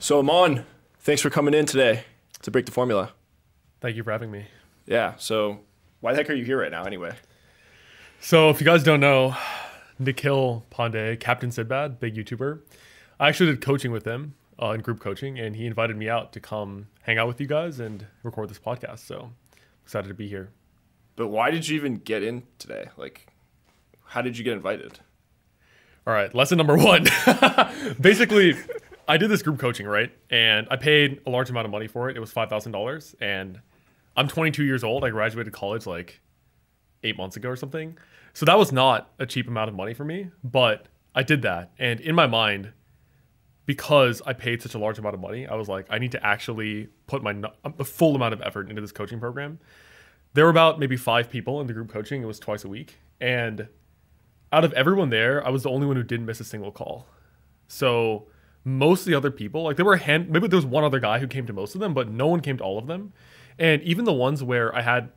So Aman, thanks for coming in today to break the formula. Thank you for having me. Yeah, so why the heck are you here right now anyway? So if you guys don't know, Nikhil Pandey, Captain Sidbad, big YouTuber, I actually did coaching with him in group coaching, and he invited me out to come hang out with you guys and record this podcast. So excited to be here. But why did you even get in today? Like, how did you get invited? All right, lesson number one. Basically, I did this group coaching, right? And I paid a large amount of money for it. It was $5,000. And I'm 22 years old. I graduated college like 8 months ago or something. So that was not a cheap amount of money for me. But I did that. And in my mind, because I paid such a large amount of money, I was like, I need to actually put a full amount of effort into this coaching program. There were about maybe 5 people in the group coaching. It was twice a week. And out of everyone there, I was the only one who didn't miss a single call. So most of the other people, like maybe there was one other guy who came to most of them, but no one came to all of them. And even the ones where I had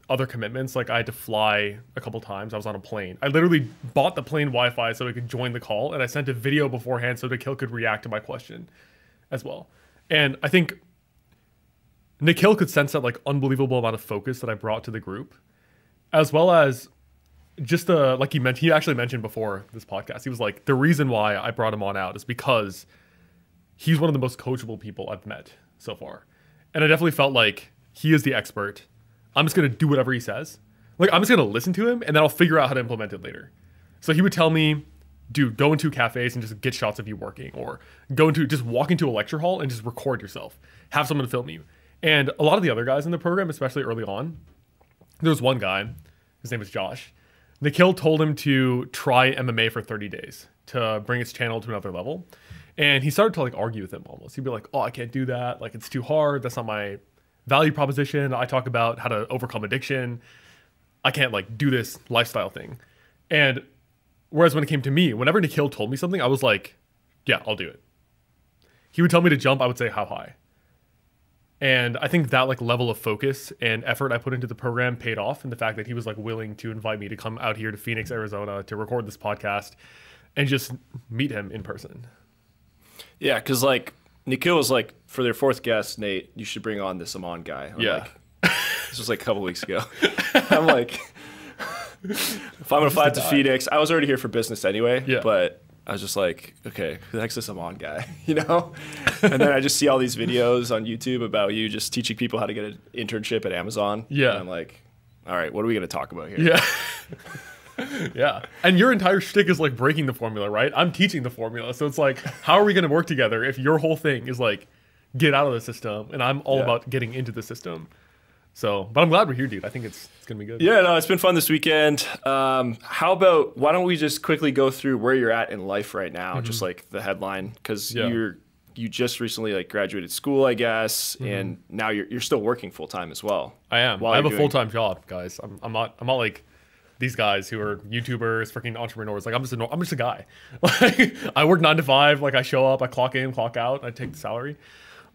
other commitments, like I had to fly a couple times, I was on a plane. I literally bought the plane Wi-Fi so I could join the call, and I sent a video beforehand so Nikhil could react to my question as well. And I think Nikhil could sense that like unbelievable amount of focus that I brought to the group, as well as just like he actually mentioned before this podcast, he was like, the reason why I brought him on out is because he's one of the most coachable people I've met so far. And I definitely felt like he is the expert. I'm just going to do whatever he says. Like, I'm just going to listen to him and then I'll figure out how to implement it later. So he would tell me, dude, go into cafes and just get shots of you working, or just walk into a lecture hall and just record yourself. Have someone film you. And a lot of the other guys in the program, especially early on, there was one guy, his name was Josh. Nikhil told him to try MMA for 30 days to bring his channel to another level. And he started to like argue with him almost. He'd be like, oh, I can't do that. Like, it's too hard. That's not my value proposition. I talk about how to overcome addiction. I can't like do this lifestyle thing. And whereas when it came to me, whenever Nikhil told me something, I was like, yeah, I'll do it. He would tell me to jump. I would say, how high? And I think that like level of focus and effort I put into the program paid off, and the fact that he was like willing to invite me to come out here to Phoenix, Arizona to record this podcast and just meet him in person. Yeah, because like Nikhil was like, for their 4th guest, Nate, you should bring on this Aman guy. Yeah. Like, this was like a couple weeks ago. I'm like, if I'm going to fly to Phoenix, I was already here for business anyway, but I was just like, okay, who the heck's this Aman guy, you know? And then I just see all these videos on YouTube about you just teaching people how to get an internship at Amazon. Yeah. And I'm like, all right, what are we going to talk about here? Yeah. Yeah. And your entire shtick is like breaking the formula, right? I'm teaching the formula. So it's like, how are we going to work together if your whole thing is like, get out of the system, and I'm all about getting into the system. So, but I'm glad we're here, dude. I think it's going to be good. Yeah, no, it's been fun this weekend. How about, why don't we just quickly go through where you're at in life right now, just like the headline, because you just recently like graduated school, I guess, and now you're still working full time as well. I am. I have a full-time job, guys. I'm not like these guys who are YouTubers, freaking entrepreneurs. Like, I'm just a guy. Like, I work 9 to 5. Like, I show up, I clock in, clock out, and I take the salary.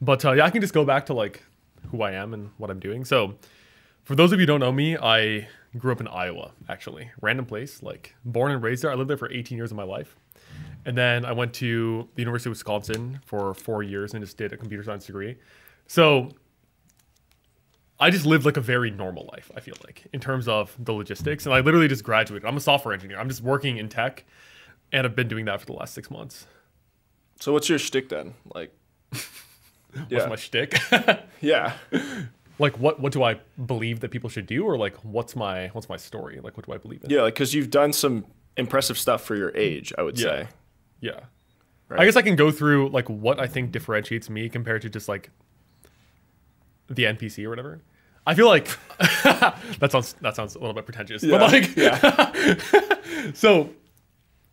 But yeah, I can just go back to like who I am and what I'm doing. So for those of you who don't know me, I grew up in Iowa, actually. Random place, like born and raised there. I lived there for 18 years of my life. And then I went to the University of Wisconsin for 4 years and just did a computer science degree. So I just lived like a very normal life, I feel like, in terms of the logistics. And I literally just graduated. I'm a software engineer. I'm just working in tech, and I've been doing that for the last 6 months. So what's your shtick then? Like, what's my shtick? Yeah. Like, what do I believe that people should do, or like what's my story? Like, what do I believe in? Yeah, like, because you've done some impressive stuff for your age, I would say. Yeah. Right. I guess I can go through like what I think differentiates me compared to just like the NPC or whatever. I feel like that sounds a little bit pretentious, but like, so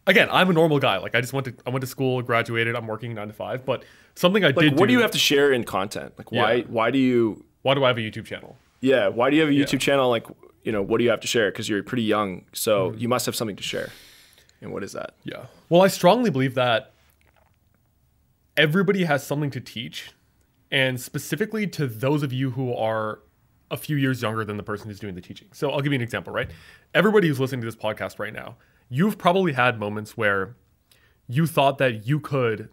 again, I'm a normal guy. Like, I went to school, graduated, I'm working 9 to 5, but something I did. What do you have to share in content? Like, why do I have a YouTube channel? Yeah, why do you have a YouTube channel? Like, you know, what do you have to share? Because you're pretty young, so you must have something to share. And what is that? Yeah. Well, I strongly believe that everybody has something to teach, and specifically to those of you who are a few years younger than the person who's doing the teaching. So I'll give you an example, right? Everybody who's listening to this podcast right now, you've probably had moments where you thought that you could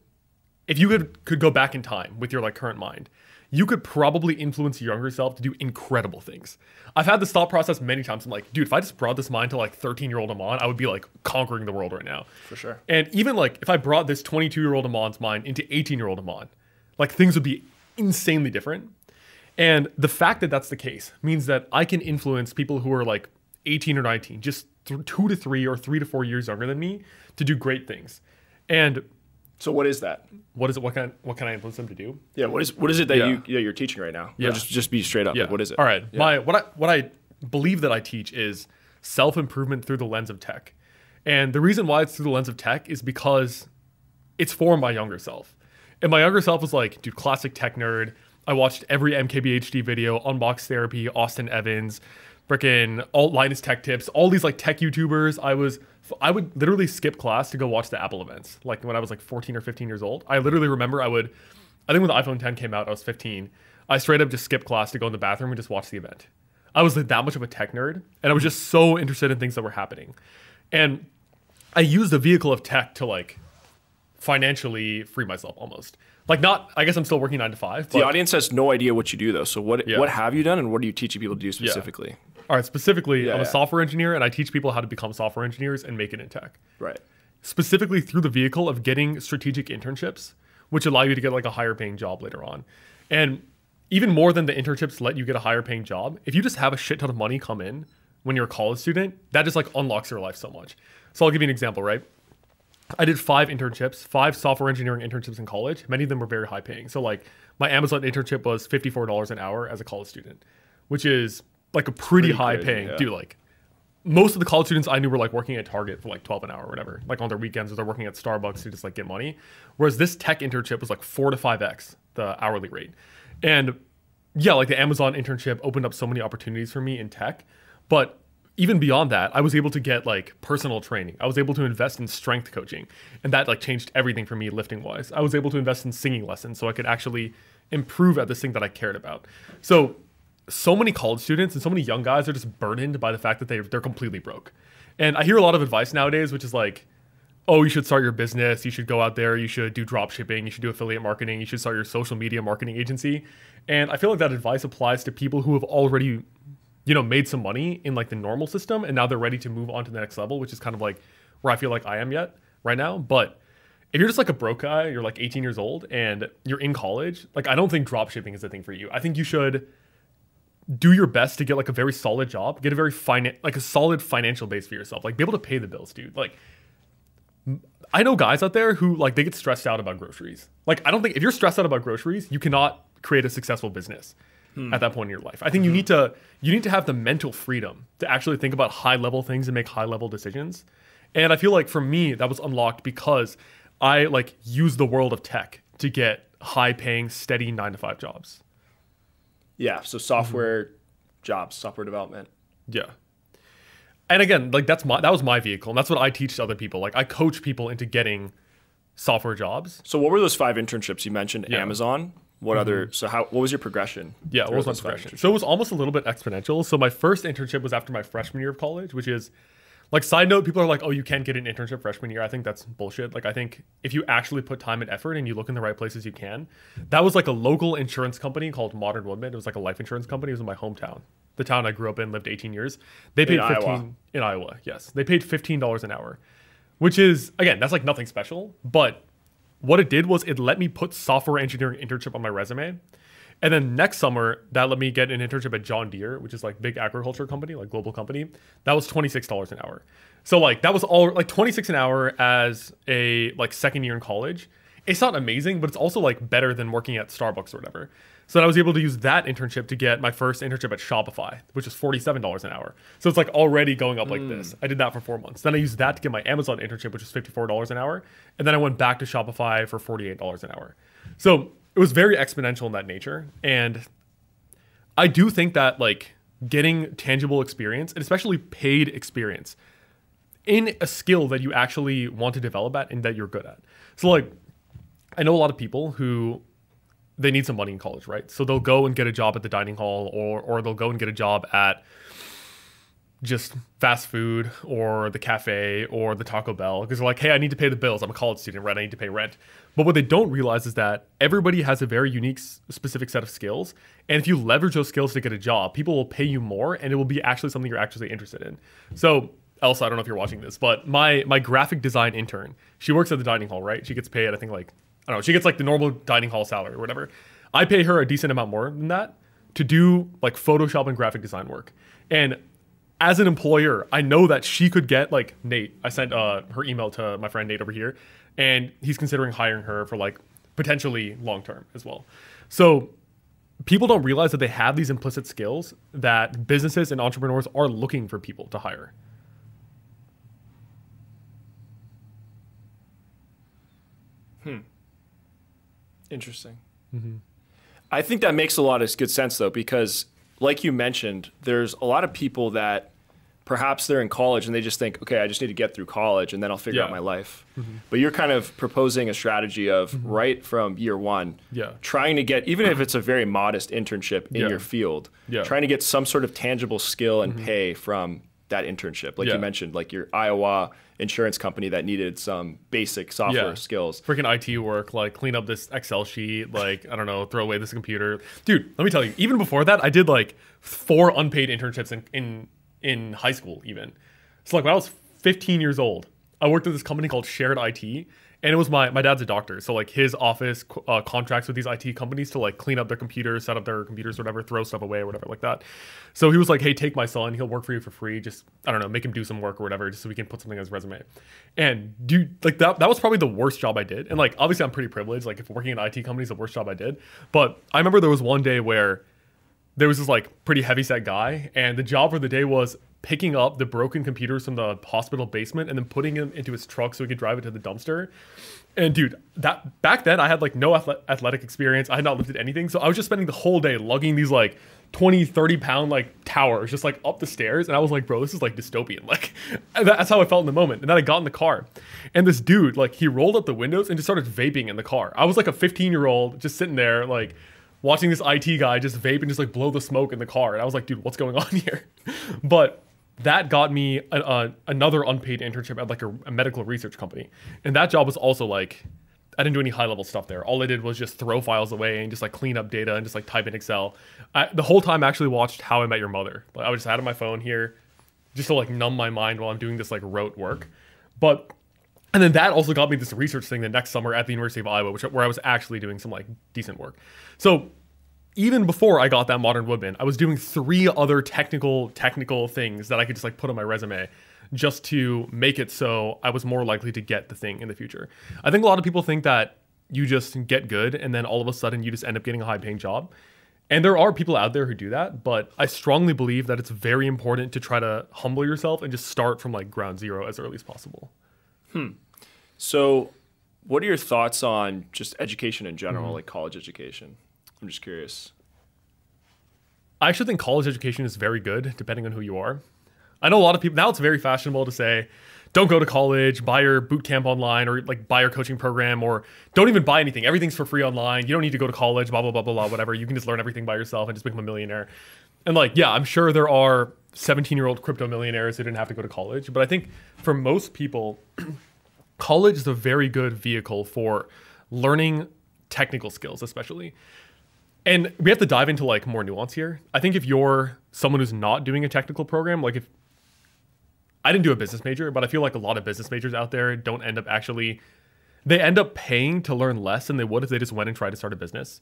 if you could go back in time with your like current mind, you could probably influence your younger self to do incredible things. I've had this thought process many times. I'm like, dude, if I just brought this mind to like 13-year-old Aman, I would be like conquering the world right now. For sure. And even like if I brought this 22-year-old Aman's mind into 18-year-old Aman, like things would be insanely different. And the fact that that's the case means that I can influence people who are like 18 or 19, just 2 to 3 or 3 to 4 years younger than me, to do great things. And so what is that? What is it? What can I influence them to do? Yeah. What is it that you're teaching right now? Yeah. Just be straight up. Yeah. Like, what is it? All right. Yeah. What I believe that I teach is self-improvement through the lens of tech. And the reason why it's through the lens of tech is because it's for my younger self. And my younger self was like, dude, classic tech nerd. I watched every MKBHD video, Unbox Therapy, Austin Evans, frickin' all Linus Tech Tips, all these like tech YouTubers. I would literally skip class to go watch the Apple events. Like when I was like 14 or 15 years old. I literally remember I think when the iPhone 10 came out, I was 15. I straight up just skipped class to go in the bathroom and just watch the event. I was like that much of a tech nerd, and I was just so interested in things that were happening. And I used the vehicle of tech to like financially free myself almost. Like not, I guess I'm still working 9 to 5. The audience has no idea what you do though. So what have you done, and what are you teaching people to do specifically? Yeah. All right, specifically, I'm a software engineer, and I teach people how to become software engineers and make it in tech. Right. Specifically through the vehicle of getting strategic internships, which allow you to get like a higher paying job later on. And even more than the internships let you get a higher paying job, if you just have a shit ton of money come in when you're a college student, that just like unlocks your life so much. So I'll give you an example, right? I did 5 internships, 5 software engineering internships in college. Many of them were very high paying. So like my Amazon internship was $54 an hour as a college student, which is like a pretty high paying, dude. Like most of the college students I knew were like working at Target for like 12 an hour or whatever, like on their weekends, or they're working at Starbucks to just like get money. Whereas this tech internship was like 4 to 5x the hourly rate. And yeah, like the Amazon internship opened up so many opportunities for me in tech. But even beyond that, I was able to get like personal training. I was able to invest in strength coaching, and that like changed everything for me lifting wise. I was able to invest in singing lessons so I could actually improve at this thing that I cared about. So many college students and so many young guys are just burdened by the fact that they're completely broke. And I hear a lot of advice nowadays, which is like, oh, you should start your business. You should go out there. You should do drop shipping. You should do affiliate marketing. You should start your social media marketing agency. And I feel like that advice applies to people who have already, made some money in like the normal system. And now they're ready to move on to the next level, which is kind of like where I feel like I am right now. But if you're just like a broke guy, you're like 18 years old and you're in college, like I don't think drop shipping is the thing for you. I think you should do your best to get like a very solid job, get a very a solid financial base for yourself, like be able to pay the bills, dude. Like I know guys out there who like they get stressed out about groceries. Like I don't think if you're stressed out about groceries, you cannot create a successful business at that point in your life. I think you need to have the mental freedom to actually think about high level things and make high level decisions. And I feel like for me that was unlocked because I like use the world of tech to get high paying, steady 9 to 5 jobs. Yeah, so software jobs, software development. Yeah. And again, like that was my vehicle, and that's what I teach to other people. Like I coach people into getting software jobs. So what were those 5 internships you mentioned? Amazon. What what was your progression? Yeah, what was my progression? So it was almost a little bit exponential. So my first internship was after my freshman year of college, which is like, side note, people are like, oh, you can't get an internship freshman year. I think that's bullshit. Like, I think if you actually put time and effort and you look in the right places, you can. That was like a local insurance company called Modern Woodman. It was like a life insurance company. It was in my hometown, the town I grew up in, lived 18 years. They paid in Iowa. Yes. They paid $15 an hour, which is, again, that's like nothing special. But what it did was it let me put software engineering internship on my resume. And then next summer, that let me get an internship at John Deere, which is like big agriculture company, like global company. That was $26 an hour. So like that was all like 26 an hour as a like second year in college. It's not amazing, but it's also like better than working at Starbucks or whatever. So then I was able to use that internship to get my first internship at Shopify, which is $47 an hour. So it's like already going up like this. I did that for 4 months. Then I used that to get my Amazon internship, which is $54 an hour. And then I went back to Shopify for $48 an hour. So it was very exponential in that nature. And I do think that like getting tangible experience, and especially paid experience in a skill that you actually want to develop at and that you're good at. So like, I know a lot of people who they need some money in college, right? So they'll go and get a job at the dining hall or they'll go and get a job at just fast food or the cafe or the Taco Bell because they're like, hey, I need to pay the bills. I'm a college student, right? I need to pay rent. But what they don't realize is that everybody has a very unique, specific set of skills. And if you leverage those skills to get a job, people will pay you more and it will be actually something you're actually interested in. So Elsa, I don't know if you're watching this, but my graphic design intern, she works at the dining hall, right? She gets paid, I think like, I don't know, she gets like the normal dining hall salary or whatever. I pay her a decent amount more than that to do like Photoshop and graphic design work. And as an employer, I know that she could get like Nate. I sent her email to my friend Nate over here, and he's considering hiring her for like potentially long term as well. So people don't realize that they have these implicit skills that businesses and entrepreneurs are looking for people to hire. Interesting. Mm-hmm. I think that makes a lot of good sense though, because like you mentioned, there's a lot of people that perhaps they're in college and they just think, okay, I just need to get through college and then I'll figure out my life. Mm-hmm. But you're kind of proposing a strategy of right from year one, trying to get, even if it's a very modest internship in your field, trying to get some sort of tangible skill and pay from that internship. Like you mentioned, like your Iowa insurance company that needed some basic software skills. Freaking IT work, like clean up this Excel sheet, like, I don't know, throw away this computer. Dude, let me tell you, even before that, I did like 4 unpaid internships in high school even. So like when I was 15 years old, I worked at this company called Shared IT. And it was my dad's a doctor. So like his office contracts with these IT companies to like clean up their computers, set up their computers, whatever, throw stuff away or whatever like that. So he was like, hey, take my son. He'll work for you for free. Just, I don't know, make him do some work or whatever, just so we can put something on his resume. And dude, like that was probably the worst job I did. And like, obviously I'm pretty privileged. Like if working in IT companies, the worst job I did. But I remember there was one day where there was this like pretty heavyset guy. And the job for the day was picking up the broken computers from the hospital basement and then putting them into his truck so he could drive it to the dumpster. And dude, that back then I had like no athletic experience. I had not lifted anything. So I was just spending the whole day lugging these like 20, 30 pound like towers just like up the stairs. And I was like, bro, this is like dystopian. Like that's how I felt in the moment. And then I got in the car and this dude, like he rolled up the windows and just started vaping in the car. I was like a 15-year-old just sitting there like watching this IT guy just vape and just like blow the smoke in the car. And I was like, dude, what's going on here? But that got me another unpaid internship at like a medical research company. And that job was also like, I didn't do any high level stuff there. All I did was just throw files away and just like clean up data and just like type in Excel. The whole time I actually watched How I Met Your Mother. Like I was just had on my phone here just to like numb my mind while I'm doing this like rote work. And then that also got me this research thing the next summer at the University of Iowa, where I was actually doing some like decent work. So even before I got that Modern Woodman, I was doing 3 other technical things that I could just like put on my resume just to make it so I was more likely to get the thing in the future. I think a lot of people think that you just get good and then all of a sudden you just end up getting a high paying job. And there are people out there who do that, but I strongly believe that it's very important to try to humble yourself and just start from like ground zero as early as possible. So what are your thoughts on just education in general, like college education? I'm just curious. I actually think college education is very good, depending on who you are. I know a lot of people, now it's very fashionable to say, don't go to college, buy your boot camp online, or like buy your coaching program, or don't even buy anything. Everything's for free online. You don't need to go to college, blah, blah, blah, blah, blah, whatever. You can just learn everything by yourself and just become a millionaire. And like, yeah, I'm sure there are 17-year-old crypto millionaires who didn't have to go to college. But I think for most people, college is a very good vehicle for learning technical skills, especially. And we have to dive into like more nuance here. I think if you're someone who's not doing a technical program, like if I didn't do a business major, but I feel like a lot of business majors out there don't end up they end up paying to learn less than they would if they just went and tried to start a business.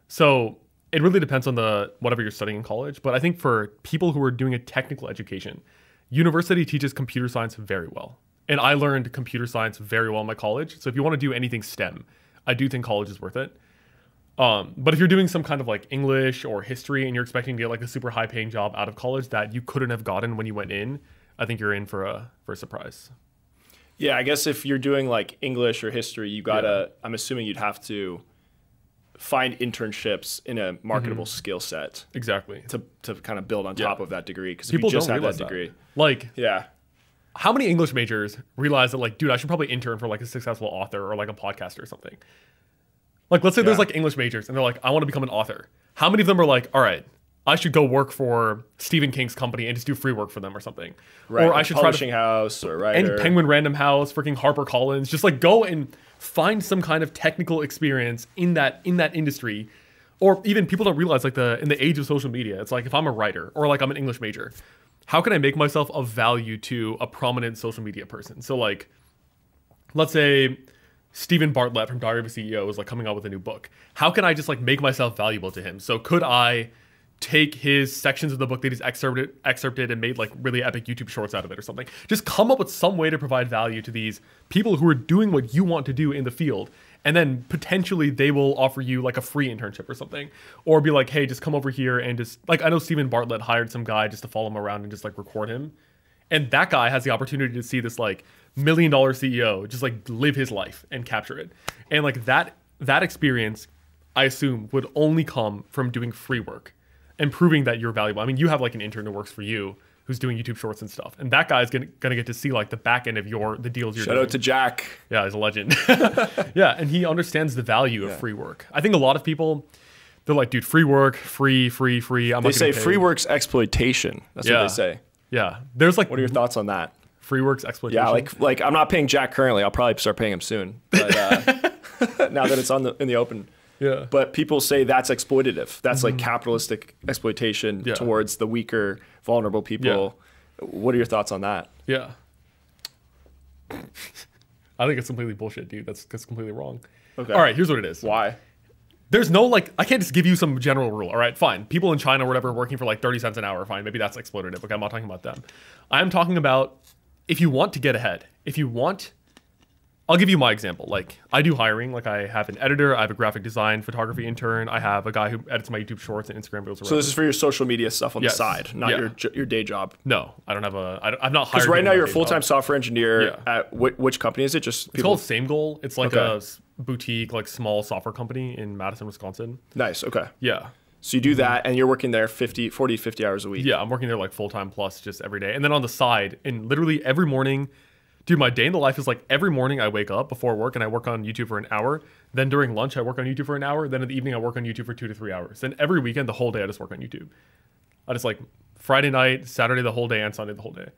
So it really depends on whatever you're studying in college. But I think for people who are doing a technical education, university teaches computer science very well. And I learned computer science very well in my college. So if you want to do anything STEM, I do think college is worth it. But if you're doing some kind of like English or history and you're expecting to get like a super high paying job out of college that you couldn't have gotten when you went in, I think you're in for a surprise. Yeah, I guess if you're doing like English or history, you gotta, I'm assuming you'd have to find internships in a marketable skill set. Exactly. To kind of build on top of that degree. Because if you just have that degree. Like, how many English majors realize that like, dude, I should probably intern for like a successful author or like a podcaster or something? Like, let's say there's like English majors and they're like, I want to become an author. How many of them are like, all right, I should go work for Stephen King's company and just do free work for them or something. Right. Or I should publishing house or writer. And Penguin Random House, freaking HarperCollins. Just like go and find some kind of technical experience in that industry. Or even people don't realize like in the age of social media, it's like if I'm a writer or like I'm an English major, how can I make myself of value to a prominent social media person? So like, let's say Stephen Bartlett from Diary of a CEO is like coming out with a new book. How can I just like make myself valuable to him? So could I take his sections of the book that he's excerpted and made like really epic YouTube shorts out of it or something? Just come up with some way to provide value to these people who are doing what you want to do in the field. And then potentially they will offer you like a free internship or something, or be like, hey, just come over here and just like, I know Stephen Bartlett hired some guy just to follow him around and just like record him. And that guy has the opportunity to see this like $1 million CEO just like live his life and capture it. And like that experience, I assume, would only come from doing free work and proving that you're valuable. I mean, you have like an intern who works for you who's doing YouTube shorts and stuff. And that guy's gonna get to see like the back end of the deals you're doing. Shout out to Jack. Yeah, he's a legend. Yeah, and he understands the value of free work. I think a lot of people, they're like, dude, free work, free. They say free work's exploitation. That's what they say. Yeah. There's like, what are your thoughts on that? Free work's exploitation? Yeah, like I'm not paying Jack currently. I'll probably start paying him soon. But now that it's in the open. Yeah. But people say that's exploitative. That's like capitalistic exploitation towards the weaker, vulnerable people. Yeah. What are your thoughts on that? Yeah. I think it's completely bullshit, dude. That's completely wrong. Okay. All right, here's what it is. Why? There's no like, I can't just give you some general rule. All right, fine. People in China or whatever working for like 30 cents an hour, fine. Maybe that's exploitative. Okay, I'm not talking about them. I'm talking about if you want to get ahead, I'll give you my example. Like I do hiring. Like I have an editor, I have a graphic design, photography intern. I have a guy who edits my YouTube shorts and Instagram videos. So this is for your social media stuff on the side, not your day job. No, I don't have I'm not hired. Because right now you're a full-time software engineer at which company is it? It's called Same Goal. It's like a boutique, like small software company in Madison, Wisconsin. Nice. Okay. Yeah. So you do that and you're working there 40, 50 hours a week. Yeah, I'm working there like full-time plus just every day. And then on the side, and literally every morning, dude, my day in the life is like every morning I wake up before work and I work on YouTube for an hour. Then during lunch, I work on YouTube for an hour. Then in the evening, I work on YouTube for 2 to 3 hours. Then every weekend, the whole day, I just work on YouTube. I just like Friday night, Saturday the whole day, and Sunday the whole day.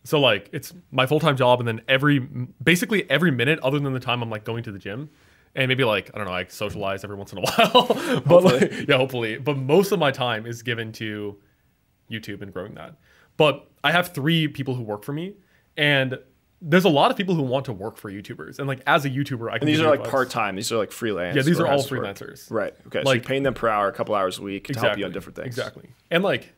So like it's my full-time job. And then basically every minute other than the time I'm like going to the gym and maybe like, I don't know, I socialize every once in a while. But hopefully. Hopefully. But most of my time is given to YouTube and growing that. But I have 3 people who work for me, and there's a lot of people who want to work for YouTubers. And like as a YouTuber, I can. And these are like part-time. These are like freelance. Yeah, these are all freelancers. Right. Okay. Like, so you're paying them per hour, a couple hours a week to help you on different things. Exactly. And like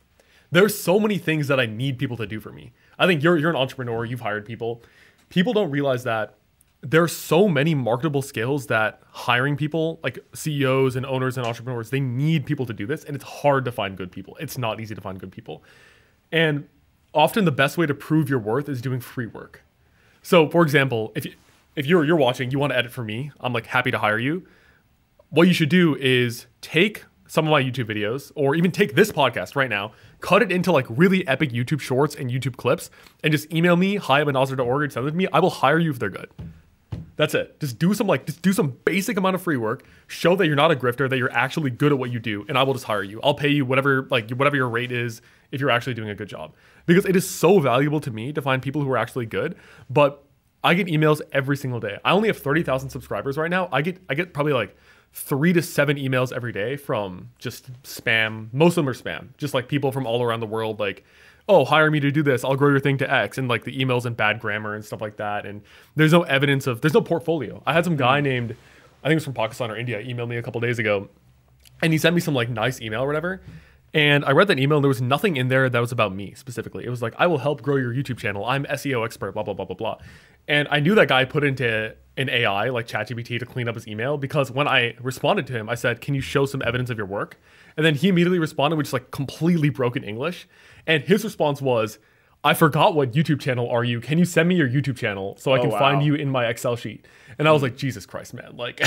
there's so many things that I need people to do for me. I think you're an entrepreneur, you've hired people. People don't realize that there's so many marketable skills that hiring people, like CEOs and owners and entrepreneurs, they need people to do this. And it's hard to find good people. It's not easy to find good people. And often the best way to prove your worth is doing free work. So for example, if you're watching, you want to edit for me, I'm like happy to hire you. What you should do is take some of my YouTube videos, or even take this podcast right now, cut it into like really epic YouTube shorts and YouTube clips, and just email me, hi@nazar.org, and send it to me. I will hire you if they're good. That's it. Just do some basic amount of free work. Show that you're not a grifter, that you're actually good at what you do, and I will just hire you. I'll pay you whatever your rate is if you're actually doing a good job. Because it is so valuable to me to find people who are actually good. But I get emails every single day. I only have 30,000 subscribers right now. I get probably like 3 to 7 emails every day from just spam. Most of them are spam. Just like people from all around the world, like, oh, hire me to do this. I'll grow your thing to X. And like the emails in bad grammar and stuff like that. And there's no there's no portfolio. I had some guy named, I think it was from Pakistan or India, emailed me a couple days ago. And he sent me some like nice email or whatever. And I read that email and there was nothing in there that was about me specifically. It was like, I will help grow your YouTube channel. I'm SEO expert, blah, blah, blah, blah, blah. And I knew that guy put into an AI like ChatGPT to clean up his email, because when I responded to him, I said, can you show some evidence of your work? And then he immediately responded with just like completely broken English. And his response was, I forgot what YouTube channel are you? Can you send me your YouTube channel so I can find you in my Excel sheet? And I was like, Jesus Christ, man. Like,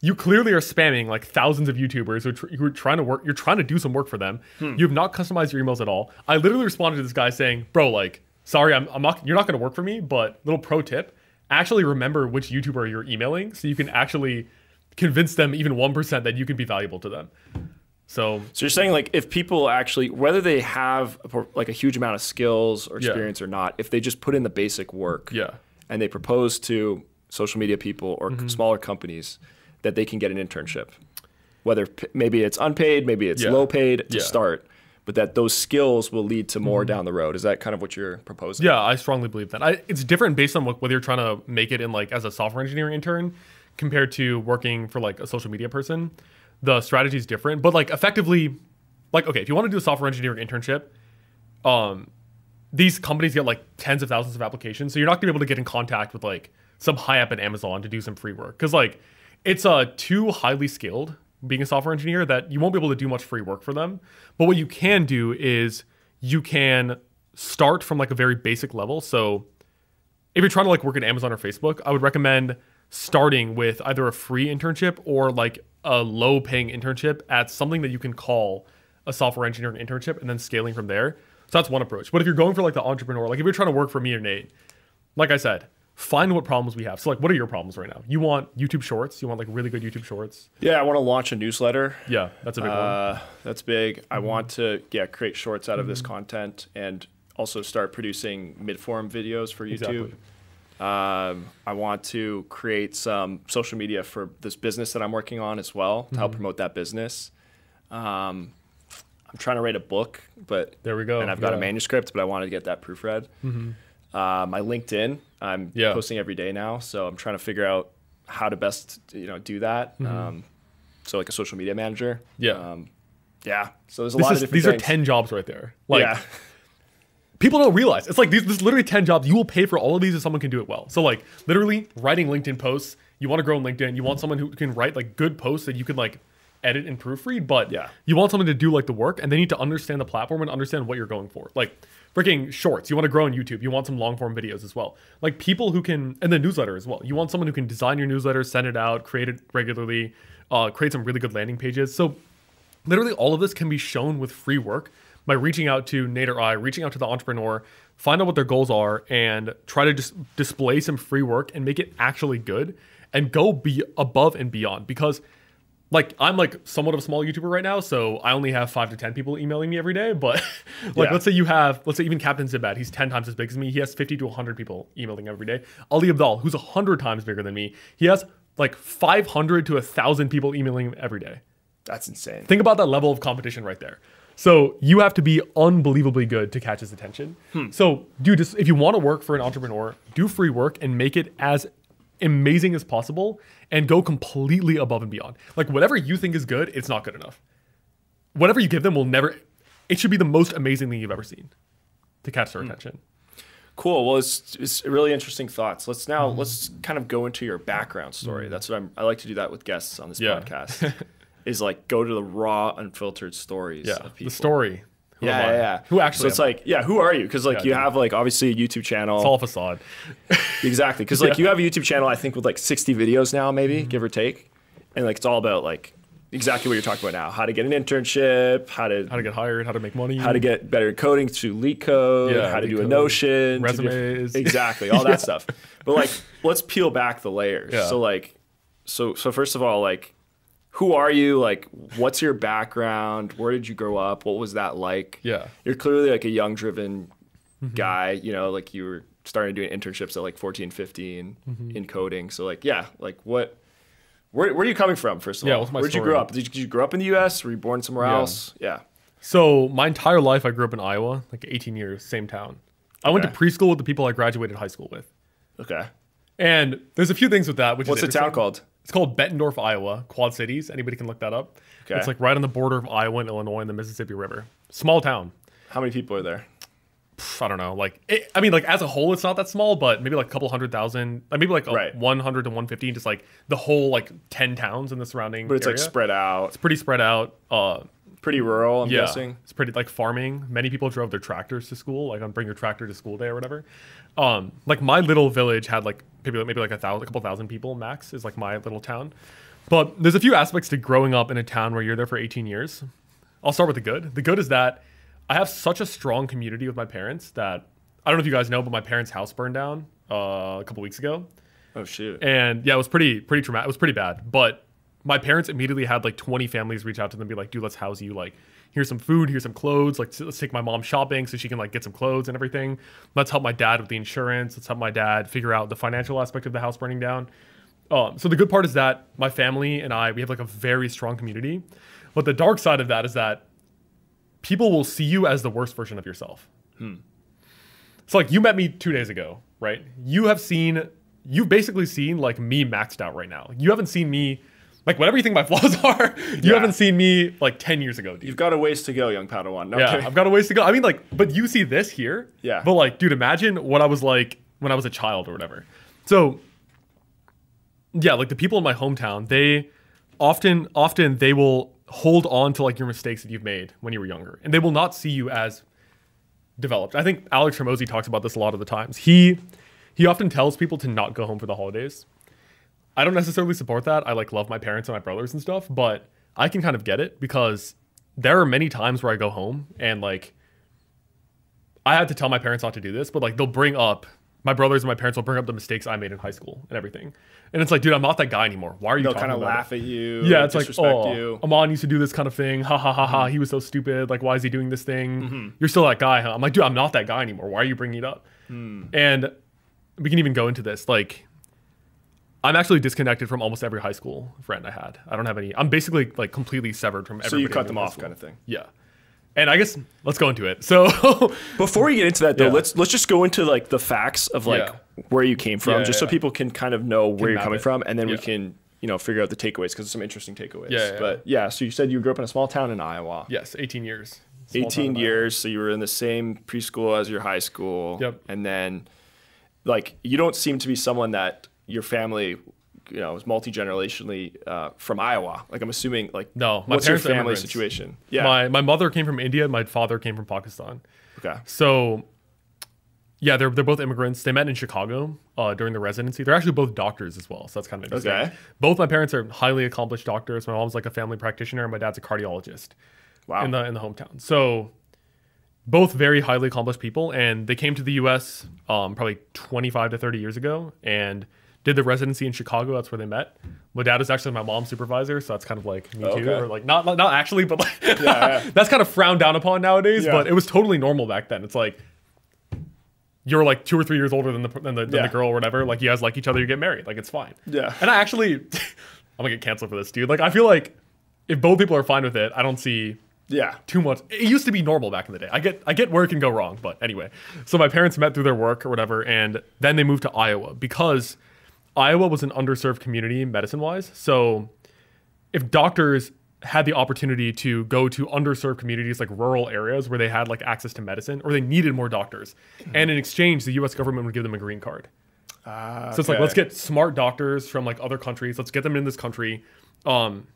you clearly are spamming like thousands of YouTubers who are trying to work. You're trying to do some work for them. You have not customized your emails at all. I literally responded to this guy saying, bro, like, sorry, I'm not, you're not going to work for me, but little pro tip, actually remember which YouTuber you're emailing so you can actually convince them even 1% that you can be valuable to them. So you're saying like if people actually, whether they have like a huge amount of skills or experience or not, if they just put in the basic work and they propose to social media people or smaller companies that they can get an internship, whether maybe it's unpaid, maybe it's low paid to start, but that those skills will lead to more down the road. Is that kind of what you're proposing? Yeah, I strongly believe that. It's different based on whether you're trying to make it in like as a software engineering intern compared to working for like a social media person. The strategy is different, but like effectively, like, okay, if you want to do a software engineering internship, these companies get like tens of thousands of applications. So you're not gonna be able to get in contact with like some high up at Amazon to do some free work. Cause like it's too highly skilled being a software engineer that you won't be able to do much free work for them. But what you can do is you can start from like a very basic level. So if you're trying to like work at Amazon or Facebook, I would recommend starting with either a free internship or like a low paying internship at something that you can call a software engineering internship and then scaling from there. So that's one approach. But if you're going for like the entrepreneur, like if you're trying to work for me or Nate, like I said, find what problems we have. So like, what are your problems right now? You want YouTube shorts? You want like really good YouTube shorts? Yeah, I want to launch a newsletter. Yeah, that's a big one. That's big. I want to create shorts out of this content and also start producing mid-form videos for YouTube. Exactly. I want to create some social media for this business that I'm working on as well to help promote that business. I'm trying to write a book, but there we go. And I've got a manuscript, but I want to get that proofread. My LinkedIn, I'm posting every day now, so I'm trying to figure out how to best do that. So like a social media manager. So there's a lot of different things. These are 10 jobs right there. Like, people don't realize it's like this is literally 10 jobs. You will pay for all of these if someone can do it well. So like literally writing LinkedIn posts. You want to grow on LinkedIn. You want someone who can write like good posts that you can like edit and proofread. But you want someone to do like the work, and they need to understand the platform and understand what you're going for. Like freaking shorts. You want to grow on YouTube. You want some long form videos as well. Like people who can, and the newsletter as well. You want someone who can design your newsletter, send it out, create it regularly, create some really good landing pages. So literally all of this can be shown with free work by reaching out to Nate or I, reaching out to the entrepreneur, find out what their goals are, and try to just display some free work and make it actually good and go be above and beyond. Because like I'm like somewhat of a small YouTuber right now, so I only have 5 to 10 people emailing me every day. But like let's say even Captain Zibad, he's 10 times as big as me. He has 50 to 100 people emailing every day. Ali Abdal, who's 100 times bigger than me, he has like 500 to 1,000 people emailing him every day. That's insane. Think about that level of competition right there. So you have to be unbelievably good to catch his attention. So dude, just if you want to work for an entrepreneur, do free work and make it as amazing as possible and go completely above and beyond. Like whatever you think is good, it's not good enough. Whatever you give them it should be the most amazing thing you've ever seen to catch their attention. Cool. Well, it's really interesting thoughts. Let's kind of go into your background story. That's what I like to do that with guests on this podcast. Is like go to the raw, unfiltered stories of people. The story. Who Who actually? So it's like, who are you? Because like you have like obviously a YouTube channel. It's all a facade. Exactly. Because like you have a YouTube channel, I think with like 60 videos now, maybe give or take, and like it's all about like exactly what you're talking about now: how to get an internship, how to get hired, how to make money, how to get better at coding through LeetCode, how to do a Notion, resumes, exactly all that stuff. But like, let's peel back the layers. So like, so first of all, like, who are you? Like, what's your background? Where did you grow up? What was that like? You're clearly like a young, driven guy. You know, like you were starting doing internships at like 14, 15 in coding. So like, like what? Where are you coming from, first of all? What's my Where'd story? you grow up? Did you grow up in the U.S.? Were you born somewhere else? So my entire life, I grew up in Iowa, like 18 years, same town. I went to preschool with the people I graduated high school with. Okay. And there's a few things with that. What's the town called? It's called Bettendorf, Iowa, Quad Cities. Anybody can look that up. Okay. It's like right on the border of Iowa and Illinois and the Mississippi River. Small town. How many people are there? I don't know. Like, as a whole, it's not that small, but maybe like a couple 100,000, maybe like 100 to 150, just like the whole like 10 towns in the surrounding But it's area. like spread out. It's pretty spread out. Pretty rural, I'm guessing. It's pretty like farming. Many people drove their tractors to school, like on bring your tractor to school day or whatever. Like my little village had like maybe like a couple thousand people max is like my little town. But there's a few aspects to growing up in a town where you're there for 18 years. I'll start with the good. The good is that I have such a strong community with my parents that I don't know if you guys know, but my parents' house burned down a couple weeks ago. Oh shoot! And yeah, it was pretty traumatic. It was pretty bad. But my parents immediately had like 20 families reach out to them and be like, dude, let's house you. Like, here's some food, here's some clothes. Like, let's take my mom shopping so she can like get some clothes and everything. Let's help my dad with the insurance. Let's help my dad figure out the financial aspect of the house burning down. So the good part is that my family and we have like a very strong community. But the dark side of that is that people will see you as the worst version of yourself. So like you met me 2 days ago, right? You've basically seen like me maxed out right now. You haven't seen me, like whatever you think my flaws are, you haven't seen me like 10 years ago, dude. You've got a ways to go, young Padawan. No, yeah, I've got a ways to go. I mean like, but you see this here. Yeah. But like, dude, imagine what I was like when I was a child or whatever. So yeah, like the people in my hometown, they often they will hold on to like your mistakes that you've made when you were younger. And they will not see you as developed. I think Alex Hormozy talks about this a lot of the times. He often tells people to not go home for the holidays. I don't necessarily support that. I like love my parents and my brothers and stuff, but I can kind of get it because there are many times where I go home and like I had to tell my parents not to do this, but like they'll bring up my brothers and my parents will bring up the mistakes I made in high school and everything. And it's like, dude, I'm not that guy anymore. Why are you talking about it? They'll kind of laugh at you. Yeah, it's like, oh, Aman used to do this kind of thing. Ha ha ha ha. He was so stupid. Like, why is he doing this thing? You're still that guy, huh? I'm like, dude, I'm not that guy anymore. Why are you bringing it up? And we can even go into this. Like, I'm actually disconnected from almost every high school friend I had. I don't have any. I'm basically like completely severed from everybody. So you cut them off kind of thing. Yeah. And I guess let's go into it. So before we get into that though, let's just go into like the facts of like where you came from, just so people can kind of know where you're coming from, and then we can, you know, figure out the takeaways because there's some interesting takeaways. But yeah, so you said you grew up in a small town in Iowa. Yes, 18 years. 18 years. So you were in the same preschool as your high school. Yep. And then like you don't seem to be someone that your family, you know, is multi-generationally from Iowa. Like I'm assuming like no, my what's your parents family situation? Yeah. My mother came from India, my father came from Pakistan. Okay. So yeah, they're both immigrants. They met in Chicago during the residency. They're actually both doctors as well, so that's kind of interesting. Okay. Both my parents are highly accomplished doctors. My mom's like a family practitioner, and my dad's a cardiologist. Wow. In the hometown. So both very highly accomplished people, and they came to the U.S. Probably 25 to 30 years ago, and did the residency in Chicago. That's where they met. My dad was actually my mom's supervisor, so that's kind of like me too, or like not actually, but like that's kind of frowned down upon nowadays. But it was totally normal back then. It's like you're like 2 or 3 years older than the girl or whatever. Like you guys like each other, you get married. Like it's fine. Yeah. And I actually, I'm gonna get canceled for this, dude. Like I feel like if both people are fine with it, I don't see too much. It used to be normal back in the day. I get where it can go wrong, but anyway. So my parents met through their work or whatever, and then they moved to Iowa because Iowa was an underserved community medicine-wise. So if doctors had the opportunity to go to underserved communities like rural areas where they had like access to medicine or they needed more doctors, and in exchange, the U.S. government would give them a green card. So it's like, let's get smart doctors from like other countries. Let's get them in this country. And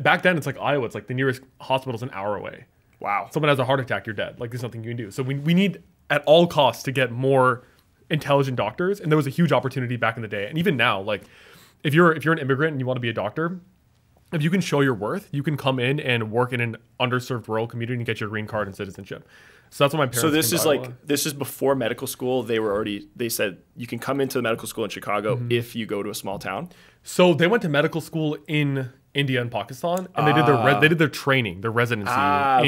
back then, it's like Iowa. It's like the nearest hospital's an hour away. Wow. Someone has a heart attack, you're dead. Like there's nothing you can do. So we need at all costs to get more intelligent doctors, and there was a huge opportunity back in the day, and even now, like if you're an immigrant and you want to be a doctor, if you can show your worth, you can come in and work in an underserved rural community and get your green card and citizenship. So that's what my parents. So this is like this is before medical school. They said you can come into the medical school in Chicago if you go to a small town. So they went to medical school in India and Pakistan, and they did their training, their residency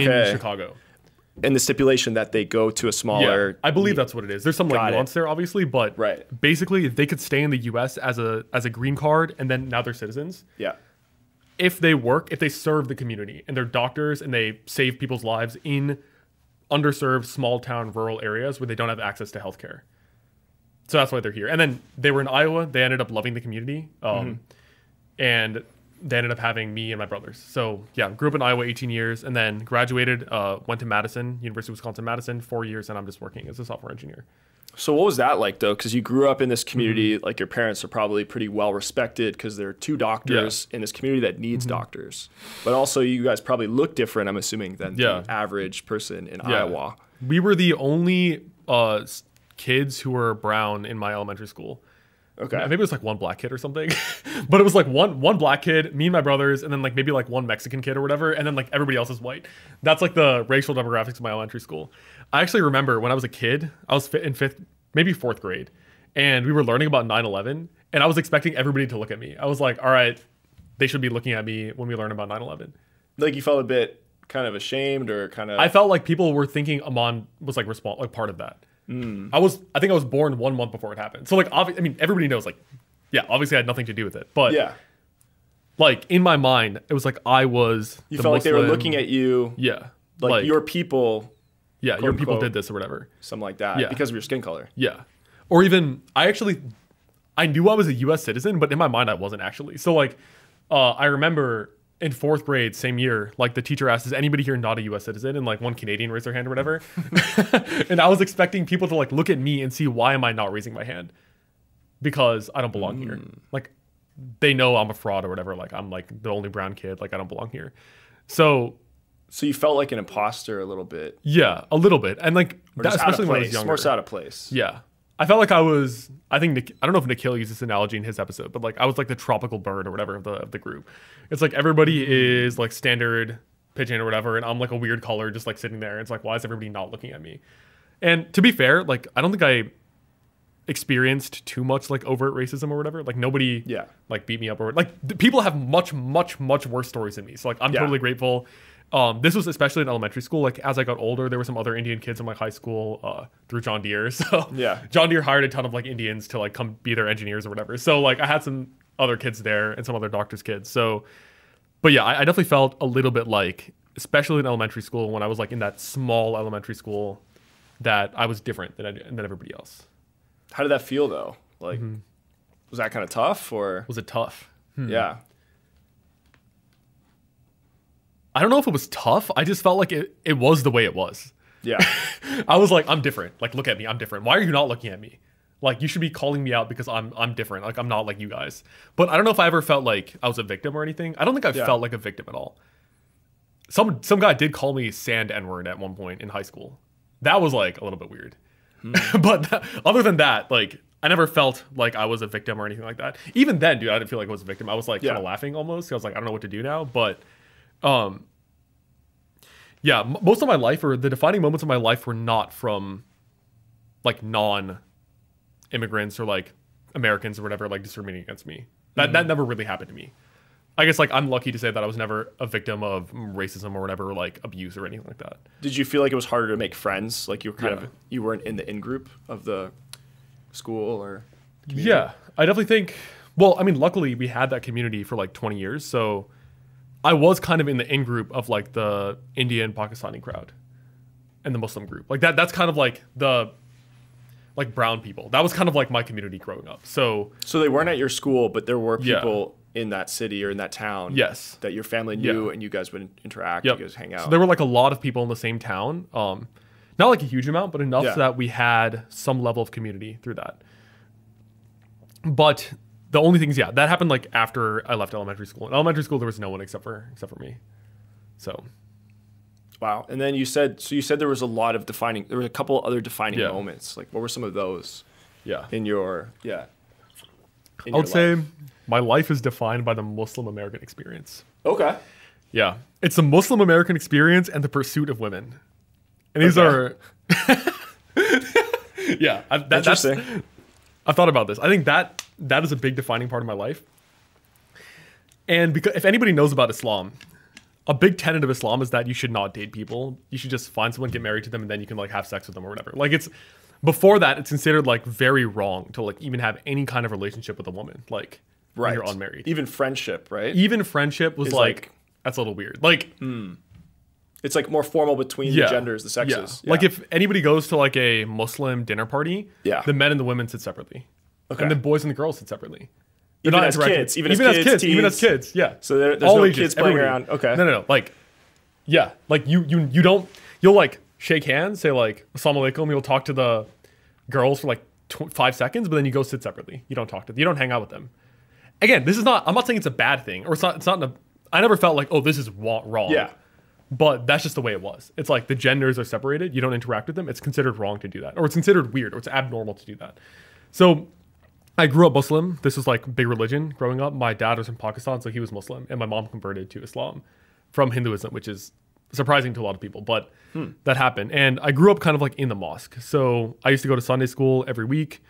in Chicago. And the stipulation that they go to a smaller... Yeah, I believe that's what it is. There's some like nuance there, obviously, but basically, if they could stay in the U.S. as a green card, and then now they're citizens. Yeah. If they serve the community, and they're doctors, and they save people's lives in underserved, small town, rural areas where they don't have access to healthcare. So that's why they're here. And then they were in Iowa. They ended up loving the community. And they ended up having me and my brothers. So yeah, grew up in Iowa 18 years and then graduated, went to Madison, University of Wisconsin-Madison, 4 years, and I'm just working as a software engineer. So what was that like though? Because you grew up in this community, like your parents are probably pretty well respected because there are two doctors in this community that needs doctors. But also you guys probably look different, I'm assuming, than the average person in Iowa. We were the only kids who were brown in my elementary school. Okay. Maybe it was like one black kid or something, but it was like one black kid, me and my brothers, and then like maybe like one Mexican kid or whatever, and then like everybody else is white. That's like the racial demographics of my elementary school. I actually remember when I was a kid, I was in maybe fourth grade, and we were learning about 9/11, and I was expecting everybody to look at me. I was like, all right, they should be looking at me when we learn about 9/11. Like you felt a bit kind of ashamed or kind of... I felt like people were thinking Aman was like part of that. I think I was born 1 month before it happened. So like, I mean, everybody knows like, yeah, obviously I had nothing to do with it. But yeah, like in my mind, it was like I was You felt like they were looking at you. Yeah. Like your people... Yeah, your people did this or whatever. Something like that. Yeah. Because of your skin color. Yeah. Or even, I knew I was a U.S. citizen, but in my mind I wasn't actually. So like, I remember in 4th grade, same year, like the teacher asked, is anybody here not a U.S. citizen? And like one Canadian raised their hand or whatever. And I was expecting people to like look at me and see why am I not raising my hand? Because I don't belong here. Like they know I'm a fraud or whatever. Like I'm like the only brown kid. Like I don't belong here. So you felt like an imposter a little bit. Yeah, a little bit. And like, that, especially when I was younger. More out of place. Yeah. I felt like I was, I don't know if Nikhil used this analogy in his episode, but like I was like the tropical bird or whatever of the group. It's like everybody is like standard pigeon or whatever, and I'm like a weird color just like sitting there. It's like, why is everybody not looking at me? And to be fair, like I don't think I experienced too much like overt racism or whatever. Like nobody like beat me up or like people have much worse stories than me. So like I'm totally grateful. This was especially in elementary school. Like as I got older, there were some other Indian kids in my high school through John Deere. So John Deere hired a ton of like Indians to like come be their engineers or whatever. So like I had some other kids there and some other doctors' kids. So, but yeah, I definitely felt a little bit like, especially in elementary school when I was like in that small elementary school, that I was different than everybody else. How did that feel though? Like, was that kind of tough or? Was it tough? Yeah. I don't know if it was tough. I just felt like it was the way it was. Yeah. I was like, I'm different. Like, look at me. I'm different. Why are you not looking at me? Like, you should be calling me out because I'm different. Like, I'm not like you guys. But I don't know if I ever felt like I was a victim or anything. I don't think I felt like a victim at all. Some guy did call me sand N-word at one point in high school. That was like a little bit weird. But other than that, like, I never felt like I was a victim or anything like that. Even then, dude, I didn't feel like I was a victim. I was like kind of laughing almost. I was like, I don't know what to do now. But yeah, most of my life, or the defining moments of my life, were not from like non-immigrants or like Americans or whatever like discriminating against me. That never really happened to me. I guess like I'm lucky to say that I was never a victim of racism or whatever, like abuse or anything like that. Did you feel like it was harder to make friends? Like you were you weren't in the in-group of the school or community? Yeah, I definitely think, well, I mean, luckily we had that community for like 20 years. So I was kind of in the in-group of like the Indian Pakistani crowd and the Muslim group. Like that's kind of like the like brown people. That was kind of like my community growing up. So they weren't at your school, but there were people in that city or in that town that your family knew and you guys would interact, you guys hang out. So there were like a lot of people in the same town. Not like a huge amount, but enough so that we had some level of community through that. But the only things, that happened like after I left elementary school. In elementary school, there was no one except for me. So, wow. And then you said there was there were a couple other defining moments. Like, what were some of those? Yeah. In your I would say my life is defined by the Muslim American experience. Okay. Yeah, it's the Muslim American experience and the pursuit of women, and these are. Interesting. I've thought about this. I think that is a big defining part of my life. And because if anybody knows about Islam, a big tenet of Islam is that you should not date people. You should just find someone, get married to them, and then you can like have sex with them or whatever. Like before that, it's considered like very wrong to like even have any kind of relationship with a woman, like when you're unmarried. Even friendship, right? Even friendship was like that's a little weird. Like it's like more formal between the genders, the sexes. Yeah. Like if anybody goes to like a Muslim dinner party, the men and the women sit separately. Okay. And the boys and the girls sit separately. Even as kids. Even as kids, yeah. So there's all no ages, kids playing around. Okay. No. Like, yeah. Like you don't, you'll like shake hands, say like, Assalamu alaikum, you'll talk to the girls for like 5 seconds, but then you go sit separately. You don't talk to them. You don't hang out with them. Again, I'm not saying it's a bad thing, or I never felt like, oh, this is wrong. Yeah. But that's just the way it was. It's like the genders are separated. You don't interact with them. It's considered wrong to do that. Or it's considered weird, or it's abnormal to do that. So I grew up Muslim. This was like big religion growing up. My dad was in Pakistan, so he was Muslim. And my mom converted to Islam from Hinduism, which is surprising to a lot of people. But that happened. And I grew up kind of like in the mosque. So I used to go to Sunday school every week.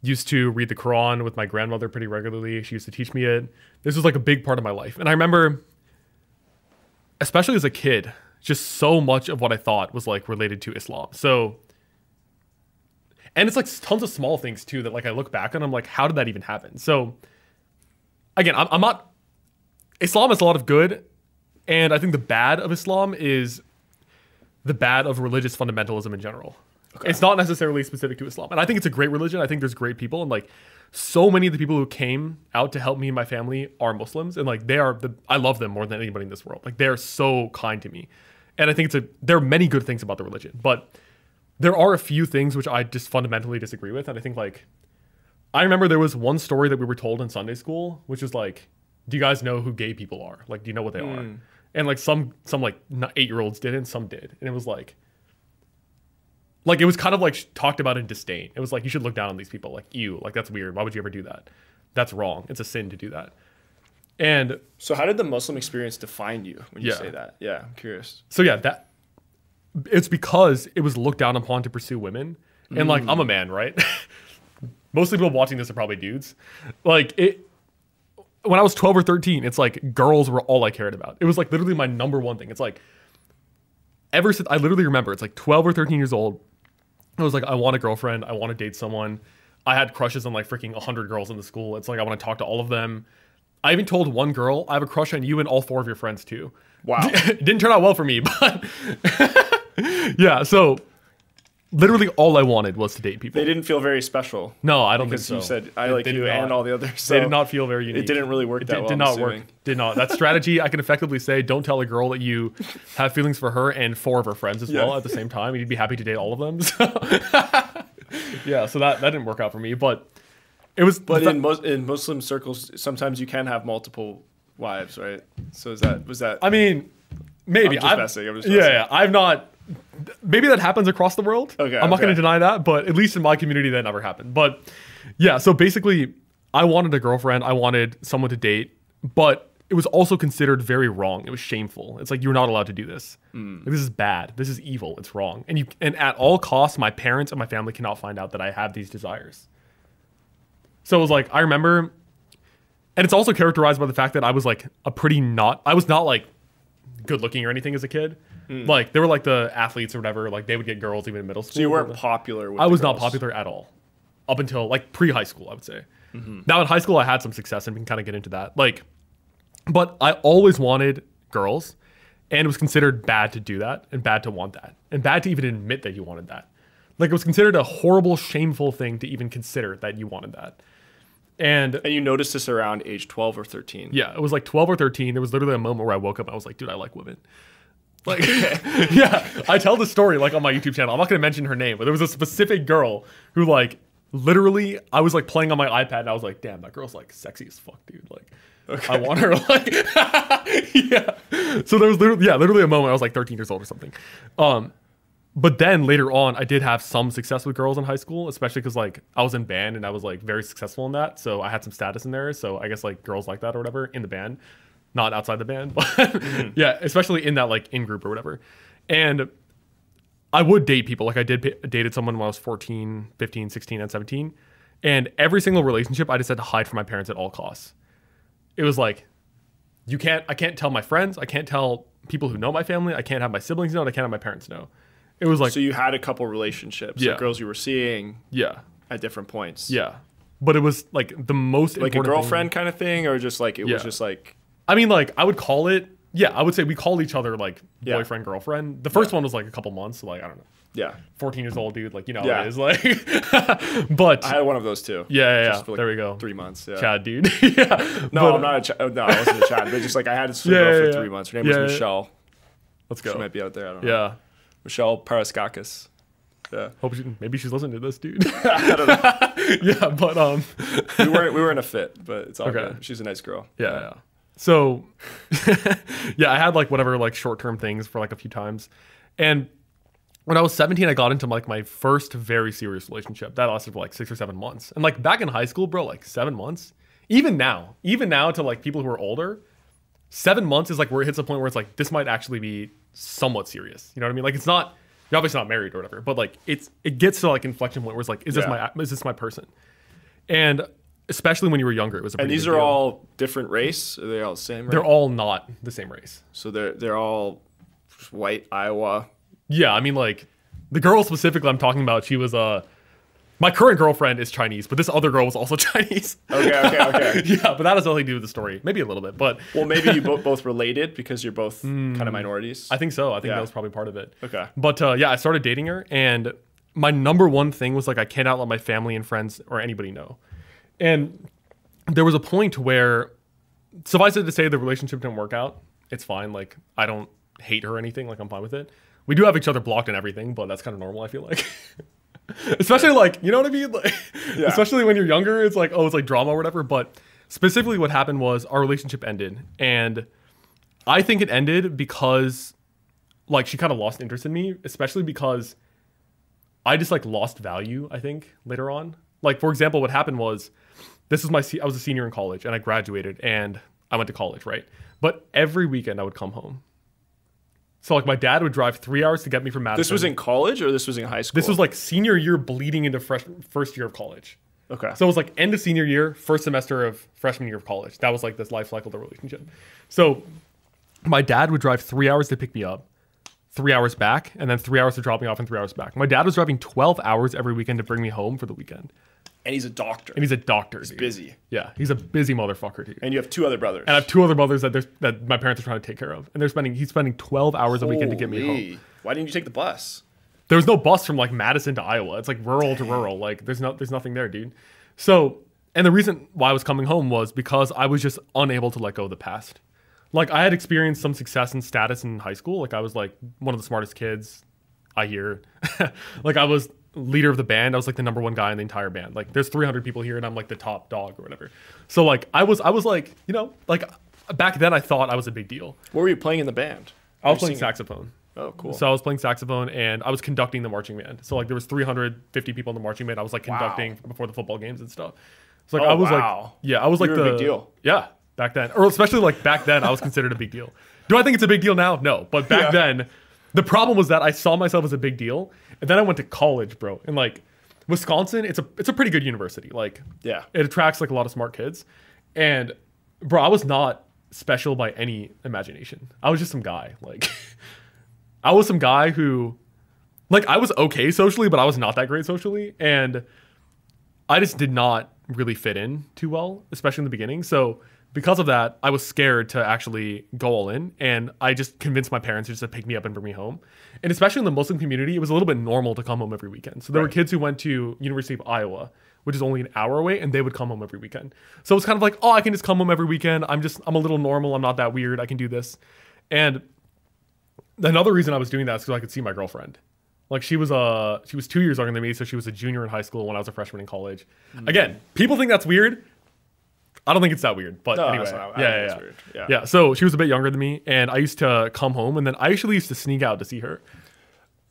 used to read the Quran with my grandmother pretty regularly. She used to teach me it. This was like a big part of my life. And I remember, especially as a kid, just so much of what I thought was like related to Islam. So, and it's like tons of small things too that like I look back and I'm like, how did that even happen? So again, I'm not, Islam has a lot of good. And I think the bad of Islam is the bad of religious fundamentalism in general. Okay. It's not necessarily specific to Islam. And I think it's a great religion. I think there's great people. And like so many of the people who came out to help me and my family are Muslims. And like I love them more than anybody in this world. Like they're so kind to me. And I think there are many good things about the religion. But there are a few things which I just fundamentally disagree with. And I think like, I remember there was one story that we were told in Sunday school, which is like, do you guys know who gay people are? Like, do you know what they are? And like some like 8-year-olds didn't, some did. And it was like it was kind of like talked about in disdain. It was like, you should look down on these people. Like, ew, like that's weird. Why would you ever do that? That's wrong. It's a sin to do that. And so how did the Muslim experience define you when you say that? Yeah, I'm curious. So yeah, it's because it was looked down upon to pursue women. And like, I'm a man, right? Most people watching this are probably dudes. Like when I was 12 or 13, it's like girls were all I cared about. It was like literally my number one thing. It's like ever since I literally remember, it's like 12 or 13 years old. I was like, I want a girlfriend. I want to date someone. I had crushes on like freaking 100 girls in the school. It's like, I want to talk to all of them. I even told one girl, I have a crush on you and all 4 of your friends too. Wow. It didn't turn out well for me, but yeah. So literally all I wanted was to date people. They didn't feel very special. No, I don't think so. Because you said, I like you and all the others. So they did not feel very unique. It didn't really work that well. It did not work. Did not. That strategy, I can effectively say, don't tell a girl that you have feelings for her and 4 of her friends as well at the same time. You'd be happy to date all of them. So yeah, so that didn't work out for me. But it was. But in Muslim circles, sometimes you can have multiple wives, right? So was that? I mean, maybe. I'm just messing. Yeah, I'm not. Maybe that happens across the world. Okay, I'm not going to deny that, but at least in my community, that never happened. But yeah, so basically, I wanted a girlfriend. I wanted someone to date, but it was also considered very wrong. It was shameful. It's like, you're not allowed to do this. Like, this is bad. This is evil. It's wrong. And at all costs, my parents and my family cannot find out that I have these desires. So it was like, I remember, and it's also characterized by the fact that I was like I was not like good looking or anything as a kid. Like, they were like the athletes or whatever. Like, they would get girls even in middle school. So you weren't popular with I was not popular at all. Up until like pre-high school, I would say. Now in high school, I had some success and we can kind of get into that. Like, but I always wanted girls, and it was considered bad to do that and bad to want that and bad to even admit that you wanted that. Like, it was considered a horrible, shameful thing to even consider that you wanted that. And you noticed this around age 12 or 13. Yeah, it was like 12 or 13. There was literally a moment where I woke up and I was like, dude, I like women. Like, yeah, I tell the story like on my YouTube channel. I'm not going to mention her name, but there was a specific girl who like literally, I was like playing on my iPad and I was like, damn, that girl's like sexy as fuck, dude. Like, okay. I want her. Like, yeah. So there was literally a moment. I was like 13 years old or something. But then later on, I did have some success with girls in high school, especially because like I was in band and I was like very successful in that. So I had some status in there. So I guess like girls like that or whatever in the band. Not outside the band, but yeah, especially in that like in group or whatever. And I would date people. Like, I dated someone when I was 14, 15, 16, and 17. And every single relationship, I just had to hide from my parents at all costs. It was like, I can't tell my friends. I can't tell people who know my family. I can't have my siblings know, and I can't have my parents know. It was like, so you had a couple relationships, like girls you were seeing, at different points. Yeah, but it was like the most like important a girlfriend kind of thing, or just like it was just like. I mean, like, I would call it, I would say we call each other, like, boyfriend, girlfriend. The first one was, like, a couple months, so, like, I don't know. Yeah. 14 years old, dude, like, you know how it is, like. But. I had one of those, too. Yeah. For, like, there we go. 3 months, yeah. Chad, dude. Yeah. No, I'm not a Chad. No, I wasn't a Chad, but just, like, I had a girl for 3 months. Her name was Michelle. Let's go. She might be out there, I don't know. Yeah. Michelle Paraskakis. Yeah. Maybe she's listening to this, dude. I don't know. Yeah, but, we weren't a fit, but it's all good. She's a nice girl. Yeah. So, yeah, I had like whatever like short-term things for like a few times. And when I was 17, I got into like my first very serious relationship. That lasted for like 6 or 7 months. And like back in high school, bro, like 7 months. Even now to like people who are older, 7 months is like where it hits a point where it's like, this might actually be somewhat serious. You know what I mean? Like, it's not, you're obviously not married or whatever, but like it gets to like inflection point where it's like, is this my person? And especially when you were younger, it was a pretty And these big are deal. all different race? Are they all the same race? They're all not the same race. So they're all white Iowa. Yeah, I mean, like, the girl specifically I'm talking about, she was my current girlfriend is Chinese, but this other girl was also Chinese. Okay. Yeah, but that has nothing to do with the story. Maybe a little bit, but Well, maybe you both related because you're both kind of minorities. I think so. I think that was probably part of it. Okay. But yeah, I started dating her, and my number one thing was like I cannot let my family and friends or anybody know. And there was a point where, suffice it to say, the relationship didn't work out. It's fine. Like, I don't hate her or anything. Like, I'm fine with it. We do have each other blocked and everything, but that's kind of normal, I feel like. Especially like, you know what I mean? Like, Yeah. Especially when you're younger, it's like, oh, it's like drama or whatever. But specifically what happened was our relationship ended. And I think it ended because like she kind of lost interest in me, especially because I just like lost value, I think, later on. Like, for example, what happened was I was a senior in college and I graduated and I went to college, right? But every weekend I would come home. So like my dad would drive 3 hours to get me from Madison. This was in college or this was in high school? This was like senior year bleeding into first year of college. Okay. So it was like end of senior year, first semester of freshman year of college. That was like this life cycle of the relationship. So my dad would drive 3 hours to pick me up, 3 hours back, and then 3 hours to drop me off and 3 hours back. My dad was driving 12 hours every weekend to bring me home for the weekend. And he's a doctor. And he's a doctor, dude. Busy. Yeah, he's a busy motherfucker, dude. And you have two other brothers. And I have two other brothers that my parents are trying to take care of. And he's spending 12 hours a weekend to get me home. Why didn't you take the bus? There was no bus from like Madison to Iowa. It's like rural to rural. Like there's nothing there, dude. So, and the reason why I was coming home was because I was just unable to let go of the past. Like I had experienced some success and status in high school. Like I was like one of the smartest kids, I hear. Like I was leader of the band. I was like the number one guy in the entire band. Like there's 300 people here and I'm like the top dog or whatever. So like I was like, you know, like back then I thought I was a big deal. What were you playing in the band? I was playing saxophone. Oh, cool. So I was playing saxophone and I was conducting the marching band. So like there was 350 people in the marching band. I was like conducting before the football games and stuff. So like I was like, yeah, I was like you were a big deal. Yeah, back then. Or especially like back then I was considered a big deal. Do I think it's a big deal now? No. But back then, the problem was that I saw myself as a big deal. And then I went to college, bro. And like Wisconsin, it's a pretty good university. Like, yeah, it attracts like a lot of smart kids. And bro, I was not special by any imagination. I was just some guy. Like, I was some guy who, like, I was okay socially, but I was not that great socially. And I just did not really fit in too well, especially in the beginning. So because of that, I was scared to actually go all in. And I just convinced my parents just to pick me up and bring me home. And especially in the Muslim community, it was a little bit normal to come home every weekend. So there were kids who went to University of Iowa, which is only an hour away, and they would come home every weekend. So it was kind of like, oh, I can just come home every weekend. I'm a little normal. I'm not that weird. I can do this. And another reason I was doing that is because I could see my girlfriend. Like she was 2 years younger than me, so she was a junior in high school when I was a freshman in college. Again, people think that's weird. I don't think it's that weird, but no, anyway, weird. Yeah. So she was a bit younger than me, and I used to come home, and then I actually used to sneak out to see her.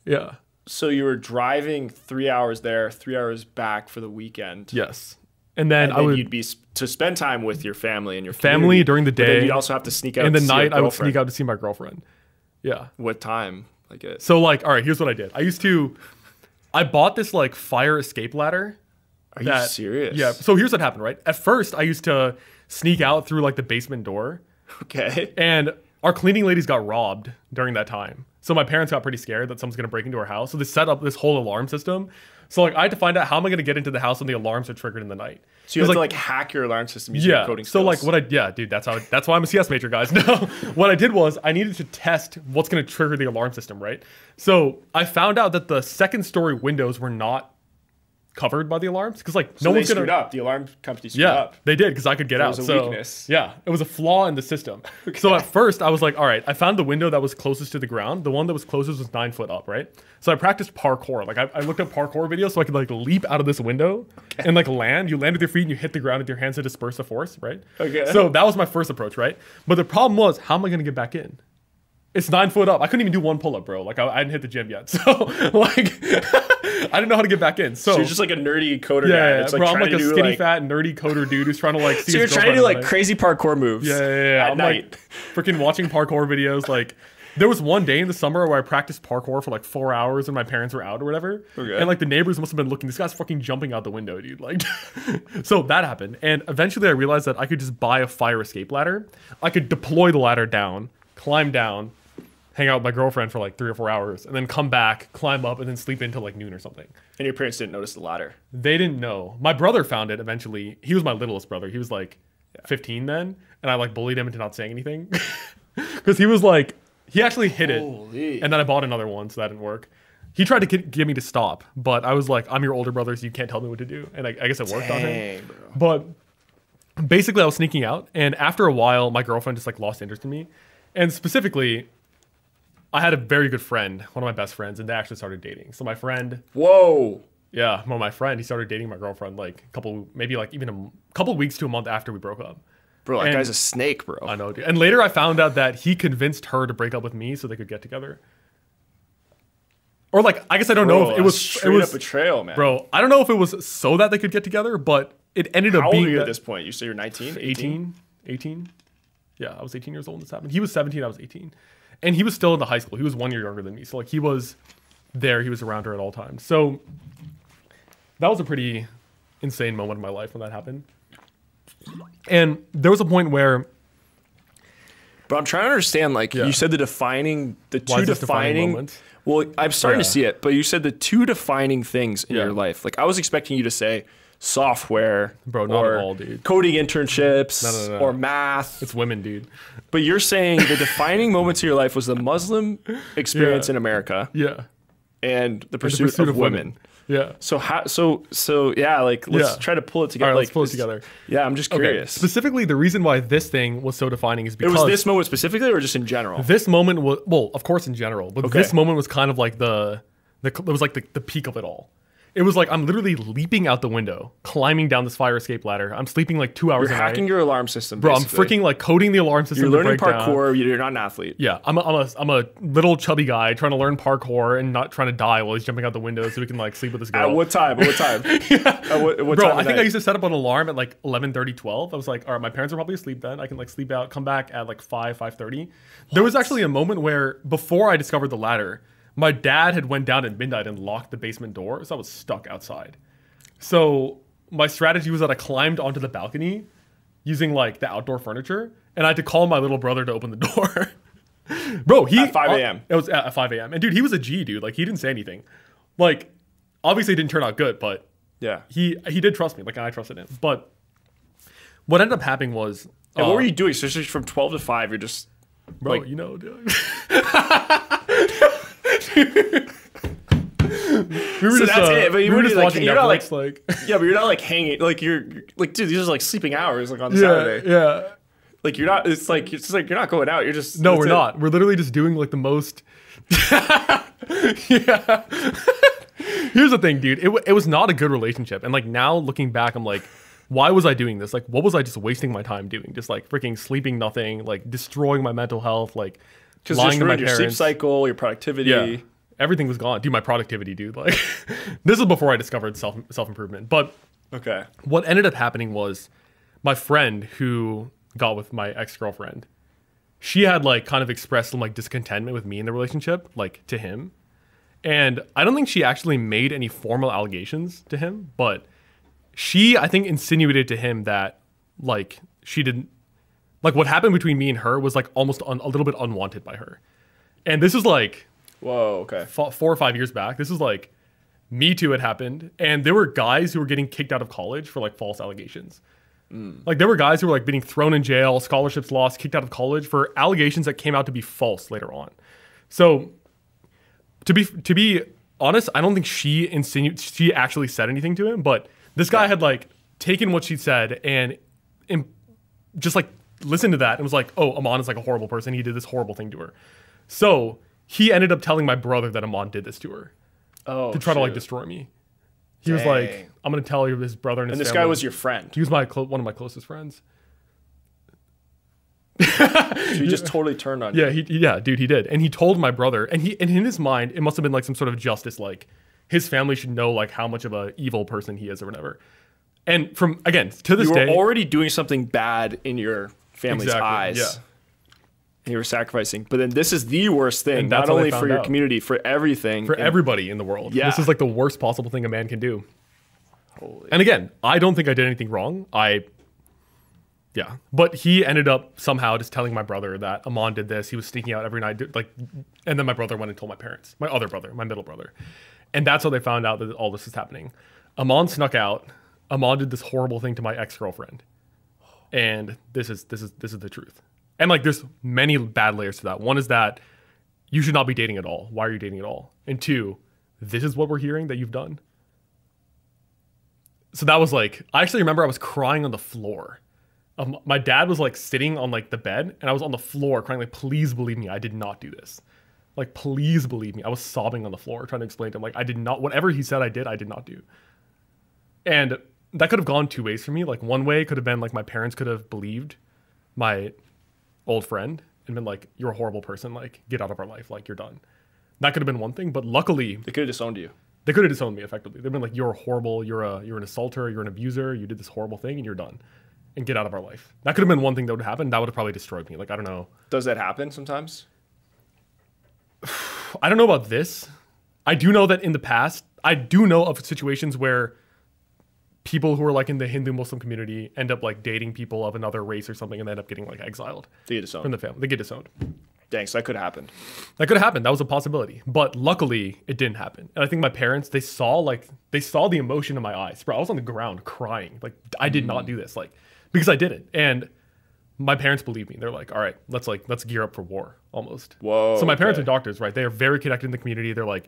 Yeah. So you were driving 3 hours there, 3 hours back for the weekend. Yes. And then you'd be to spend time with your family and your family during the day. But then you'd also have to sneak out. In the to see night, I would sneak out to see my girlfriend. Yeah. What time? So like, all right, here's what I did. I bought this like fire escape ladder. Are you serious? Yeah. So here's what happened, right? At first, I used to sneak out through like the basement door. Okay. And our cleaning ladies got robbed during that time. So my parents got pretty scared that someone's going to break into our house. So they set up this whole alarm system. So like I had to find out how am I going to get into the house when the alarms are triggered in the night. So you have to like hack your alarm system using your coding so skills. like dude, that's why I'm a CS major, guys. No, what I did was I needed to test what's going to trigger the alarm system, right? So I found out that the second story windows were not covered by the alarms because like no one's screwed up. The alarm company screwed up. They did because I could get out. It was a weakness. Yeah, it was a flaw in the system. Okay. So at first I was like, all right, I found the window that was closest to the ground. The one that was closest was 9 foot up, right? So I practiced parkour. Like I looked up parkour videos so I could like leap out of this window and like land. You land with your feet and you hit the ground with your hands to disperse the force, right? Okay. So that was my first approach, right? But the problem was, how am I going to get back in? It's 9 foot up. I couldn't even do one pull-up, bro. Like, I hadn't hit the gym yet. So, like, I didn't know how to get back in. So you're just like a nerdy coder guy. Yeah, like bro, I'm like a skinny, fat, nerdy coder dude who's trying to, like, see So you're trying to do, like, crazy parkour moves at night. I'm, like, freaking watching parkour videos. Like, There was one day in the summer where I practiced parkour for like 4 hours when my parents were out or whatever. Okay. And like the neighbors must have been looking, this guy's fucking jumping out the window, dude. Like, so that happened. And eventually I realized that I could just buy a fire escape ladder. I could deploy the ladder down, climb down, hang out with my girlfriend for like 3 or 4 hours, and then come back, climb up, and then sleep until like noon or something. And your parents didn't notice the ladder? They didn't know. My brother found it eventually. He was my littlest brother. He was like 15 then, and I like bullied him into not saying anything. Because he was like, he actually hit it, and then I bought another one, so that didn't work. He tried to get me to stop, but I was like, I'm your older brother, so you can't tell me what to do. And I guess it worked on him. Bro. But basically, I was sneaking out, and after a while, my girlfriend just like lost interest in me. And specifically, I had a very good friend, one of my best friends, and they actually started dating. So my friend... Whoa! Yeah, well, my friend, he started dating my girlfriend like maybe like even a couple weeks to a month after we broke up. Bro, that guy's a snake, bro. I know, dude. And later I found out that he convinced her to break up with me so they could get together. Or like, I guess I don't know if it was straight up betrayal, man. Bro, I don't know if it was so that they could get together, but it ended up being... How old are you at this point? You say you're 19? 18? Yeah, I was 18 years old when this happened. He was 17, I was 18. And he was still in the high school. He was 1 year younger than me. So like he was there, he was around her at all times. So that was a pretty insane moment in my life when that happened. And there was a point where... But I'm trying to understand, like, you said the two defining moments? Well, I'm starting to see it, but you said the two defining things in your life. Like, I was expecting you to say software, bro, not at all, dude. Coding internships, or math. It's women, dude. But you're saying the defining moments of your life was the Muslim experience in America. Yeah. And the pursuit of women. Yeah. So yeah, like let's try to pull it together. All right, like, let's pull it together. Yeah, I'm just curious. Okay. Specifically, the reason why this thing was so defining is because... It was this moment specifically or just in general? This moment was, well, of course in general, but this moment was kind of like it was like the peak of it all. It was like I'm literally leaping out the window, climbing down this fire escape ladder. I'm sleeping like 2 hours a night. You're hacking your alarm system, bro. basically. I'm freaking like coding the alarm system. You're learning parkour. You're not an athlete. Yeah, I'm a little chubby guy trying to learn parkour and not trying to die while he's jumping out the window so we can like sleep with this girl. At what time? At what time? At what bro, time I think I used to set up an alarm at like 11:30, 12. I was like, all right, my parents are probably asleep then. I can like sleep out, come back at like 5:30. There was actually a moment where before I discovered the ladder, my dad had went down at midnight and locked the basement door, so I was stuck outside. So my strategy was that I climbed onto the balcony using like the outdoor furniture, and I had to call my little brother to open the door. Bro, at 5 a.m. It was at 5 a.m. And dude, he was a G, dude. Like he didn't say anything. Like obviously it didn't turn out good, but yeah, he did trust me. Like and I trusted him. But what ended up happening was, and what were you doing? So just from 12 to 5, you're just, bro, like, you know, dude. We were so just, that's it. But you were just watching you're Netflix, not like, yeah, but you're not like hanging. Like you're like, dude, these are like sleeping hours, like on Saturday. Yeah. Like you're not. It's just like you're not going out. You're just. No, we're not. We're literally just doing like the most. Yeah. Here's the thing, dude. It was not a good relationship, and like now looking back, I'm like, why was I doing this? Like, what was I just wasting my time doing? Just like freaking sleeping nothing, like destroying my mental health, like lying to my parents. Your sleep cycle, your productivity. Yeah. Everything was gone. Dude, my productivity, dude. Like, this is before I discovered self-improvement. But what ended up happening was my friend who got with my ex-girlfriend, she had like kind of expressed some like discontentment with me in the relationship, like to him. And I don't think she actually made any formal allegations to him, but she, I think, insinuated to him that like she didn't, like what happened between me and her was like almost a little bit unwanted by her. And this is like... Whoa, okay. 4 or 5 years back. This is like Me Too had happened, and there were guys who were getting kicked out of college for like false allegations. Like there were guys who were like being thrown in jail, scholarships lost, kicked out of college for allegations that came out to be false later on. So to be honest, I don't think she actually said anything to him, but this guy had like taken what she said and just like listened to that and was like, oh, Aman is like a horrible person. He did this horrible thing to her. So he ended up telling my brother that Aman did this to her. Oh, to try to like destroy me. He was like, I'm going to tell his brother and his this family. guy was your friend. He was one of my closest friends. So he just totally turned on you. Yeah, dude, he did. And he told my brother, and in his mind, it must have been like some sort of justice, like his family should know like how much of a evil person he is or whatever. And from, again, to this day. You were already doing something bad in your family's eyes. Yeah. And you were sacrificing. But then this is the worst thing, And that's not what I only found for your out. community, for everything. For everybody in the world. Yeah. This is like the worst possible thing a man can do. Holy. And again, I don't think I did anything wrong. Yeah. But he ended up somehow just telling my brother that Aman did this. He was sneaking out every night. And then my brother went and told my parents. My other brother, my middle brother. And that's how they found out that all this is happening. Aman snuck out. Aman did this horrible thing to my ex-girlfriend. And this is the truth. And like there's many bad layers to that. One is that you should not be dating at all. Why are you dating at all? And two, this is what we're hearing that you've done. So that was like, I actually remember I was crying on the floor. My dad was like sitting on like the bed and I was on the floor crying like, please believe me, I did not do this. Like, please believe me. I was sobbing on the floor trying to explain to him, like, I did not, whatever he said I did not do. And that could have gone two ways for me. Like one way could have been like my parents could have believed my old friend and been like, you're a horrible person, like get out of our life, like you're done. That could have been one thing, but luckily They could have disowned you. they could have disowned me effectively. They've been like, you're horrible, you're an assaulter, you're an abuser, you did this horrible thing and you're done. And get out of our life. That could have been one thing that would happen. That would have probably destroyed me. Like, I don't know. Does that happen sometimes? I don't know about this. I do know that in the past, I do know of situations where people who are like in the Hindu Muslim community end up like dating people of another race or something and they end up getting like exiled They get disowned. from the family. They get disowned. Dang, so that could have happened. That could have happened. That was a possibility. But luckily, it didn't happen. And I think my parents, they saw the emotion in my eyes. Bro, I was on the ground crying. Like, I did not do this. Like, because I didn't. And my parents believe me. They're like, all right, let's gear up for war almost. Whoa. So my parents okay. are doctors, right? They are very connected in the community. They're like,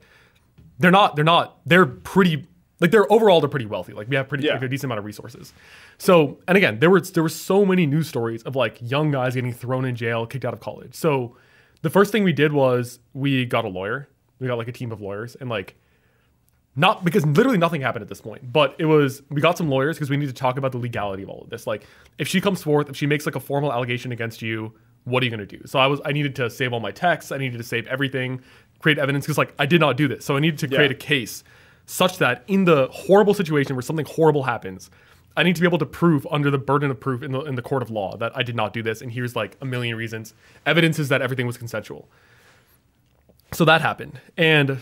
they're pretty, like they're pretty wealthy. Like we have like a decent amount of resources. So, and again, there were so many news stories of like young guys getting thrown in jail, kicked out of college. So the first thing we did was we got a lawyer. We got like a team of lawyers and like, not because literally nothing happened at this point, but we got some lawyers because we need to talk about the legality of all of this. Like if she comes forth, if she makes like a formal allegation against you, what are you going to do? So I needed to save all my texts. I needed to save everything, create evidence because like I did not do this. So I needed to create a case such that in the horrible situation where something horrible happens, I need to be able to prove under the burden of proof in the court of law that I did not do this. And here's like a million reasons. Evidence is that everything was consensual. So that happened. And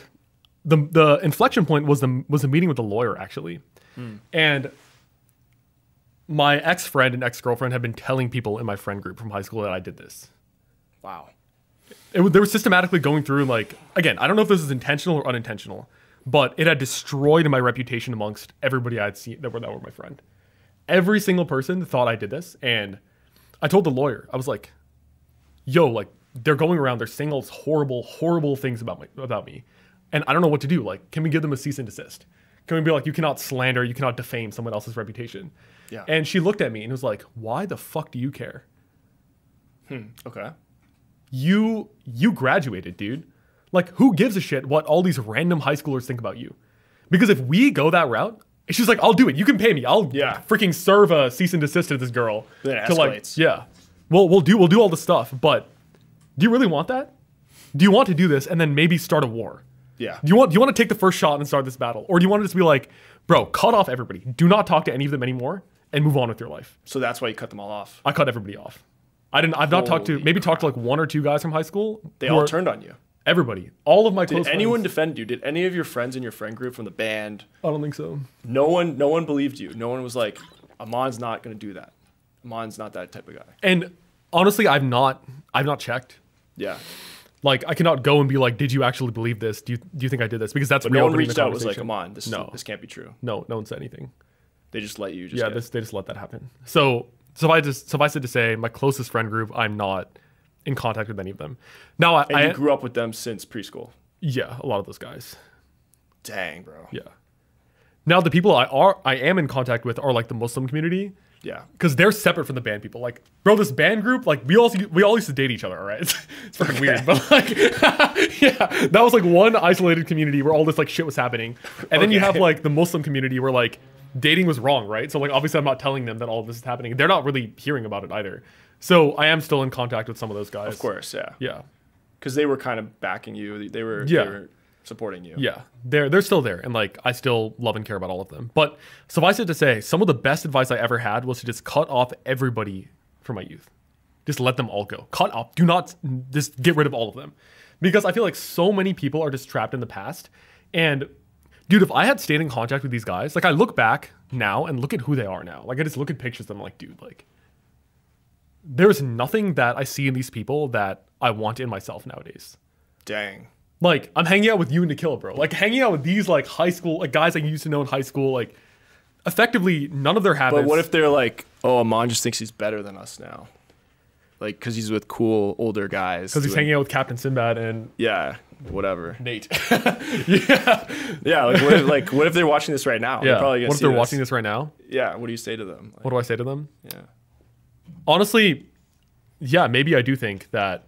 the inflection point was the meeting with the lawyer actually. And my ex-friend and ex-girlfriend had been telling people in my friend group from high school that I did this. Wow. They were systematically going through like, again, I don't know if this is intentional or unintentional, but it had destroyed my reputation amongst everybody I had seen that were my friend. Every single person thought I did this. And I told the lawyer, I was like, yo, like they're going around, they're saying all these horrible, horrible things about me. And I don't know what to do. Like, can we give them a cease and desist? Can we be like, you cannot slander, you cannot defame someone else's reputation? Yeah. And she looked at me and was like, why the fuck do you care? Okay. You graduated, dude. Like, who gives a shit what all these random high schoolers think about you? Because if we go that route, she's like, I'll do it. You can pay me. I'll freaking serve a cease and desist to this girl. Then it escalates. escalates. We'll do all the stuff, but do you really want that? Do you want to do this and then maybe start a war? Yeah. Do you want to take the first shot and start this battle? Or do you want to just be like, bro, cut off everybody. Do not talk to any of them anymore and move on with your life. So that's why you cut them all off. I cut everybody off. I've not talked to like one or two guys from high school. They all turned on you. Everybody. All of my close friends. Did anyone friends. defend you? Did any of your friends in your friend group from the band? I don't think so. No one believed you. No one was like, Aman's not going to do that. Aman's not that type of guy. And honestly, I've not checked. Yeah. Like, I cannot go and be like, did you actually believe this? Do you think I did this? Because that's no one reached out and was like, Aman, this can't be true. No one said anything. They just let you they just let that happen. So suffice it to say, my closest friend group, I'm not in contact with any of them. Now, I grew up with them since preschool. Yeah, a lot of those guys. Dang, bro. Yeah. Now, the people I am in contact with are like the Muslim community. Yeah. Because they're separate from the band people. Like, bro, this band group, like, we all used to date each other, all right? It's fucking weird. But, like, yeah, that was, like, one isolated community where all this, like, shit was happening. And then you have, like, the Muslim community where, like, dating was wrong, right? So, like, obviously I'm not telling them that all of this is happening. They're not really hearing about it either. So I am still in contact with some of those guys. Of course, yeah. Yeah. Because they were kind of backing you. They were supporting you. Yeah, they're still there, and like I still love and care about all of them. But suffice it to say, some of the best advice I ever had was to just cut off everybody from my youth. just let them all go. Cut off. Do not just get rid of all of them. Because I feel like so many people are just trapped in the past. And dude, if I had stayed in contact with these guys, like I look back now and look at who they are now. Like I just look at pictures of them like, dude, like there's nothing that I see in these people that I want in myself nowadays. Dang. Like I'm hanging out with you and Nikhil, bro. Like hanging out with these like high school, like guys I used to know in high school, like effectively none of their habits. But what if they're like, oh, Aman just thinks he's better than us now? Like, because he's with cool older guys. Because he's hanging out with Captain Sinbad and... Yeah, whatever. Nate. Yeah. Yeah, what if they're watching this right now? Yeah. What if they're watching this right now? Yeah, what do you say to them? What do I say to them? Yeah. Honestly, yeah, maybe I do think that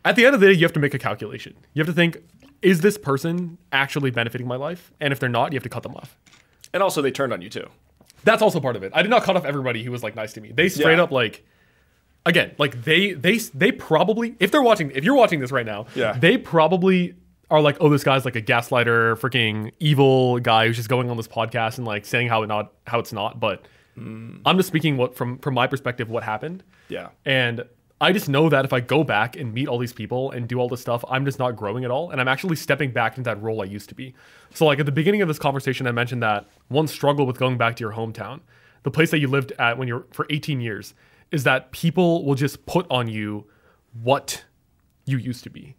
at the end of the day, you have to make a calculation. You have to think, is this person actually benefiting my life? And if they're not, you have to cut them off. And also, they turned on you too. That's also part of it. I did not cut off everybody who was like nice to me. They straight up like... Again, like they probably, if you're watching this right now, yeah, they probably are like, oh, this guy's like a gaslighter, freaking evil guy who's just going on this podcast and like saying how it's not. But I'm just speaking from my perspective, what happened. Yeah. And I just know that if I go back and meet all these people and do all this stuff, I'm just not growing at all. And I'm actually stepping back into that role I used to be. So like at the beginning of this conversation, I mentioned that one struggle with going back to your hometown, the place that you lived at when you're for 18 years, is that people will just put on you what you used to be.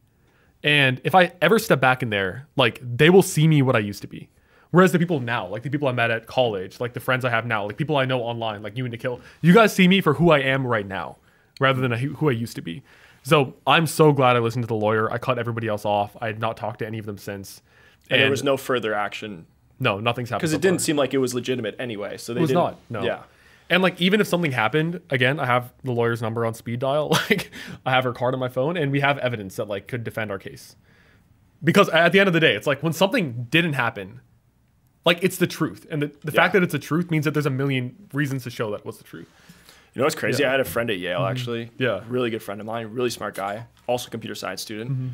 And if I ever step back in there, like they will see me what I used to be. Whereas the people now, like the people I met at college, like the friends I have now, like people I know online, like you and Nikhil, you guys see me for who I am right now, rather than who I used to be. So I'm so glad I listened to the lawyer. I cut everybody else off. I had not talked to any of them since. And there was no further action. No, nothing's happened. Because it didn't seem like it was legitimate anyway. So it was not. No. Yeah. And like even if something happened, again, I have the lawyer's number on speed dial. Like I have her card on my phone, and we have evidence that like could defend our case. Because at the end of the day, it's like when something didn't happen, like it's the truth, and the fact that it's the truth means that there's a million reasons to show that was the truth. You know what's crazy? I had a friend at Yale actually. Yeah. Really good friend of mine, really smart guy, also computer science student.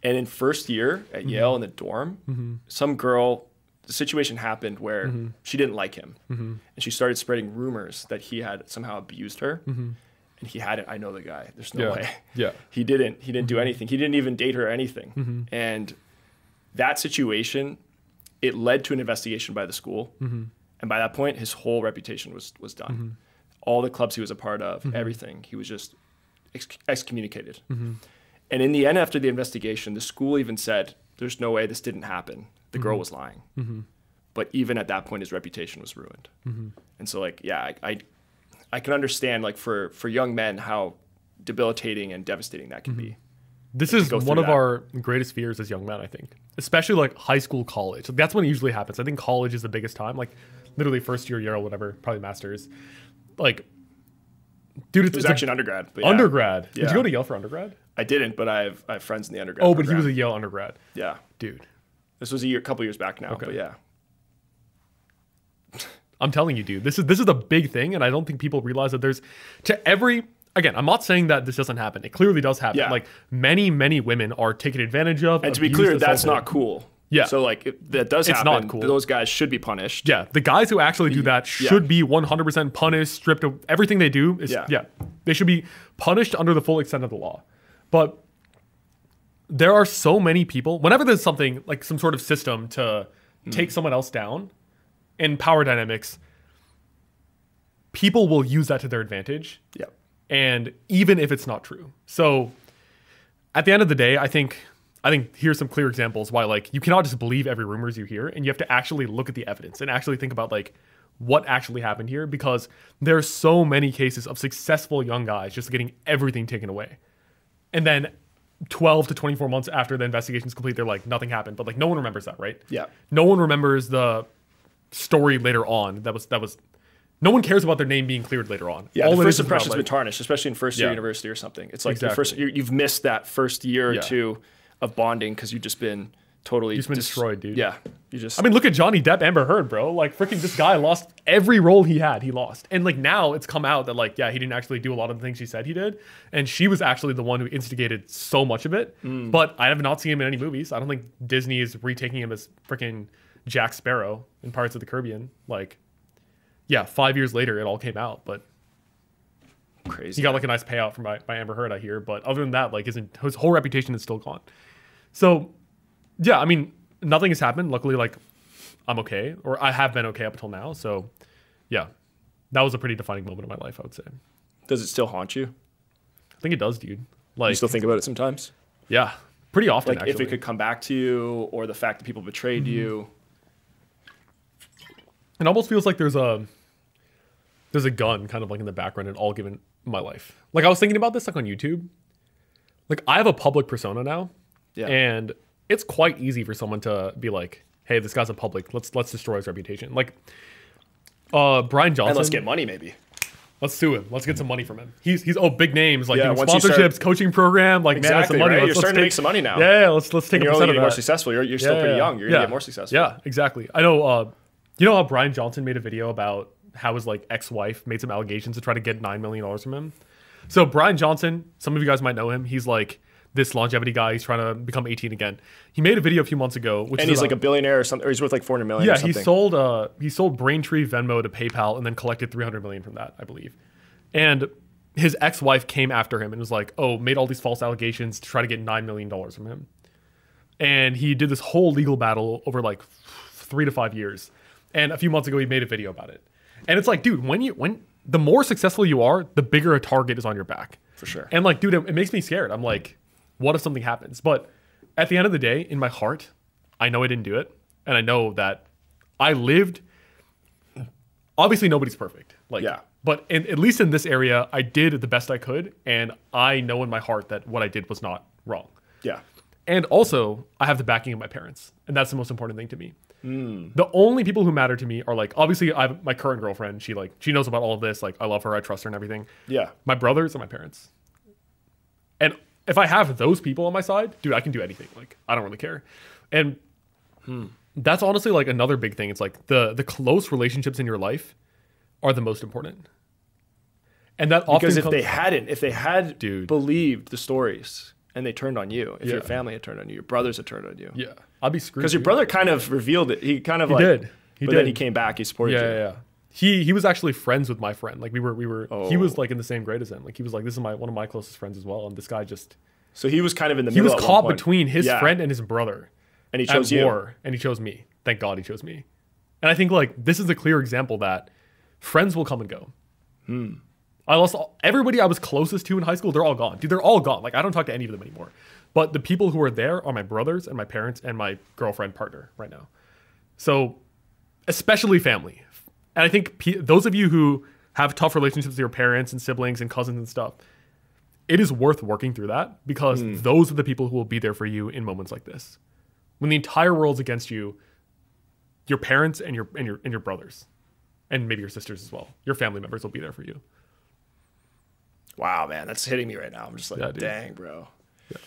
And in first year at Yale in the dorm, some girl. The situation happened where she didn't like him, and she started spreading rumors that he had somehow abused her, and he hadn't. I know the guy. There's no way. Yeah, he didn't do anything. He didn't even date her or anything. And that situation, it led to an investigation by the school, and by that point, his whole reputation was done. All the clubs he was a part of, everything, he was just excommunicated. And in the end, after the investigation, the school even said, "There's no way this didn't happen. The girl was lying." But even at that point, his reputation was ruined. And so like, yeah, I can understand like for young men, how debilitating and devastating that can be. This is one of our greatest fears as young men, I think, especially like high school, college. That's when it usually happens. I think college is the biggest time, like literally first year, or whatever, probably master's. Like, dude, it was actually an undergrad. But undergrad. Yeah. Did you go to Yale for undergrad? I didn't, but I have friends in the undergrad. Oh, but he was a Yale undergrad. Yeah. Dude. This was a couple years back now, but yeah. I'm telling you, dude, this is a big thing, and I don't think people realize that there's again, I'm not saying that this doesn't happen. It clearly does happen. Yeah. Like many, many women are taken advantage of. And to be clear, that's not cool. Yeah. So like that does happen. It's not cool. Those guys should be punished. Yeah. The guys who actually do that should be 100% punished, stripped of everything they do. They should be punished under the full extent of the law. But there are so many people, whenever there's something like some sort of system to take someone else down in power dynamics, people will use that to their advantage. Yeah. And even if it's not true. So at the end of the day, I think here's some clear examples why like you cannot just believe every rumors you hear, and you have to actually look at the evidence and actually think about like what actually happened here, because there are so many cases of successful young guys just getting everything taken away. And then 12 to 24 months after the investigation is complete, they're like, nothing happened. But like, no one remembers that, right? Yeah. No one remembers the story later on. That was. No one cares about their name being cleared later on. Yeah, the first impression's been tarnished, especially in first year university or something. It's like you've missed that first year or two of bonding because you've just been totally destroyed, dude. Yeah, I mean, look at Johnny Depp, Amber Heard, bro. Like, freaking this guy lost every role he had. He lost, and like now it's come out that like, yeah, he didn't actually do a lot of the things she said he did, and she was actually the one who instigated so much of it. But I have not seen him in any movies. I don't think Disney is retaking him as freaking Jack Sparrow in Pirates of the Caribbean. Like, yeah, 5 years later it all came out, but Crazy. He got like a nice payout from by Amber Heard, I hear. But other than that, like his whole reputation is still gone. So yeah, I mean, nothing has happened. Luckily, like I'm okay, or I have been okay up until now. So yeah, that was a pretty defining moment in my life, I would say. Does it still haunt you? I think it does, dude. Like, you still think about it sometimes? Yeah, pretty often. Like actually. if it could come back to you, or the fact that people betrayed you. It almost feels like there's a gun kind of like in the background in all given my life. Like I was thinking about this like on YouTube. Like I have a public persona now, and it's quite easy for someone to be like, "Hey, this guy's a public. Let's destroy his reputation." Like Brian Johnson. And let's get money, maybe. Let's sue him. Let's get some money from him. He's big names like once sponsorships, coaching program. Like man, that's some money. Right? You're starting to make some money now. Yeah, let's take a percent of that. More successful. You're still pretty young. You're gonna get more successful. Yeah, exactly. I know. You know how Brian Johnson made a video about how his like ex-wife made some allegations to try to get $9 million from him. So Brian Johnson, some of you guys might know him. He's like this longevity guy. He's trying to become 18 again. He made a video a few months ago, and he's like a billionaire or something, or he's worth like 400 million. Yeah, or something. he sold Braintree, Venmo to PayPal, and then collected 300 million from that, I believe. And his ex-wife came after him and was like, "Oh, made all these false allegations to try to get $9 million from him." And he did this whole legal battle over like 3 to 5 years. And a few months ago, he made a video about it. And it's like, dude, when the more successful you are, the bigger a target is on your back. For sure. And like, dude, it makes me scared. I'm like, what if something happens? But at the end of the day, in my heart, I know I didn't do it. And I know that I lived. Obviously, nobody's perfect. Like, yeah. But at least in this area, I did the best I could. And I know in my heart that what I did was not wrong. Yeah. And also, I have the backing of my parents. And that's the most important thing to me. The only people who matter to me are like, obviously I have my current girlfriend. She knows about all of this. Like I love her. I trust her and everything. Yeah. My brothers and my parents. And if I have those people on my side, dude, I can do anything. Like I don't really care. And that's honestly like another big thing. It's like the close relationships in your life are the most important. And that often because if they had dude, believed the stories and they turned on you, if your family had turned on you, your brothers had turned on you. Yeah. I'd be screwed. Because your brother kind of revealed it. He kind of did. But then he came back. He supported you. Yeah. He was actually friends with my friend. Like we were. He was like in the same grade as him. Like he was like, this is one of my closest friends as well. And this guy just. So he was kind of in the middle. He was caught between his friend and his brother. And he chose you. And he chose me. Thank God he chose me. And I think like this is a clear example that friends will come and go. I lost everybody I was closest to in high school. They're all gone. Dude, they're all gone. Like I don't talk to any of them anymore. But the people who are there are my brothers and my parents and my girlfriend partner right now. So especially family. And I think those of you who have tough relationships with your parents and siblings and cousins and stuff, it is worth working through that because those are the people who will be there for you in moments like this. When the entire world's against you, your parents and your brothers and maybe your sisters as well, your family members will be there for you. Wow, man, that's hitting me right now. I'm just like, dang, bro. Yeah.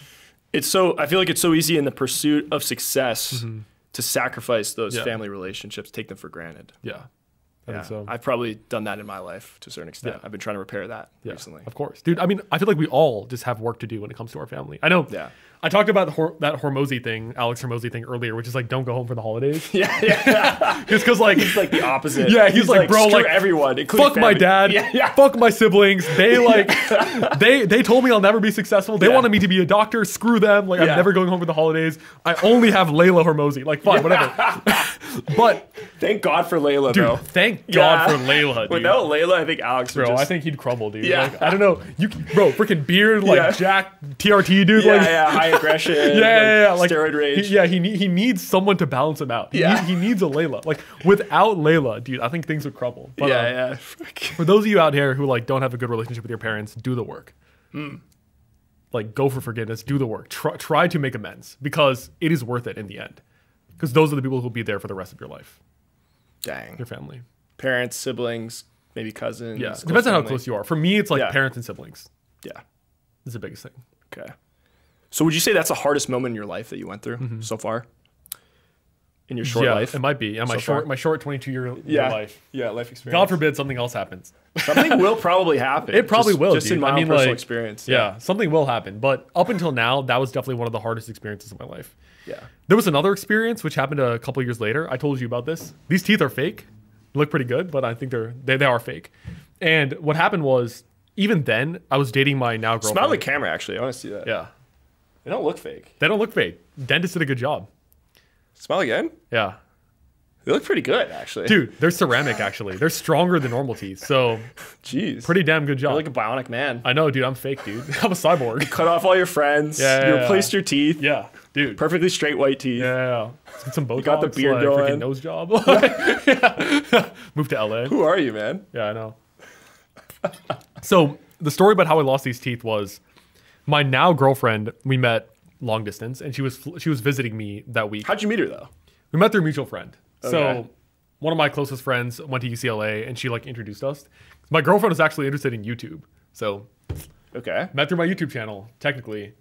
I feel like it's so easy in the pursuit of success to sacrifice those family relationships, take them for granted. Yeah. I think so. I've probably done that in my life to a certain extent. I've been trying to repair that recently. Of course. Dude, I mean, I feel like we all just have work to do when it comes to our family. I know. Yeah. I talked about that Hormozy thing, Alex Hormozy thing earlier, which is like, don't go home for the holidays. Yeah. Just because like. He's like the opposite. Yeah. He's like, bro, screw like everyone. Fuck family. my dad. Yeah. Fuck my siblings. They like, they told me I'll never be successful. They wanted me to be a doctor. Screw them. Like I'm never going home for the holidays. I only have Layla Hormozy. Like fine, whatever. But. Thank God for Layla, dude, though. Thank God for Layla, dude. Without Layla, I think Alex would I think he'd crumble, dude. Yeah. Like, I don't know. Bro, freaking beard, like Jack, TRT, dude. Yeah, like, high aggression. Like steroid rage. He needs someone to balance him out. He needs a Layla. Like, without Layla, dude, I think things would crumble. But, for those of you out here who, like, don't have a good relationship with your parents, do the work. Like, go for forgiveness. Do the work. Try to make amends. Because it is worth it in the end. Because those are the people who will be there for the rest of your life. Dang. Your family. Parents, siblings, maybe cousins. Yeah. Depends on how close you are. For me, it's like parents and siblings. Yeah. It's the biggest thing. Okay. So would you say that's the hardest moment in your life that you went through so far? In your short life? It might be. Yeah, my short 22-year life. Yeah, life experience. God forbid something else happens. Something will probably happen. It probably will, just dude. in my own personal experience. Yeah, something will happen. But up until now, that was definitely one of the hardest experiences of my life. Yeah. There was another experience which happened a couple years later. I told you about this. These teeth are fake. They look pretty good, but I think they are fake. And what happened was, even then, I was dating my now girlfriend. Smile at the camera, actually. I want to see that. Yeah. They don't look fake. They don't look fake. Dentist did a good job. Smile again? Yeah. They look pretty good, actually. Dude, they're ceramic, actually. They're stronger than normal teeth. So, jeez. Pretty damn good job. You're like a bionic man. I know, dude. I'm fake, dude. I'm a cyborg. You cut off all your friends. You replaced your teeth. Yeah, dude. Perfectly straight white teeth. Yeah. Let's get some Botox. You got the beard going. Freaking nose job. Yeah. Move to LA. Who are you, man? Yeah, I know. So, the story about how I lost these teeth was my now girlfriend, we met long distance, and she was visiting me that week. How'd you meet her, though? We met through a mutual friend. Okay. So one of my closest friends went to UCLA, and she like introduced us. My girlfriend was actually interested in YouTube, so met through my YouTube channel. Technically,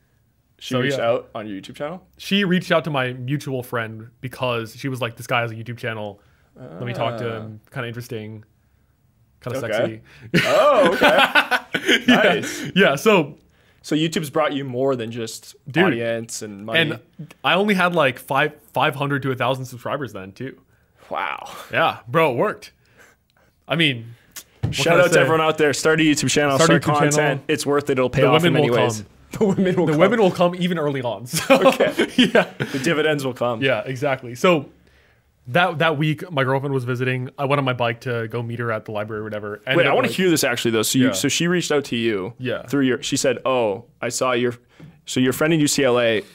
she reached out on your YouTube channel. She reached out to my mutual friend because she was like, "This guy has a YouTube channel. Let me talk to him. Kind of interesting, kind of sexy." Oh, okay. Nice. Yeah. So YouTube's brought you more than just audience and money. And I only had like 500 to 1,000 subscribers then too. Wow. Yeah, bro, it worked. I mean, shout out to everyone out there. Start a YouTube channel. Start content. Channel. It's worth it. It'll pay off in many ways. The women will come even early on. So, yeah. The dividends will come. Yeah, exactly. So that week, my girlfriend was visiting. I went on my bike to go meet her at the library or whatever. Wait, I want to hear this actually though. So she reached out to you. Yeah. She said, "Oh, I saw your." So your friend in UCLA.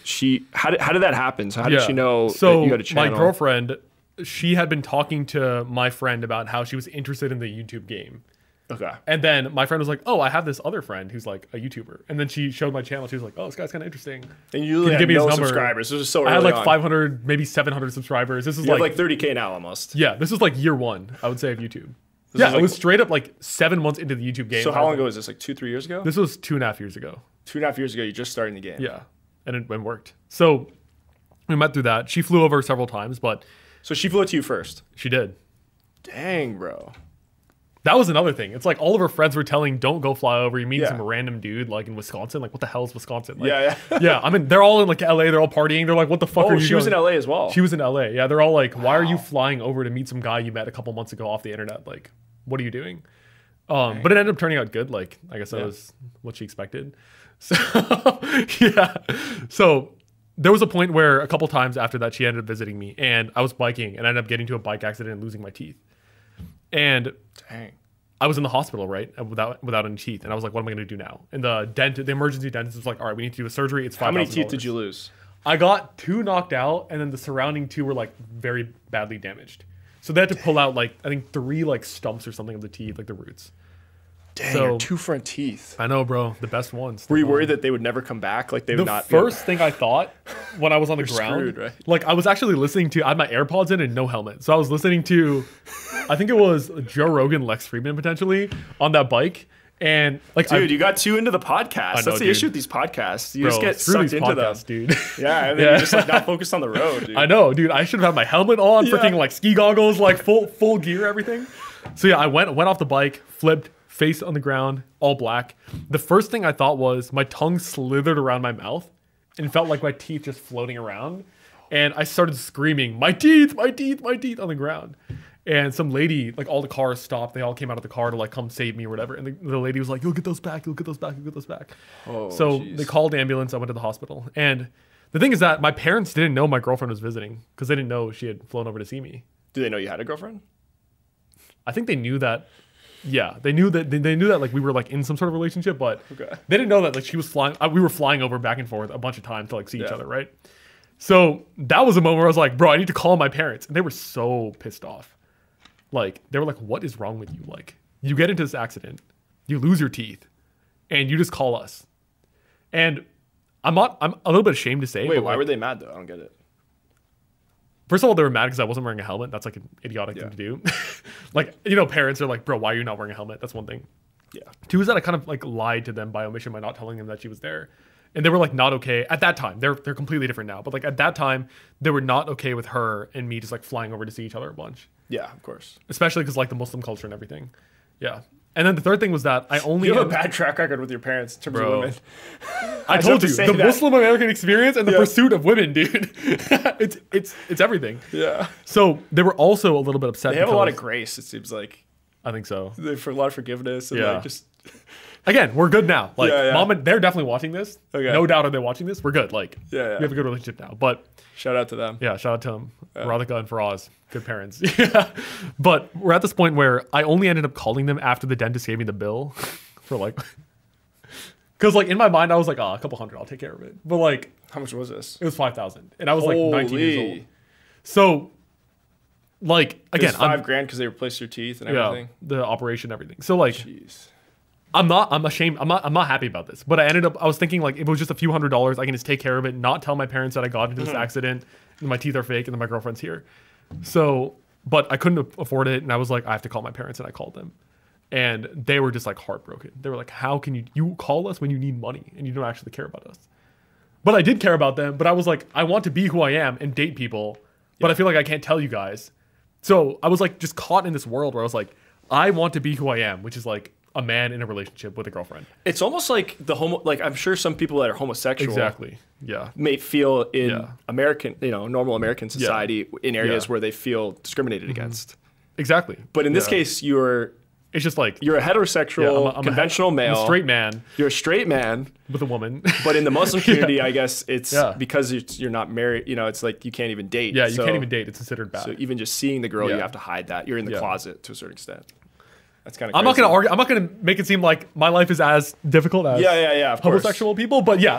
How did that happen? So how did she know that you had a channel? My girlfriend, she had been talking to my friend about how she was interested in the YouTube game. Okay. And then my friend was like, "Oh, I have this other friend who's like a YouTuber." And then she showed my channel. She was like, "Oh, this guy's kind of interesting." And you had no subscribers. This was so early I had like on. 500, maybe 700 subscribers. This is you have like 30K now almost. Yeah, this was like year one, I would say, of YouTube. It was straight up like 7 months into the YouTube game. So how long ago was this? Like 2-3 years ago? This was 2.5 years ago. 2.5 years ago, you just started the game. Yeah, and it worked. So we met through that. She flew over several times, but... So she flew it to you first? She did. Dang, bro. That was another thing. It's like all of her friends were telling, don't go fly over. You meet some random dude like in Wisconsin. Like, what the hell is Wisconsin? Like, yeah. I mean, they're all in like LA. They're all partying. They're like, what the fuck are you she was in LA as well. She was in LA. Yeah, they're all like, why are you flying over to meet some guy you met a couple months ago off the internet? Like, what are you doing? But it ended up turning out good. Like, I guess that was what she expected. So, yeah. So there was a point where a couple times after that, she ended up visiting me, and I was biking and I ended up getting into a bike accident and losing my teeth. And I was in the hospital, right, without any teeth, and I was like, "What am I going to do now?" And the emergency dentist was like, "All right, we need to do a surgery. It's $5,000." How many teeth did you lose? I got 2 knocked out, and then the surrounding 2 were like very badly damaged. So they had to pull out like I think 3 like stumps or something of the teeth, like the roots. Dang, so, 2 front teeth. I know, bro. The best ones. Were you worried that they would never come back? Like they would not. The first thing I thought when I was on the ground, screwed, right? Like I was actually listening to. I had my AirPods in and no helmet, so I was listening to. I think it was Joe Rogan, Lex Fridman potentially on that bike, and like, dude, you got too into the podcast. That's the issue with these podcasts. You just get sucked into them, dude. Yeah, and then you're just like not focused on the road, dude. I know, dude. I should have had my helmet on, freaking like ski goggles, like full gear, everything. So yeah, I went off the bike, flipped. Face on the ground, all black. The first thing I thought was my tongue slithered around my mouth and felt like my teeth just floating around. And I started screaming, my teeth, my teeth, my teeth on the ground. And some lady, like all the cars stopped. They all came out of the car to like come save me or whatever. And the lady was like, you'll get those back. You'll get those back. You'll get those back. Oh, so they called the ambulance. I went to the hospital. And the thing is that my parents didn't know my girlfriend was visiting because they didn't know she had flown over to see me. Do they know you had a girlfriend? I think they knew that. Yeah, they knew that like we were like in some sort of relationship, but they didn't know that like she was flying. We were flying over back and forth a bunch of times to like see each other, right? So that was a moment where I was like, bro, I need to call my parents, and they were so pissed off. Like they were like, what is wrong with you? Like you get into this accident, you lose your teeth, and you just call us. And I'm a little bit ashamed to say. Wait, why were they mad though? I don't get it. First of all, they were mad because I wasn't wearing a helmet. That's like an idiotic thing to do. Like, you know, parents are like, bro, why are you not wearing a helmet? That's one thing. Yeah. 2 is that I kind of like lied to them by omission by not telling them that she was there. And they were like not okay at that time. They're completely different now. But like at that time, they were not okay with her and me just like flying over to see each other a bunch. Yeah, of course. Especially because like the Muslim culture and everything. Yeah. And then the third thing was that I only you have a bad track record with your parents in terms of women. I told you the Muslim American experience and the pursuit of women, dude. it's everything. Yeah. So they were also a little bit upset. They have a lot of grace. It seems like. I think so. For a lot of forgiveness and like just again, we're good now. Like, Yeah, yeah. mom and they're definitely watching this. Okay. No doubt are they watching this. We're good. Like, Yeah. we have a good relationship now. But Shout out to them. yeah, shout out to them. Radhika and Faraz, good parents. Yeah. But we're at this point where I only ended up calling them after the dentist gave me the bill for like, because like in my mind I was like, oh, a couple hundred, I'll take care of it. But like, How much was this? it was 5,000, and I was like 19 years Holy. old. So, like It again, was $5,000 because they replaced your teeth and everything. the operation, everything. So like, Jeez. I'm ashamed. I'm not happy about this. But I was thinking like, if it was just a few $100s, I can just take care of it, not tell my parents that I got into this accident, and my teeth are fake, and then my girlfriend's here. So, but I couldn't afford it, and I was like, I have to call my parents, and I called them. And they were just like heartbroken. They were like, how can you call us when you need money and you don't actually care about us? But I did care about them, but I was like, I want to be who I am and date people, but I feel like I can't tell you guys. So I was like just caught in this world where I was like, I want to be who I am, which is like a man in a relationship with a girlfriend. It's almost like like I'm sure some people that are homosexual Exactly. Yeah. may feel in Yeah. American, normal American society in areas where they feel discriminated against. Exactly. But in this case, it's just like you're a heterosexual, I'm conventional male. I'm a straight man You're a straight man. with a woman. But in the Muslim community, I guess it's Yeah. because you're not married, it's like you can't even date. Yeah, you can't even date. It's considered bad. So even just seeing the girl, Yeah. you have to hide that. You're in the Yeah. closet to a certain extent. That's kind of I'm not gonna argue. I'm not gonna make it seem like my life is as difficult as Yeah, of course. homosexual people. But yeah,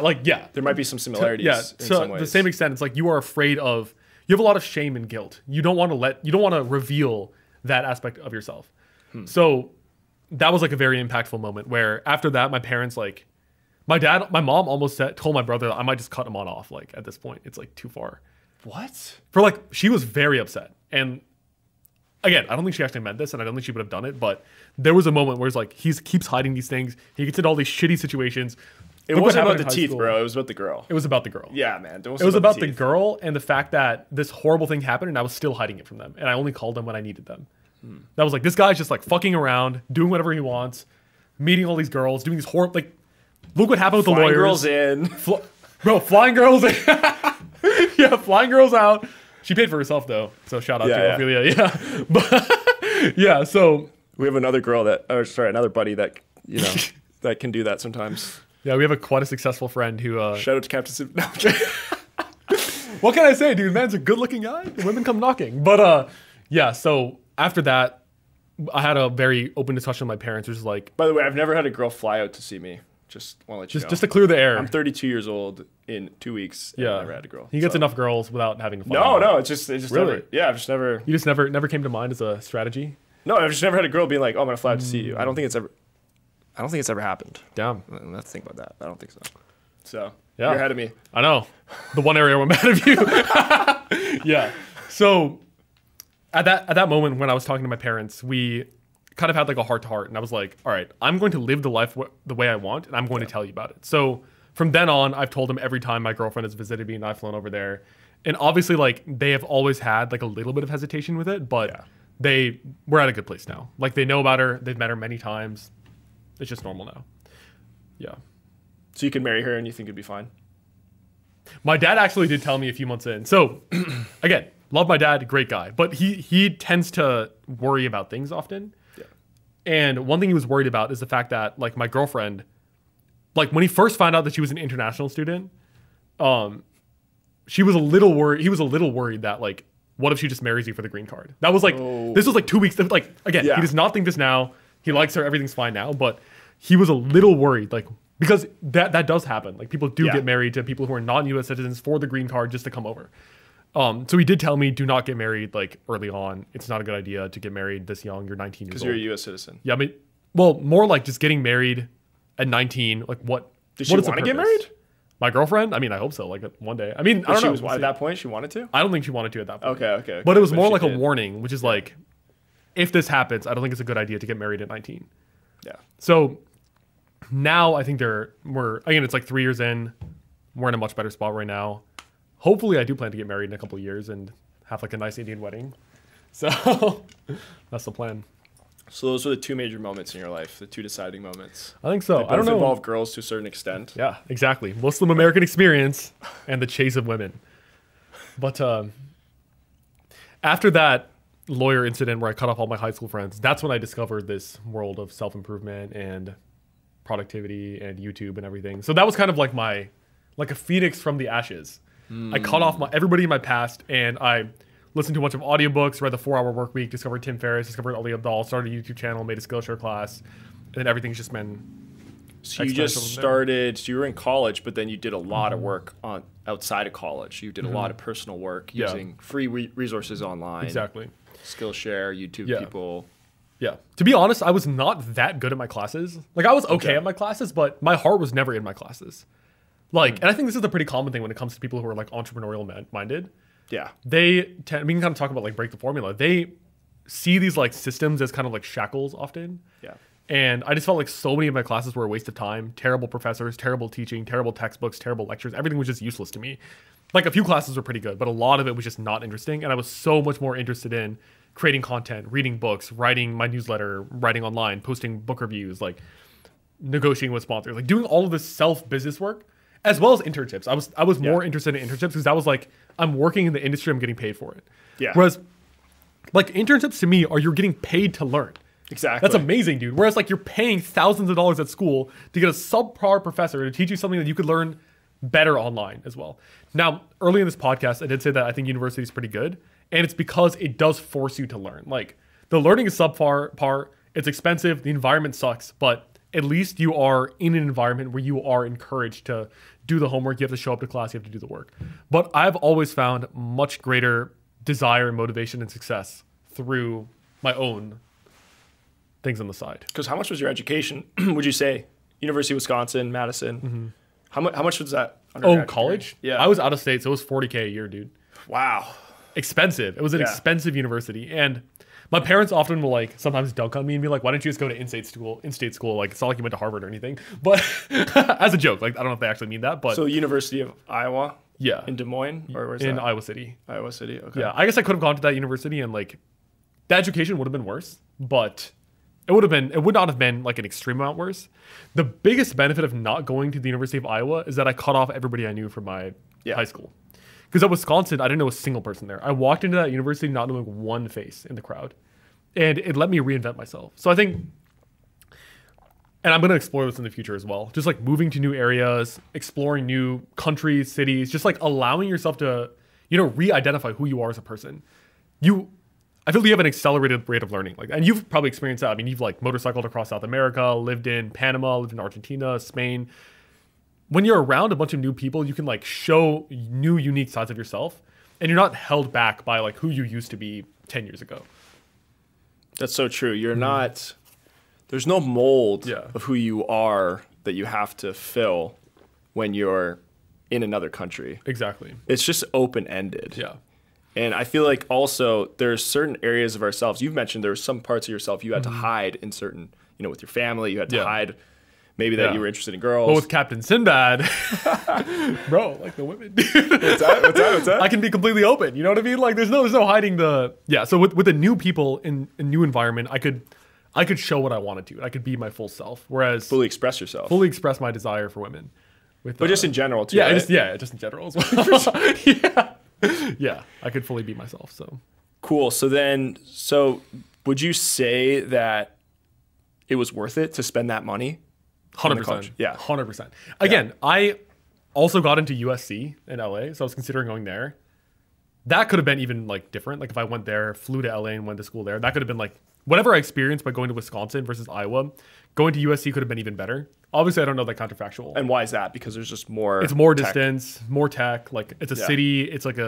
There might be some similarities yeah. in So some ways. the same extent, it's like you are afraid of. You have a lot of shame and guilt. You don't want to reveal that aspect of yourself. So that was like a very impactful moment where after that, my parents like, my mom almost told my brother that I might just cut him off. Like at this point, it's like too far. What? For like, she was very upset. And again, I don't think she actually meant this, and I don't think she would have done it. But there was a moment where it's like he keeps hiding these things. He gets into all these shitty situations. It Look what wasn't happened about the in high teeth, school. bro. It was about the girl. It was about the girl. Yeah, man. It was about the teeth. girl and the fact that this horrible thing happened, and I was still hiding it from them. And I only called them when I needed them. That was like, this guy's just like fucking around, doing whatever he wants, meeting all these girls, doing these horrible, like, look what happened with Flying the lawyers. girls in. Bro, flying girls in. Yeah, flying girls out. She paid for herself, though. So shout out to Ophelia. Yeah. But, yeah, so. We have another another buddy that, that can do that sometimes. Yeah, we have quite a successful friend who. Shout out to Captain Sim. No, what can I say, dude? Man's a good looking guy. The women come knocking. But, yeah, so after that, I had a very open discussion with my parents, which is like. By the way, I've never had a girl fly out to see me. Just want to let you know. Just to clear the air. I'm 32 years old in 2 weeks. And Yeah. I've never had a girl. He gets enough girls without having to fly. No, it's just Really? never. Yeah, I've just never. You just never came to mind as a strategy? No, I've just never had a girl being like, "Oh, I'm gonna fly out to see you." I don't think it's ever happened. Damn. Let's think about that. I don't think so. So Yeah. you're ahead of me. I know. The one area where I'm mad of you. Yeah. So at that moment when I was talking to my parents, we kind of had like a heart to heart, and I was like, all right, I'm going to live the life the way I want, and I'm going to tell you about it. So from then on, I've told them every time my girlfriend has visited me and I've flown over there. And obviously, like, they have always had like a little bit of hesitation with it, but we're at a good place now. Like, they know about her, they've met her many times. It's just normal now. Yeah. So you can marry her and you think it'd be fine? My dad actually did tell me a few months in. So, again, love my dad, great guy. But he tends to worry about things often. Yeah. And one thing he was worried about is the fact that, like, my girlfriend, like, when he first found out that she was an international student, she was a little worried. He was a little worried that, like, what if she just marries you for the green card? That was, like, this was, like, 2 weeks. Like, again, he does not think this now. He likes her. Everything's fine now. But he was a little worried, like, because that does happen. Like, people do get married to people who are non-U.S. citizens for the green card just to come over. So he did tell me, do not get married, like, early on. It's not a good idea to get married this young. You're 19 years old. Because you're a U.S. citizen. Yeah, I mean, well, more like just getting married at 19. Like, what? Did she want to get married? My girlfriend? I mean, I hope so. Like, one day. I mean, I don't know. At that point, she wanted to? I don't think she wanted to at that point. Okay. But it was more like a warning, which is like, if this happens, I don't think it's a good idea to get married at 19. Yeah. So now I think it's like 3 years in. We're in a much better spot right now. Hopefully, I do plan to get married in a couple of years and have like a nice Indian wedding. So that's the plan. So those were the two major moments in your life, the two deciding moments. I think so. They both I don't know. involve girls to a certain extent. Yeah, exactly. Muslim American experience and the chase of women. But after that lawyer incident where I cut off all my high school friends, that's when I discovered this world of self-improvement and productivity and YouTube and everything. So that was kind of like a phoenix from the ashes. I cut off everybody in my past, and I listened to a bunch of audiobooks, read the 4-Hour Work Week, discovered Tim Ferriss, discovered Ali Abdaal, started a YouTube channel, made a Skillshare class, and then everything's just been. So you just started. So you were in college, but then you did a lot of work outside of college. You did a lot of personal work using free resources online. Exactly. Skillshare, YouTube people. Yeah. To be honest, I was not that good at my classes. Like, I was okay at my classes, but my heart was never in my classes. Like, and I think this is a pretty common thing when it comes to people who are like entrepreneurial minded. Yeah. We can kind of talk about like break the formula. They see these like systems as kind of like shackles often. Yeah. And I just felt like so many of my classes were a waste of time. Terrible professors, terrible teaching, terrible textbooks, terrible lectures. Everything was just useless to me. Like, a few classes were pretty good, but a lot of it was just not interesting. And I was so much more interested in creating content, reading books, writing my newsletter, writing online, posting book reviews, like negotiating with sponsors, like doing all of this self-business work, as well as internships. I was more interested in internships because that was like, I'm working in the industry, I'm getting paid for it. Yeah. Whereas like internships to me are you're getting paid to learn. Exactly. That's amazing, dude. Whereas like you're paying thousands of dollars at school to get a subpar professor to teach you something that you could learn better online as well. Now, early in this podcast, I did say that I think university is pretty good. And it's because it does force you to learn. Like, the learning is subpar, it's expensive, the environment sucks, but at least you are in an environment where you are encouraged to do the homework, you have to show up to class, you have to do the work. But I've always found much greater desire and motivation and success through my own things on the side. Because how much was your education, would you say? University of Wisconsin, Madison. How much was that? Oh, college? Yeah. I was out of state, so it was $40K a year, dude. Wow. Expensive. It was an expensive university. And my parents often will like sometimes dunk on me and be like, why don't you just go to in-state school? Like, it's not like you went to Harvard or anything. But as a joke, like, I don't know if they actually mean that. But so University of Iowa? Yeah. In Des Moines? Or where's in that? Iowa City. Iowa City, okay. Yeah. I guess I could have gone to that university and like the education would have been worse, but it would not have been like an extreme amount worse. The biggest benefit of not going to the University of Iowa is that I cut off everybody I knew from my high school. Because at Wisconsin, I didn't know a single person there. I walked into that university not knowing one face in the crowd. And it let me reinvent myself. So I think, and I'm going to explore this in the future as well, just like moving to new areas, exploring new countries, cities, just like allowing yourself to, re-identify who you are as a person. I feel you have an accelerated rate of learning. Like, and you've probably experienced that. I mean, you've like motorcycled across South America, lived in Panama, lived in Argentina, Spain. When you're around a bunch of new people, you can like show new, unique sides of yourself, and you're not held back by like who you used to be 10 years ago. That's so true. You're not, there's no mold of who you are that you have to fill when you're in another country. Exactly. It's just open-ended. Yeah. And I feel like also there's certain areas of ourselves. You've mentioned there were some parts of yourself you had to hide in certain, with your family, you had to hide maybe that you were interested in girls. Well, with Captain Sinbad, bro, like the women. What's that? I can be completely open. You know what I mean? Like there's no hiding the. Yeah. So with the new people in a new environment, I could show what I wanted to. I could be my full self. Whereas fully express yourself. Fully express my desire for women. But just in general too. Yeah. Right? Just in general as well. Yeah. I could fully be myself. So cool. So would you say that it was worth it to spend that money? 100%. Yeah. 100%. Again, I also got into USC in LA, so I was considering going there. That could have been even like different. Like if I went there, flew to LA and went to school there, that could have been like whatever I experienced by going to Wisconsin versus Iowa, going to USC could have been even better. Obviously, I don't know that counterfactual. And why is that? Because there's just more. It's more distance, more tech. Like it's a city. It's like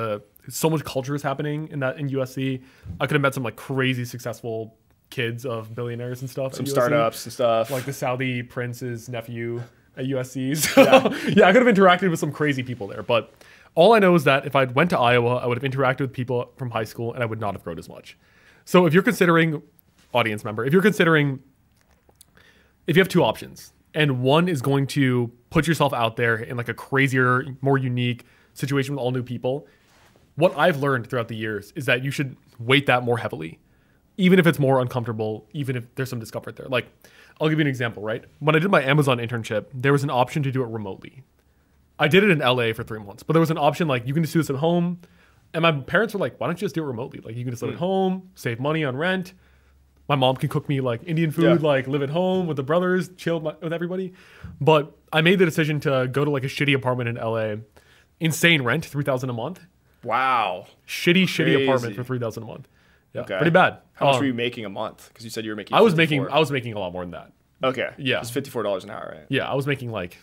so much culture is happening in USC. I could have met some like crazy successful kids of billionaires and stuff. Some startups and stuff. Like the Saudi prince's nephew at USC. So, I could have interacted with some crazy people there. But all I know is that if I went to Iowa, I would have interacted with people from high school and I would not have grown as much. So if you're considering, audience member, if you have two options and one is going to put yourself out there in like a crazier, more unique situation with all new people, what I've learned throughout the years is that you should weight that more heavily. Even if it's more uncomfortable, even if there's some discomfort there. Like, I'll give you an example, right? When I did my Amazon internship, there was an option to do it remotely. I did it in LA for 3 months, but there was an option like, you can just do this at home. And my parents were like, why don't you just do it remotely? Like, you can just live at home, save money on rent. My mom can cook me like Indian food, like live at home with the brothers, chill with everybody. But I made the decision to go to like a shitty apartment in LA. Insane rent, $3,000 a month. Wow. Shitty apartment for $3,000 a month. Yeah, okay. Pretty bad. How much were you making a month? Because you said you were making. I was making a lot more than that. Okay. Yeah. It's $54 an hour, right? Yeah, I was making like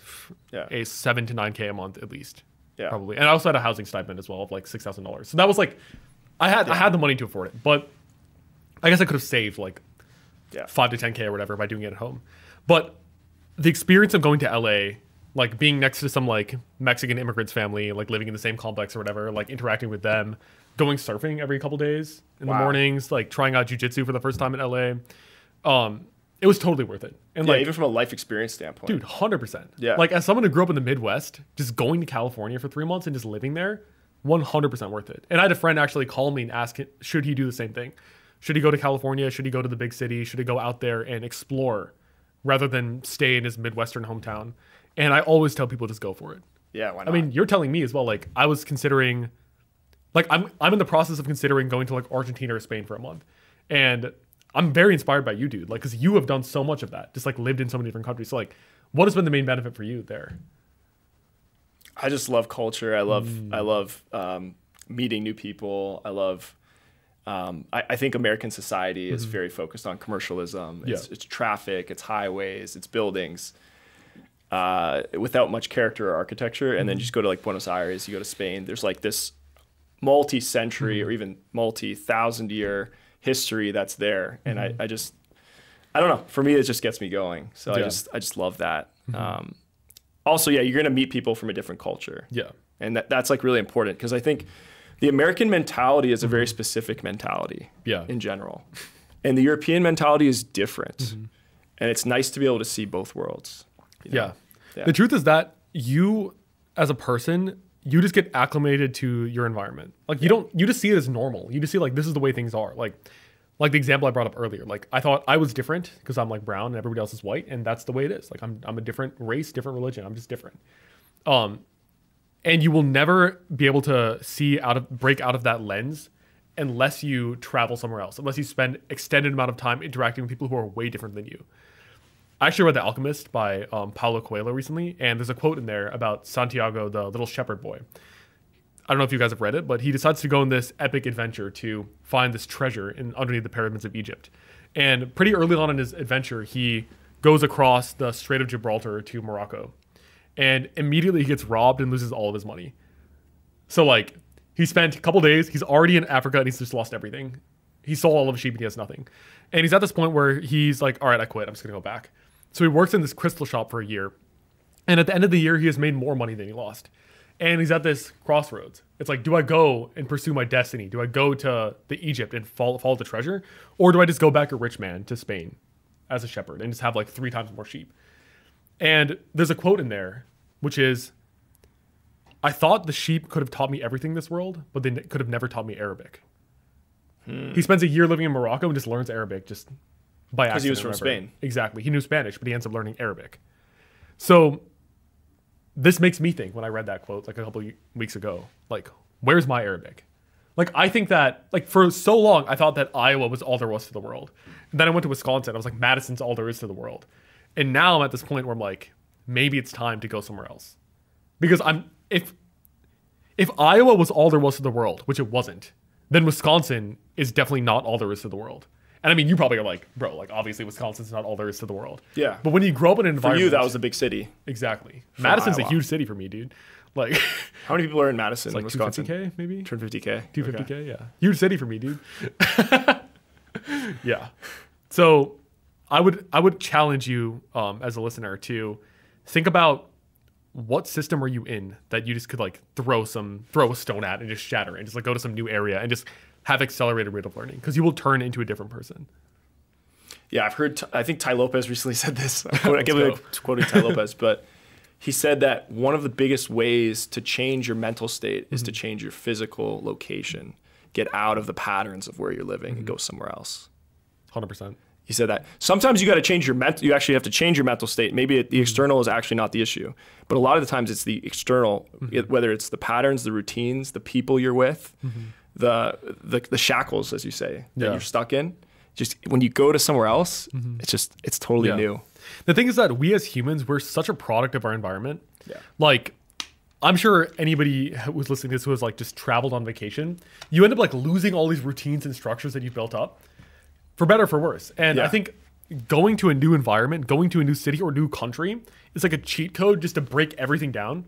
a 7 to 9K a month at least. Yeah. Probably. And I also had a housing stipend as well of like $6,000. So that was like, I had the money to afford it, but I guess I could have saved like 5 to 10K or whatever by doing it at home. But the experience of going to LA, like being next to some like Mexican immigrants family, like living in the same complex or whatever, like interacting with them, going surfing every couple days in the mornings, like trying out jiu-jitsu for the first time in LA. It was totally worth it. And like, even from a life experience standpoint. Dude, 100%. Yeah. Like as someone who grew up in the Midwest, just going to California for 3 months and just living there, 100% worth it. And I had a friend actually call me and ask, should he do the same thing? Should he go to California? Should he go to the big city? Should he go out there and explore rather than stay in his Midwestern hometown? And I always tell people just go for it. Yeah, why not? I mean, you're telling me as well, like I was considering, like I'm in the process of considering going to like Argentina or Spain for a month. And I'm very inspired by you, dude. Like, because you have done so much of that, just like lived in so many different countries. So like, what has been the main benefit for you there? I just love culture. I love meeting new people. I love, I think American society is very focused on commercialism. It's traffic, it's highways, it's buildings, without much character or architecture. And then you just go to like Buenos Aires, you go to Spain. There's like this multi-century or even multi-thousand-year history that's there. And I don't know. For me, it just gets me going. So I just love that. Also, you're going to meet people from a different culture. Yeah. And that's like really important because I think the American mentality is a very specific mentality in general. And the European mentality is different. And it's nice to be able to see both worlds. You know? The truth is that you, as a person, you just get acclimated to your environment. Like you just see it as normal. You just see like, this is the way things are. Like the example I brought up earlier, like I thought I was different because I'm like brown and everybody else is white. And that's the way it is. Like I'm a different race, different religion. I'm just different. And you will never be able to break out of that lens unless you travel somewhere else, unless you spend extended amount of time interacting with people who are way different than you. I actually read The Alchemist by Paulo Coelho recently, and there's a quote in there about Santiago, the little shepherd boy. I don't know if you guys have read it, but he decides to go on this epic adventure to find this treasure underneath the pyramids of Egypt. And pretty early on in his adventure, he goes across the Strait of Gibraltar to Morocco. And immediately he gets robbed and loses all of his money. So like he spent a couple days, he's already in Africa and he's just lost everything. He sold all of his sheep and he has nothing. And he's at this point where he's like, all right, I quit. I'm just gonna go back. So he works in this crystal shop for a year. And at the end of the year, he has made more money than he lost. And he's at this crossroads. It's like, do I go and pursue my destiny? Do I go to the Egypt and follow the treasure? Or do I just go back a rich man to Spain as a shepherd and just have like 3 times more sheep? And there's a quote in there, which is, I thought the sheep could have taught me everything in this world, but they could have never taught me Arabic. He spends a year living in Morocco and just learns Arabic just by accident. Because he was from Spain. Exactly. He knew Spanish, but he ends up learning Arabic. So this makes me think when I read that quote like a couple weeks ago, like, where's my Arabic? Like, I think that, like, for so long, I thought that Iowa was all there was to the world. And then I went to Wisconsin. I was like, Madison's all there is to the world. And now I'm at this point where I'm like, maybe it's time to go somewhere else. Because if Iowa was all there was to the world, which it wasn't, then Wisconsin is definitely not all there is to the world. And I mean, you probably are like, bro, like obviously Wisconsin's not all there is to the world. Yeah. But when you grow up in an environment. For you, that was a big city. Exactly. Madison's Iowa. A huge city for me, dude. Like, how many people are in Madison, it's like Wisconsin? 250K maybe? Turn 50K. 250K, okay. Yeah. Huge city for me, dude. Yeah. So I would challenge you as a listener to think about what system are you in that you just could like throw a stone at and just shatter it and just like go to some new area and just have accelerated rate of learning, because you will turn into a different person. Yeah, I've heard, I think Ty Lopez recently said this. I can't believe I'm quoting Ty Lopez, but he said that one of the biggest ways to change your mental state is to change your physical location. Get out of the patterns of where you're living and go somewhere else. 100%. He said that sometimes you got to change you actually have to change your mental state. Maybe the external is actually not the issue, but a lot of the times it's the external, whether it's the patterns, the routines, the people you're with, the shackles, as you say, that you're stuck in. just when you go to somewhere else, it's totally new. The thing is that we as humans, we're such a product of our environment. Yeah. Like, I'm sure anybody who's listening to this who has like just traveled on vacation, you end up like losing all these routines and structures that you've built up, for better or for worse. And I think going to a new environment, going to a new city or new country is like a cheat code just to break everything down.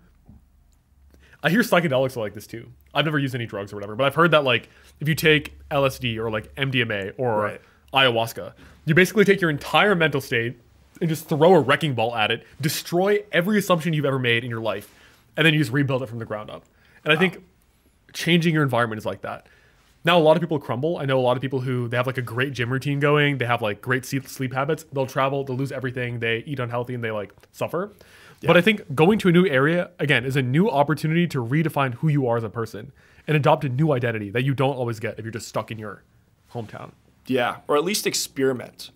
I hear psychedelics are like this too. I've never used any drugs or whatever, but I've heard that like if you take LSD or like MDMA or ayahuasca, you basically take your entire mental state and just throw a wrecking ball at it, destroy every assumption you've ever made in your life, and then you just rebuild it from the ground up. And I think changing your environment is like that. Now, a lot of people crumble. I know a lot of people who they have like a great gym routine going. They have like great sleep habits. They'll travel, they'll lose everything. They eat unhealthy and they like suffer. Yeah. But I think going to a new area, again, is a new opportunity to redefine who you are as a person and adopt a new identity that you don't always get if you're just stuck in your hometown. Yeah, or at least experiment.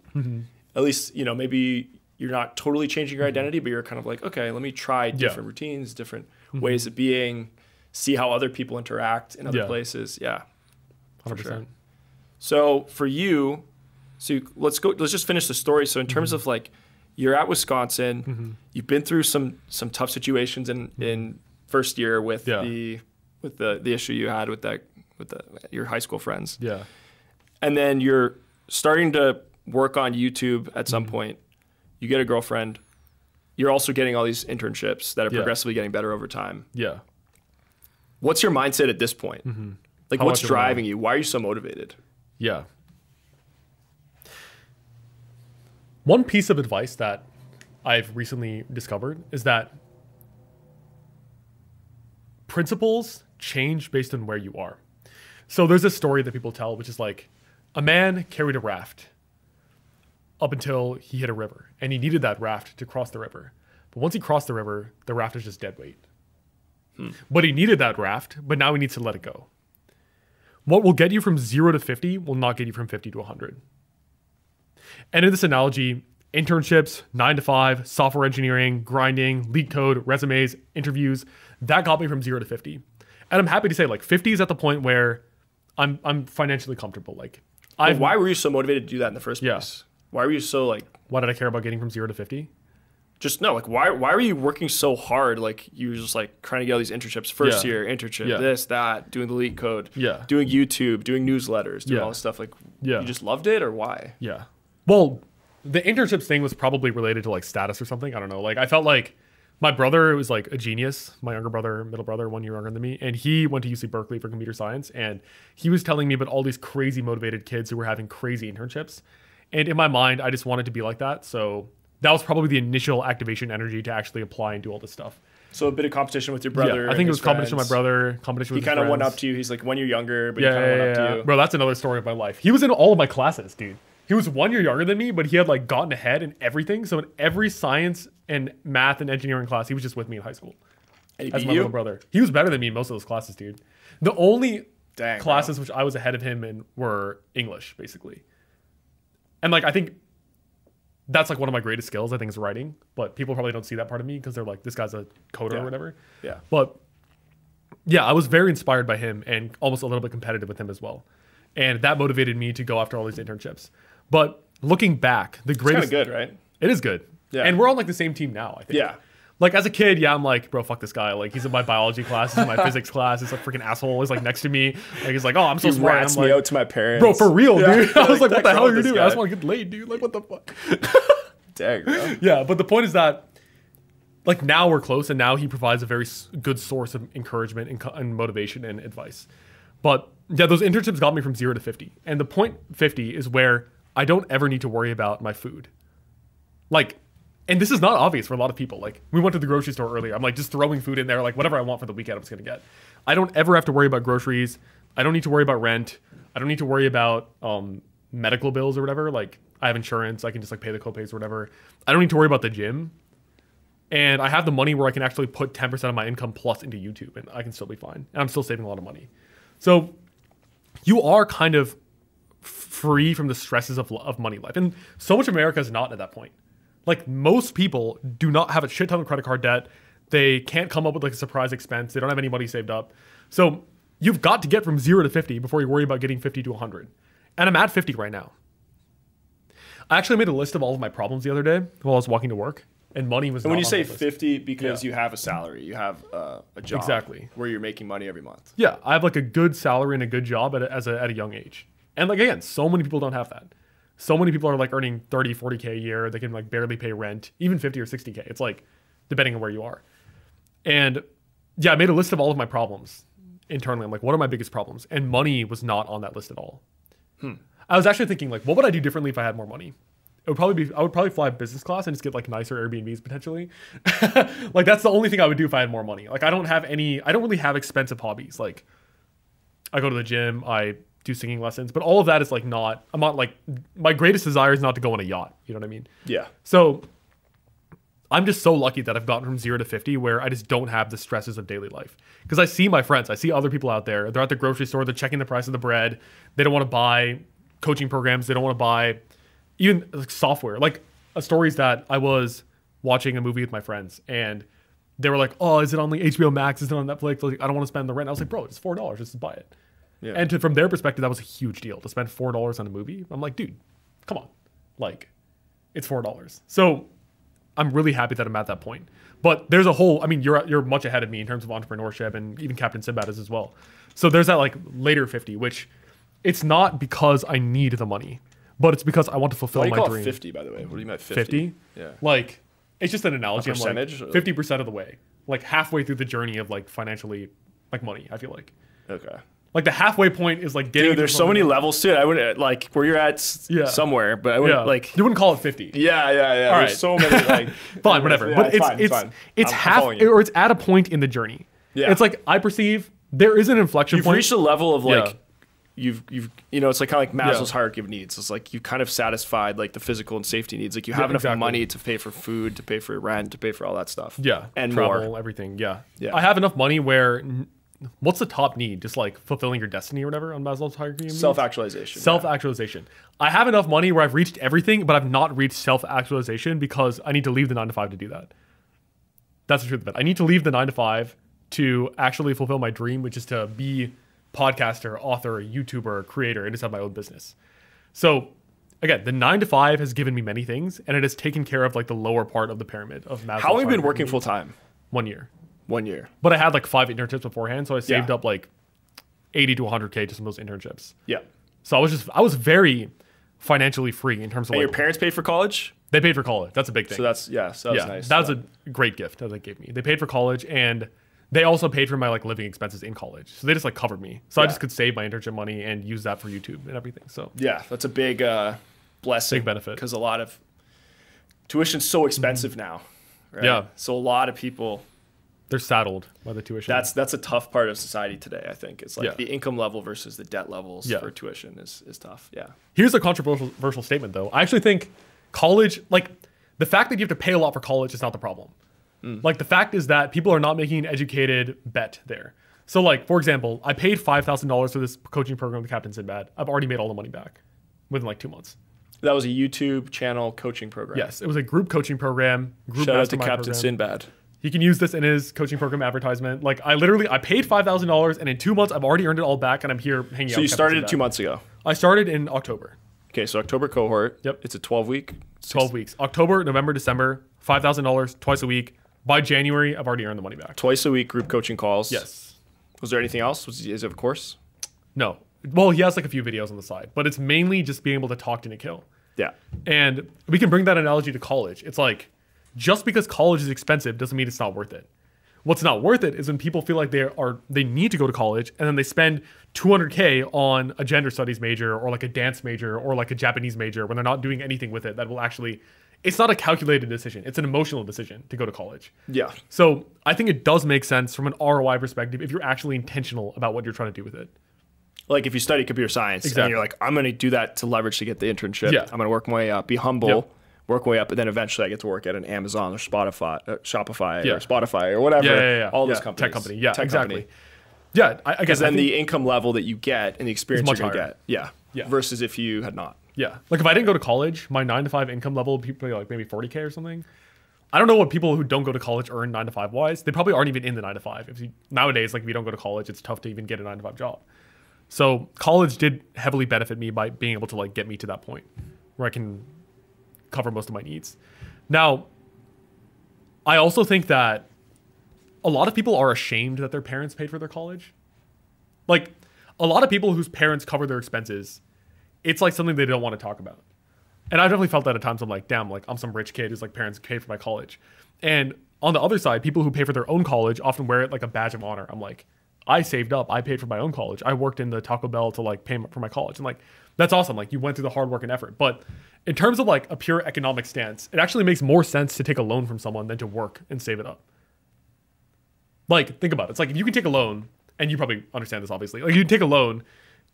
At least, you know, maybe you're not totally changing your identity, but you're kind of like, okay, let me try different routines, different ways of being, see how other people interact in other places. Yeah, 100%. For sure. So for you, let's just finish the story. So in terms of like, you're at Wisconsin, you've been through some tough situations in first year with the issue you had with your high school friends. Yeah. And then you're starting to work on YouTube at some point. You get a girlfriend. You're also getting all these internships that are progressively getting better over time. Yeah. What's your mindset at this point? Like, what's driving you? Why are you so motivated? Yeah. One piece of advice that I've recently discovered is that principles change based on where you are. So there's this story that people tell, which is like, a man carried a raft up until he hit a river, and he needed that raft to cross the river. But once he crossed the river, the raft is just dead weight. But he needed that raft, but now he needs to let it go. What will get you from 0 to 50 will not get you from 50 to 100. And in this analogy, internships, 9 to 5, software engineering, grinding, leak code, resumes, interviews, that got me from 0 to 50. And I'm happy to say, like, 50 is at the point where I'm financially comfortable. Like, why were you so motivated to do that in the first place? Why were you so like? Why did I care about getting from 0 to 50? Just no, like why were you working so hard? Like you were just like trying to get all these internships, first year internship, this, that, doing the leak code, doing YouTube, doing newsletters, doing all this stuff. Like you just loved it, or why? Yeah. Well, the internships thing was probably related to like status or something. I don't know. Like I felt like my brother was like a genius, my younger brother, middle brother, 1 year younger than me. And he went to UC Berkeley for computer science. And he was telling me about all these crazy motivated kids who were having crazy internships. And in my mind, I just wanted to be like that. So that was probably the initial activation energy to actually apply and do all this stuff. So a bit of competition with your brother. Yeah, I think it was competition with my brother, competition with his friends. He kind of went up to you. He's like 1 year younger, but he kind of went up to you. Bro, that's another story of my life. He was in all of my classes, dude. He was 1 year younger than me, but he had like gotten ahead in everything. So in every science and math and engineering class, he was just with me in high school. And he as beat my little brother. He was better than me in most of those classes, dude. The only classes which I was ahead of him in were English, basically. And like I think that's like one of my greatest skills, I think, is writing. But people probably don't see that part of me because they're like, this guy's a coder or whatever. Yeah. But yeah, I was very inspired by him and almost a little bit competitive with him as well. And that motivated me to go after all these internships. But looking back, the greatest... It's kind of good, right? It is good. Yeah. And we're on like the same team now, I think. Yeah. Like as a kid, I'm like, bro, fuck this guy. Like he's in my biology class, he's in my physics class. He's a freaking asshole. He's like next to me. Like he's like, oh, I'm so smart. He rats me out to my parents. Bro, for real, dude. I was like, what the hell are you doing? I just want to get laid, dude. Like what the fuck? Dang, bro. Yeah, but the point is that like now we're close, and now he provides a very good source of encouragement and motivation and advice. But yeah, those internships got me from 0 to 50. And the point 50 is where I don't ever need to worry about my food. Like, and this is not obvious for a lot of people. Like, we went to the grocery store earlier. I'm like just throwing food in there, like whatever I want for the weekend, I'm just gonna get. I don't ever have to worry about groceries. I don't need to worry about rent. I don't need to worry about medical bills or whatever. Like, I have insurance. I can just like pay the copays or whatever. I don't need to worry about the gym. And I have the money where I can actually put 10% of my income plus into YouTube, and I can still be fine. And I'm still saving a lot of money. So you are kind of free from the stresses of money life. And so much of America is not at that point. Like most people do not have a shit ton of credit card debt. They can't come up with like a surprise expense. They don't have any money saved up. So you've got to get from 0 to 50 before you worry about getting 50 to 100. And I'm at 50 right now. I actually made a list of all of my problems the other day while I was walking to work, and money was. And when you not say on that list. 50, because you have a salary, you have a job, Exactly, where you're making money every month. Yeah, I have like a good salary and a good job at a young age, and like again, so many people don't have that. So many people are like earning 30, 40K a year. They can like barely pay rent, even 50 or 60K. It's like depending on where you are. And yeah, I made a list of all of my problems internally. I'm like, what are my biggest problems? And money was not on that list at all. I was actually thinking like, what would I do differently if I had more money? It would probably be, I would probably fly business class and just get like nicer Airbnbs potentially. Like that's the only thing I would do if I had more money. Like I don't really have expensive hobbies. Like I go to the gym, I do singing lessons, but all of that is like I'm not like, my greatest desire is not to go on a yacht. You know what I mean? Yeah. So I'm just so lucky that I've gotten from 0 to 50 where I just don't have the stresses of daily life. Because I see my friends, I see other people out there. They're at the grocery store, they're checking the price of the bread. They don't want to buy coaching programs. They don't want to buy even like software. Like a story is that I was watching a movie with my friends and they were like, oh, is it on like HBO Max? Is it on Netflix? Like, I don't want to spend the rent. I was like, bro, it's $4. Just buy it. Yeah. And from their perspective, that was a huge deal to spend $4 on a movie. I'm like, dude, come on. Like, it's $4. So I'm really happy that I'm at that point. But there's a whole, I mean, you're much ahead of me in terms of entrepreneurship, and even Captain Sinbad is as well. So there's that like later 50, which it's not because I need the money, but it's because I want to fulfill my dream. Why do you call it 50, by the way? What do you mean 50? 50? Yeah. Like, it's just an analogy. A percentage? I'm like 50% of the way. Like halfway through the journey of like financially, like money, I feel like. Okay. Like the halfway point is like getting. Dude, there's so many levels to it. I wouldn't like where you're at somewhere, but I wouldn't like. You wouldn't call it 50. Yeah. All there's right. so many like. Fine, whatever. But it's half or it's at a point in the journey. Yeah. It's like I perceive there is an inflection point. You've reached a level of like. You've it's like kind of like Maslow's hierarchy of needs. It's like you kind of satisfied like the physical and safety needs. Like you have enough money to pay for food, to pay for rent, to pay for all that stuff. Yeah, and travel, more. Everything. Yeah. I have enough money where. What's the top need? Just like fulfilling your destiny or whatever on Maslow's hierarchy? Self-actualization. Self-actualization. I have enough money where I've reached everything, but I've not reached self-actualization because I need to leave the 9 to 5 to do that. That's the truth of it. I need to leave the 9 to 5 to actually fulfill my dream, which is to be podcaster, author, YouTuber, creator, and just have my own business. So again, the 9 to 5 has given me many things, and it has taken care of like the lower part of the pyramid of Maslow's. How long have you been working full time? 1 year. 1 year. But I had like 5 internships beforehand, so I saved up like 80 to 100K just from those internships. Yeah. So I was very financially free in terms of and like. Your parents paid for college? They paid for college. That's a big thing. So that's nice. That was a great gift that they gave me. They paid for college, and they also paid for my like living expenses in college. So they just like covered me. So I just could save my internship money and use that for YouTube and everything. So yeah, that's a big blessing. Big benefit. Because a lot of tuition's so expensive now. Right? Yeah. So a lot of people. They're saddled by the tuition. That's a tough part of society today, I think. It's like the income level versus the debt levels for tuition is tough. Yeah. Here's a controversial statement, though. I actually think college, like the fact that you have to pay a lot for college is not the problem. Like the fact is that people are not making an educated bet there. So like, for example, I paid $5,000 for this coaching program with Captain Sinbad. I've already made all the money back within like 2 months. That was a YouTube channel coaching program. Yes, it was a group coaching program. Shout out to Captain Sinbad. He can use this in his coaching program advertisement. Like I paid $5,000, and in 2 months I've already earned it all back, and I'm here hanging out. So you started it 2 months ago. I started in October. Okay, so October cohort. Yep. It's a 12-week. 12 weeks. October, November, December. $5,000 twice a week. By January, I've already earned the money back. Twice a week group coaching calls. Yes. Was there anything else? Is it a course? No. Well, he has like a few videos on the side, but it's mainly just being able to talk to Nikhil. Yeah. And we can bring that analogy to college. It's like just because college is expensive doesn't mean it's not worth it. What's not worth it is when people feel like they need to go to college and then they spend $200K on a gender studies major or like a dance major or like a Japanese major when they're not doing anything with it that will actually, it's not a calculated decision. It's an emotional decision to go to college. Yeah. So I think it does make sense from an ROI perspective if you're actually intentional about what you're trying to do with it. Like if you study computer science and you're like, I'm going to do that to leverage to get the internship. Yeah. I'm going to work my way up, be humble, work my way up, and then eventually I get to work at an Amazon or Shopify or Spotify or whatever. All those companies. Tech company. Yeah, Tech exactly. Company. Yeah, I guess. Because then the income level that you get and the experience you're going to get. Yeah. Versus if you had not. Yeah. Like if I didn't go to college, my 9 to 5 income level would be like maybe 40K or something. I don't know what people who don't go to college earn 9 to 5 wise. They probably aren't even in the 9 to 5. Nowadays, like if you don't go to college, it's tough to even get a 9 to 5 job. So college did heavily benefit me by being able to like get me to that point where I can cover most of my needs. Now, I also think that a lot of people are ashamed that their parents paid for their college. Like, a lot of people whose parents cover their expenses, it's like something they don't want to talk about. And I've definitely felt that at times. I'm like, damn, like I'm some rich kid whose like parents paid for my college. And on the other side, people who pay for their own college often wear it like a badge of honor. I'm like, I saved up. I paid for my own college. I worked in the Taco Bell to like pay for my college. And like, that's awesome. Like you went through the hard work and effort. But in terms of like a pure economic stance, it actually makes more sense to take a loan from someone than to work and save it up. Like, think about it. It's like if you can take a loan, and you probably understand this obviously, like you can take a loan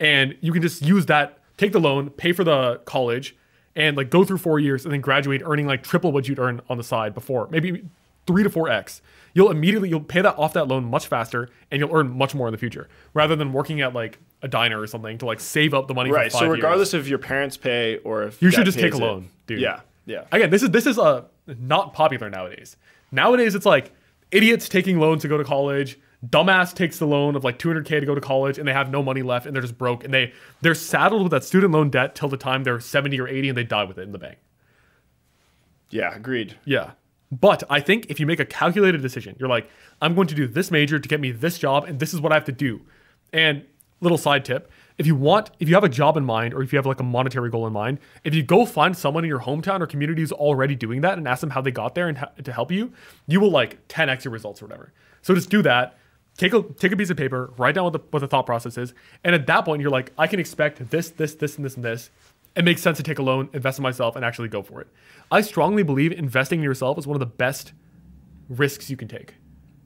and you can just use that, take the loan, pay for the college, and like go through 4 years and then graduate earning like triple what you'd earn on the side before, maybe 3 to 4x. You'll pay that off that loan much faster and you'll earn much more in the future rather than working at like a diner or something to like save up the money for 5 years. So regardless if your parents pay or if you should just take a loan, dude. Yeah. Again, this is not popular nowadays. Nowadays it's like idiots taking loans to go to college. Dumbass takes the loan of like $200K to go to college and they have no money left and they're just broke and they're saddled with that student loan debt till the time they're 70 or 80 and they die with it in the bank. Yeah, agreed. Yeah. But I think if you make a calculated decision, you're like, I'm going to do this major to get me this job and this is what I have to do. And little side tip, if you have a job in mind or if you have like a monetary goal in mind, if you go find someone in your hometown or community who's already doing that and ask them how they got there and to help you, you will like 10x your results or whatever. So just do that. Take a piece of paper, write down what the thought process is, and at that point you're like, I can expect this, and this, and this. It makes sense to take a loan, invest in myself, and actually go for it. I strongly believe investing in yourself is one of the best risks you can take.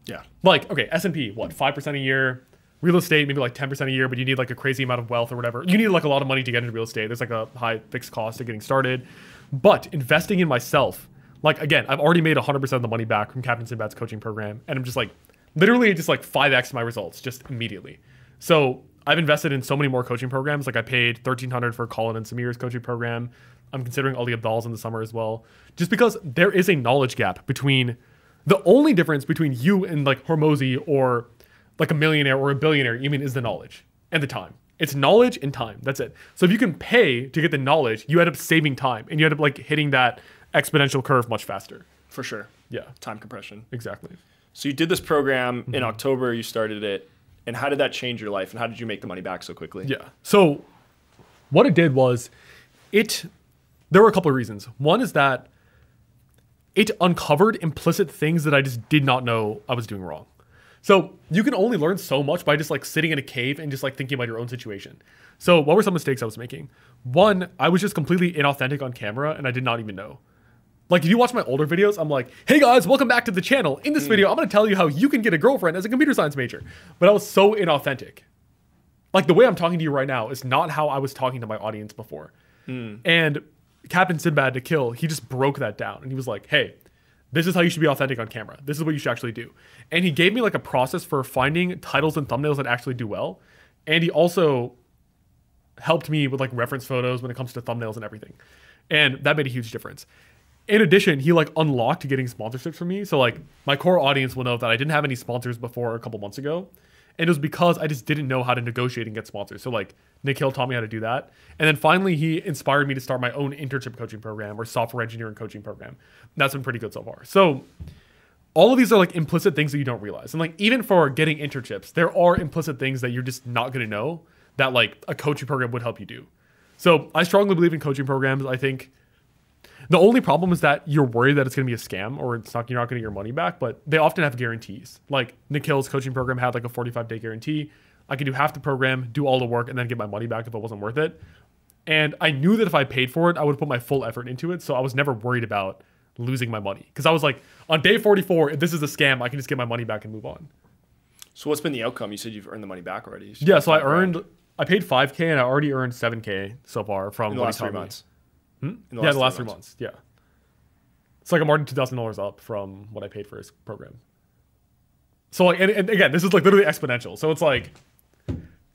Yeah. Like, okay, S&P, what, 5% a year? Real estate, maybe like 10% a year, but you need like a crazy amount of wealth or whatever. You need like a lot of money to get into real estate. There's like a high fixed cost of getting started. But investing in myself, like again, I've already made 100% of the money back from Captain Sinbad's coaching program, and I'm just like, literally just like 5x my results just immediately. So I've invested in so many more coaching programs. Like I paid $1,300 for Colin and Samir's coaching program. I'm considering Ali Abdal's in the summer as well. Just because there is a knowledge gap between the only difference between you and like Hormozy or like a millionaire or a billionaire, you mean is the knowledge and the time. It's knowledge and time. That's it. So if you can pay to get the knowledge, you end up saving time and you end up like hitting that exponential curve much faster. For sure. Yeah. Time compression. Exactly. So you did this program in October, you started it. And how did that change your life? And how did you make the money back so quickly? Yeah. So what it did was there were a couple of reasons. One is that it uncovered implicit things that I just did not know I was doing wrong. So you can only learn so much by just like sitting in a cave and just like thinking about your own situation. So what were some mistakes I was making? One, I was just completely inauthentic on camera and I did not even know. Like if you watch my older videos, I'm like, hey guys, welcome back to the channel. In this video, I'm going to tell you how you can get a girlfriend as a computer science major. But I was so inauthentic. Like the way I'm talking to you right now is not how I was talking to my audience before. And Captain Sinbad to Kill, he just broke that down. And he was like, hey, this is how you should be authentic on camera. This is what you should actually do. And he gave me like a process for finding titles and thumbnails that actually do well. And he also helped me with like reference photos when it comes to thumbnails and everything. And that made a huge difference. In addition, he like unlocked getting sponsorships for me. So like my core audience will know that I didn't have any sponsors before a couple months ago. And it was because I just didn't know how to negotiate and get sponsors. So like Nick Hill taught me how to do that. And then finally, he inspired me to start my own internship coaching program or software engineering coaching program. And that's been pretty good so far. So all of these are like implicit things that you don't realize. And like even for getting internships, there are implicit things that you're just not going to know that like a coaching program would help you do. So I strongly believe in coaching programs. I think the only problem is that you're worried that it's going to be a scam or you're not going to get your money back, but they often have guarantees. Like Nick Hill's coaching program had like a 45-day guarantee. I could do half the program, do all the work, and then get my money back if it wasn't worth it. And I knew that if I paid for it, I would put my full effort into it. So I was never worried about losing my money. Because I was like, on day 44, if this is a scam, I can just get my money back and move on. So what's been the outcome? You said you've earned the money back already. Yeah, so I paid $5K and I already earned $7K so far from the last 3 months. The last 3 months. Yeah. It's like I'm already $2,000 up from what I paid for his program. So like, and again, this is like literally exponential. So it's like,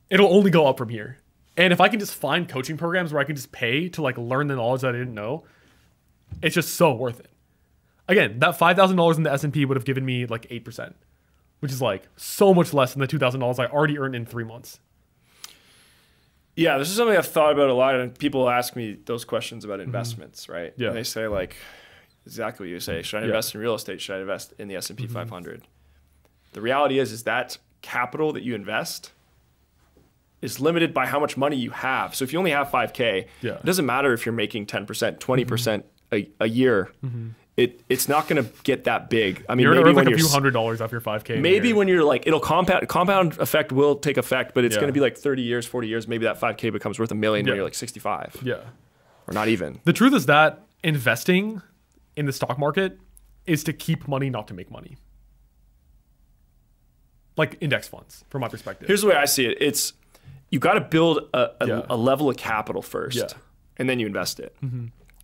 it'll only go up from here. And if I can just find coaching programs where I can just pay to like learn the knowledge that I didn't know, it's just so worth it. Again, that $5,000 in the S&P would have given me like 8%, which is like so much less than the $2,000 I already earned in 3 months. Yeah, this is something I've thought about a lot, and people ask me those questions about investments, right? Yeah. And they say like, exactly what you say. Should I invest in real estate? Should I invest in the S&P 500? The reality is that capital that you invest is limited by how much money you have. So if you only have 5K, it doesn't matter if you're making 10%, 20% a year. It's not going to get that big. I mean, you're maybe earn like when a few $100s off your 5K. Maybe when you're like, it'll compound effect will take effect, but it's going to be like 30 years, 40 years. Maybe that 5K becomes worth $1 million when you're like 65. Yeah. Or not even. The truth is that investing in the stock market is to keep money, not to make money. Like index funds, from my perspective. Here's the way I see it. It's, you got to build a level of capital first, and then you invest it.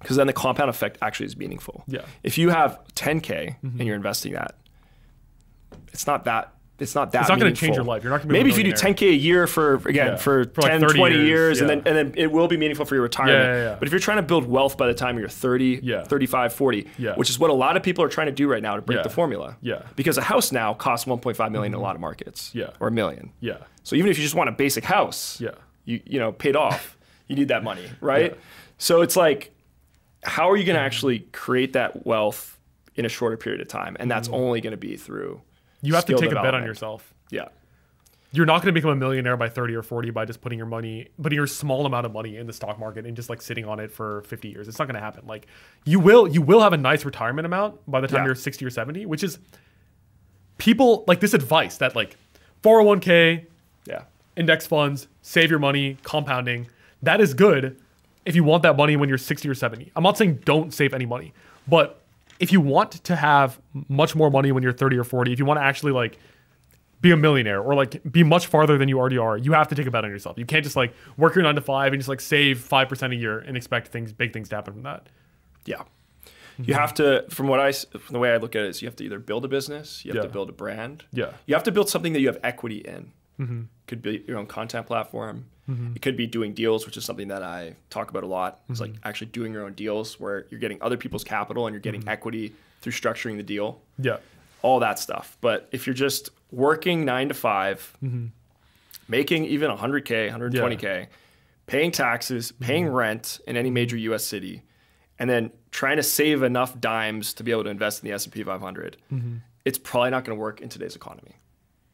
Because then the compound effect actually is meaningful. Yeah. If you have 10K and you're investing that, it's not that It's not going to change your life. You're not going to be maybe if you do 10K a year for 10, like 20 years, yeah. and then it will be meaningful for your retirement. Yeah. But if you're trying to build wealth by the time you're 30, 35, 40, which is what a lot of people are trying to do right now to break the formula. Yeah. Because a house now costs 1.5 million in a lot of markets. Yeah. Or $1 million. Yeah. So even if you just want a basic house, you know, paid off, you need that money, right? Yeah. So it's like, how are you going to actually create that wealth in a shorter period of time? And that's only going to be through you have to skill take a bet on development. yourself. Yeah. You're not going to become a millionaire by 30 or 40 by just putting your small amount of money in the stock market and just like sitting on it for 50 years. It's not going to happen. Like you will have a nice retirement amount by the time you're 60 or 70, which is people like this advice that like 401k, index funds, save your money, compounding. That is good if you want that money when you're 60 or 70. I'm not saying don't save any money, but if you want to have much more money when you're 30 or 40, if you want to actually like be a millionaire or like be much farther than you already are, you have to take a bet on yourself. You can't just like work your 9 to 5 and just like save 5% a year and expect big things to happen from that. Yeah. You have to, from the way I look at it is you have to either build a business, you have to build a brand. Yeah. You have to build something that you have equity in. Could be your own content platform. It could be doing deals, which is something that I talk about a lot. It's like actually doing your own deals where you're getting other people's capital and you're getting equity through structuring the deal. Yeah. All that stuff. But if you're just working 9 to 5, making even 100K, 120K, paying taxes, paying rent in any major US city, and then trying to save enough dimes to be able to invest in the S&P 500, it's probably not going to work in today's economy.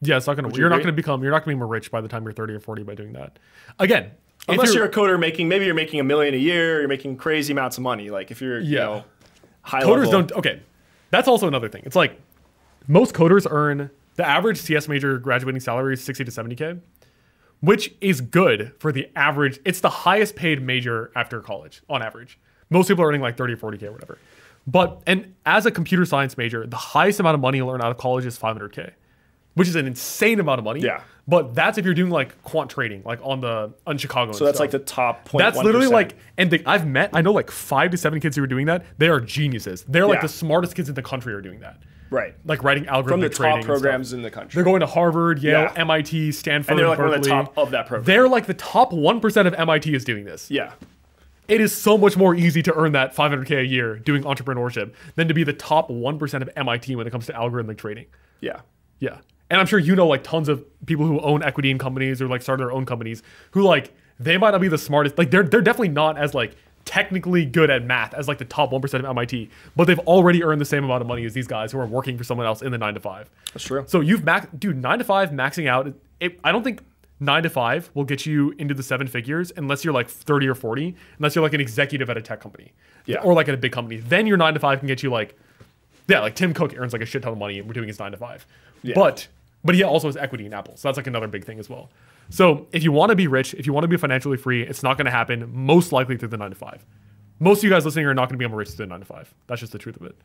Yeah, it's not going to. You're not going to be more rich by the time you're 30 or 40 by doing that. Again, unless you're a coder maybe you're making $1 million a year, you're making crazy amounts of money. Like if you're you know, high coders level. don't. Okay, that's also another thing. It's like most coders earn the average CS major graduating salary is 60 to 70K, which is good for the average. It's the highest paid major after college on average. Most people are earning like 30 or 40K or whatever. And as a computer science major, the highest amount of money you'll earn out of college is 500K. Which is an insane amount of money. Yeah. But that's if you're doing like quant trading, like on Chicago. So that's like the top 0.1%. That's literally like, and I know like 5 to 7 kids who are doing that. They are geniuses. They're like the smartest kids in the country are doing that. Right. Like writing algorithmic from the trading top programs in the country. They're going to Harvard, Yale, MIT, Stanford, and they're like Berkeley. one of the top of that program. They're like the top 1% of MIT is doing this. Yeah. It is so much more easy to earn that 500K a year doing entrepreneurship than to be the top 1% of MIT when it comes to algorithmic trading. Yeah. Yeah. And I'm sure you know like tons of people who own equity in companies or like start their own companies who like they might not be the smartest. Like they're definitely not as like technically good at math as like the top 1% of MIT, but they've already earned the same amount of money as these guys who are working for someone else in the 9 to 5. That's true. So 9 to 5 maxing out. I don't think 9 to 5 will get you into the 7 figures unless you're like 30 or 40, unless you're like an executive at a tech company, or like at a big company. Then your 9 to 5 can get you like Tim Cook earns like a shit ton of money doing his 9 to 5. Yeah. But he also has equity in Apple. So that's like another big thing as well. So if you want to be rich, if you want to be financially free, it's not going to happen most likely through the 9 to 5. Most of you guys listening are not going to become rich through the 9 to 5. That's just the truth of it.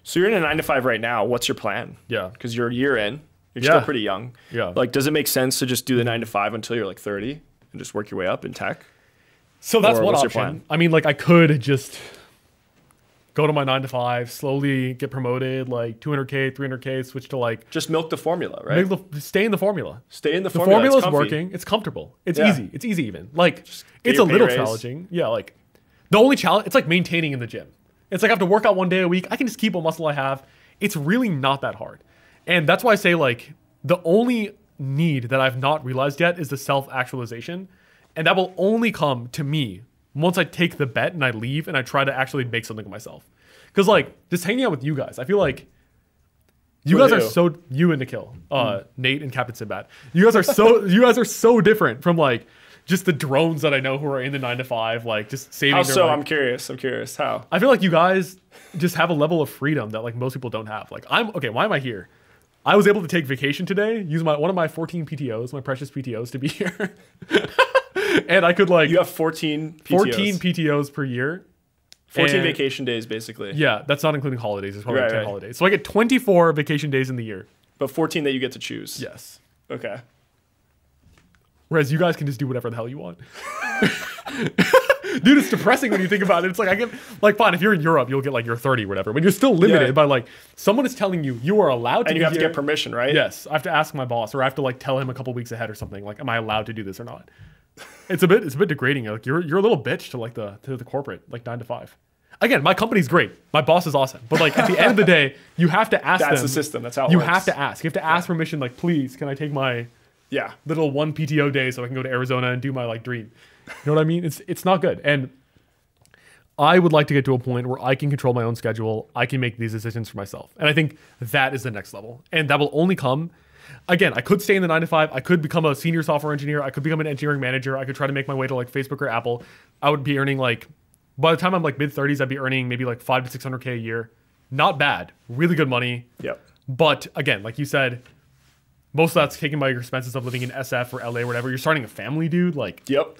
So you're in a 9 to 5 right now. What's your plan? Yeah. Because you're a year in. You're still pretty young. Yeah. Like, does it make sense to just do the 9 to 5 until you're like 30 and just work your way up in tech? So that's one what's option. Your plan? I mean, like I could just go to my 9 to 5, slowly get promoted, like 200K, 300K, switch to like... Just milk the formula, right? Stay in the formula. Stay in the formula. The formula's working. It's comfortable. It's easy. It's easy even. Like, it's a little challenging. Yeah, like, the only challenge, it's like maintaining in the gym. It's like I have to work out 1 day a week. I can just keep what muscle I have. It's really not that hard. And that's why I say, like, the only need that I've not realized yet is the self-actualization. And that will only come to me once I take the bet and I leave and I try to actually make something of myself. Because like just hanging out with you guys, I feel like you guys are so you and Nikhil, Nate and Captain Sinbad. You guys are so different from like just the drones that I know who are in the 9 to 5, like just saving. How their so? life. I'm curious. How? I feel like you guys just have a level of freedom that like most people don't have. Like okay. Why am I here? I was able to take vacation today, use one of my 14 PTOs, my precious PTOs, to be here, and I could like. You have 14 PTOs. 14 PTOs per year. 14 vacation days, basically. Yeah, that's not including holidays. It's probably like 10 holidays. So I get 24 vacation days in the year. But 14 that you get to choose. Yes. Okay. Whereas you guys can just do whatever the hell you want. Dude, it's depressing when you think about it. It's like, I get, like, fine, if you're in Europe, you'll get like your 30 or whatever, but you're still limited by like, someone is telling you you are allowed to and you have to get permission, right? Yes. I have to ask my boss, or I have to like tell him a couple weeks ahead or something. Like, am I allowed to do this or not? It's a bit degrading. Like, you're a little bitch to like the corporate, like 9 to 5. Again, my company's great. My boss is awesome. But like at the end of the day, you have to ask them. That's the system. That's how it you works. have to ask. You have to ask permission, like, please, can I take my little 1 PTO day so I can go to Arizona and do my like dream? You know what I mean? It's not good. And I would like to get to a point where I can control my own schedule. I can make these decisions for myself. And I think that is the next level. And that will only come. Again, I could stay in the 9 to 5. I could become a senior software engineer. I could become an engineering manager. I could try to make my way to like Facebook or Apple. I would be earning like, by the time I'm like mid 30s, I'd be earning maybe like 500 to 600K a year. Not bad. Really good money. Yep. But again, like you said, most of that's taken by your expenses of living in SF or LA or whatever. You're starting a family, dude. Like, yep.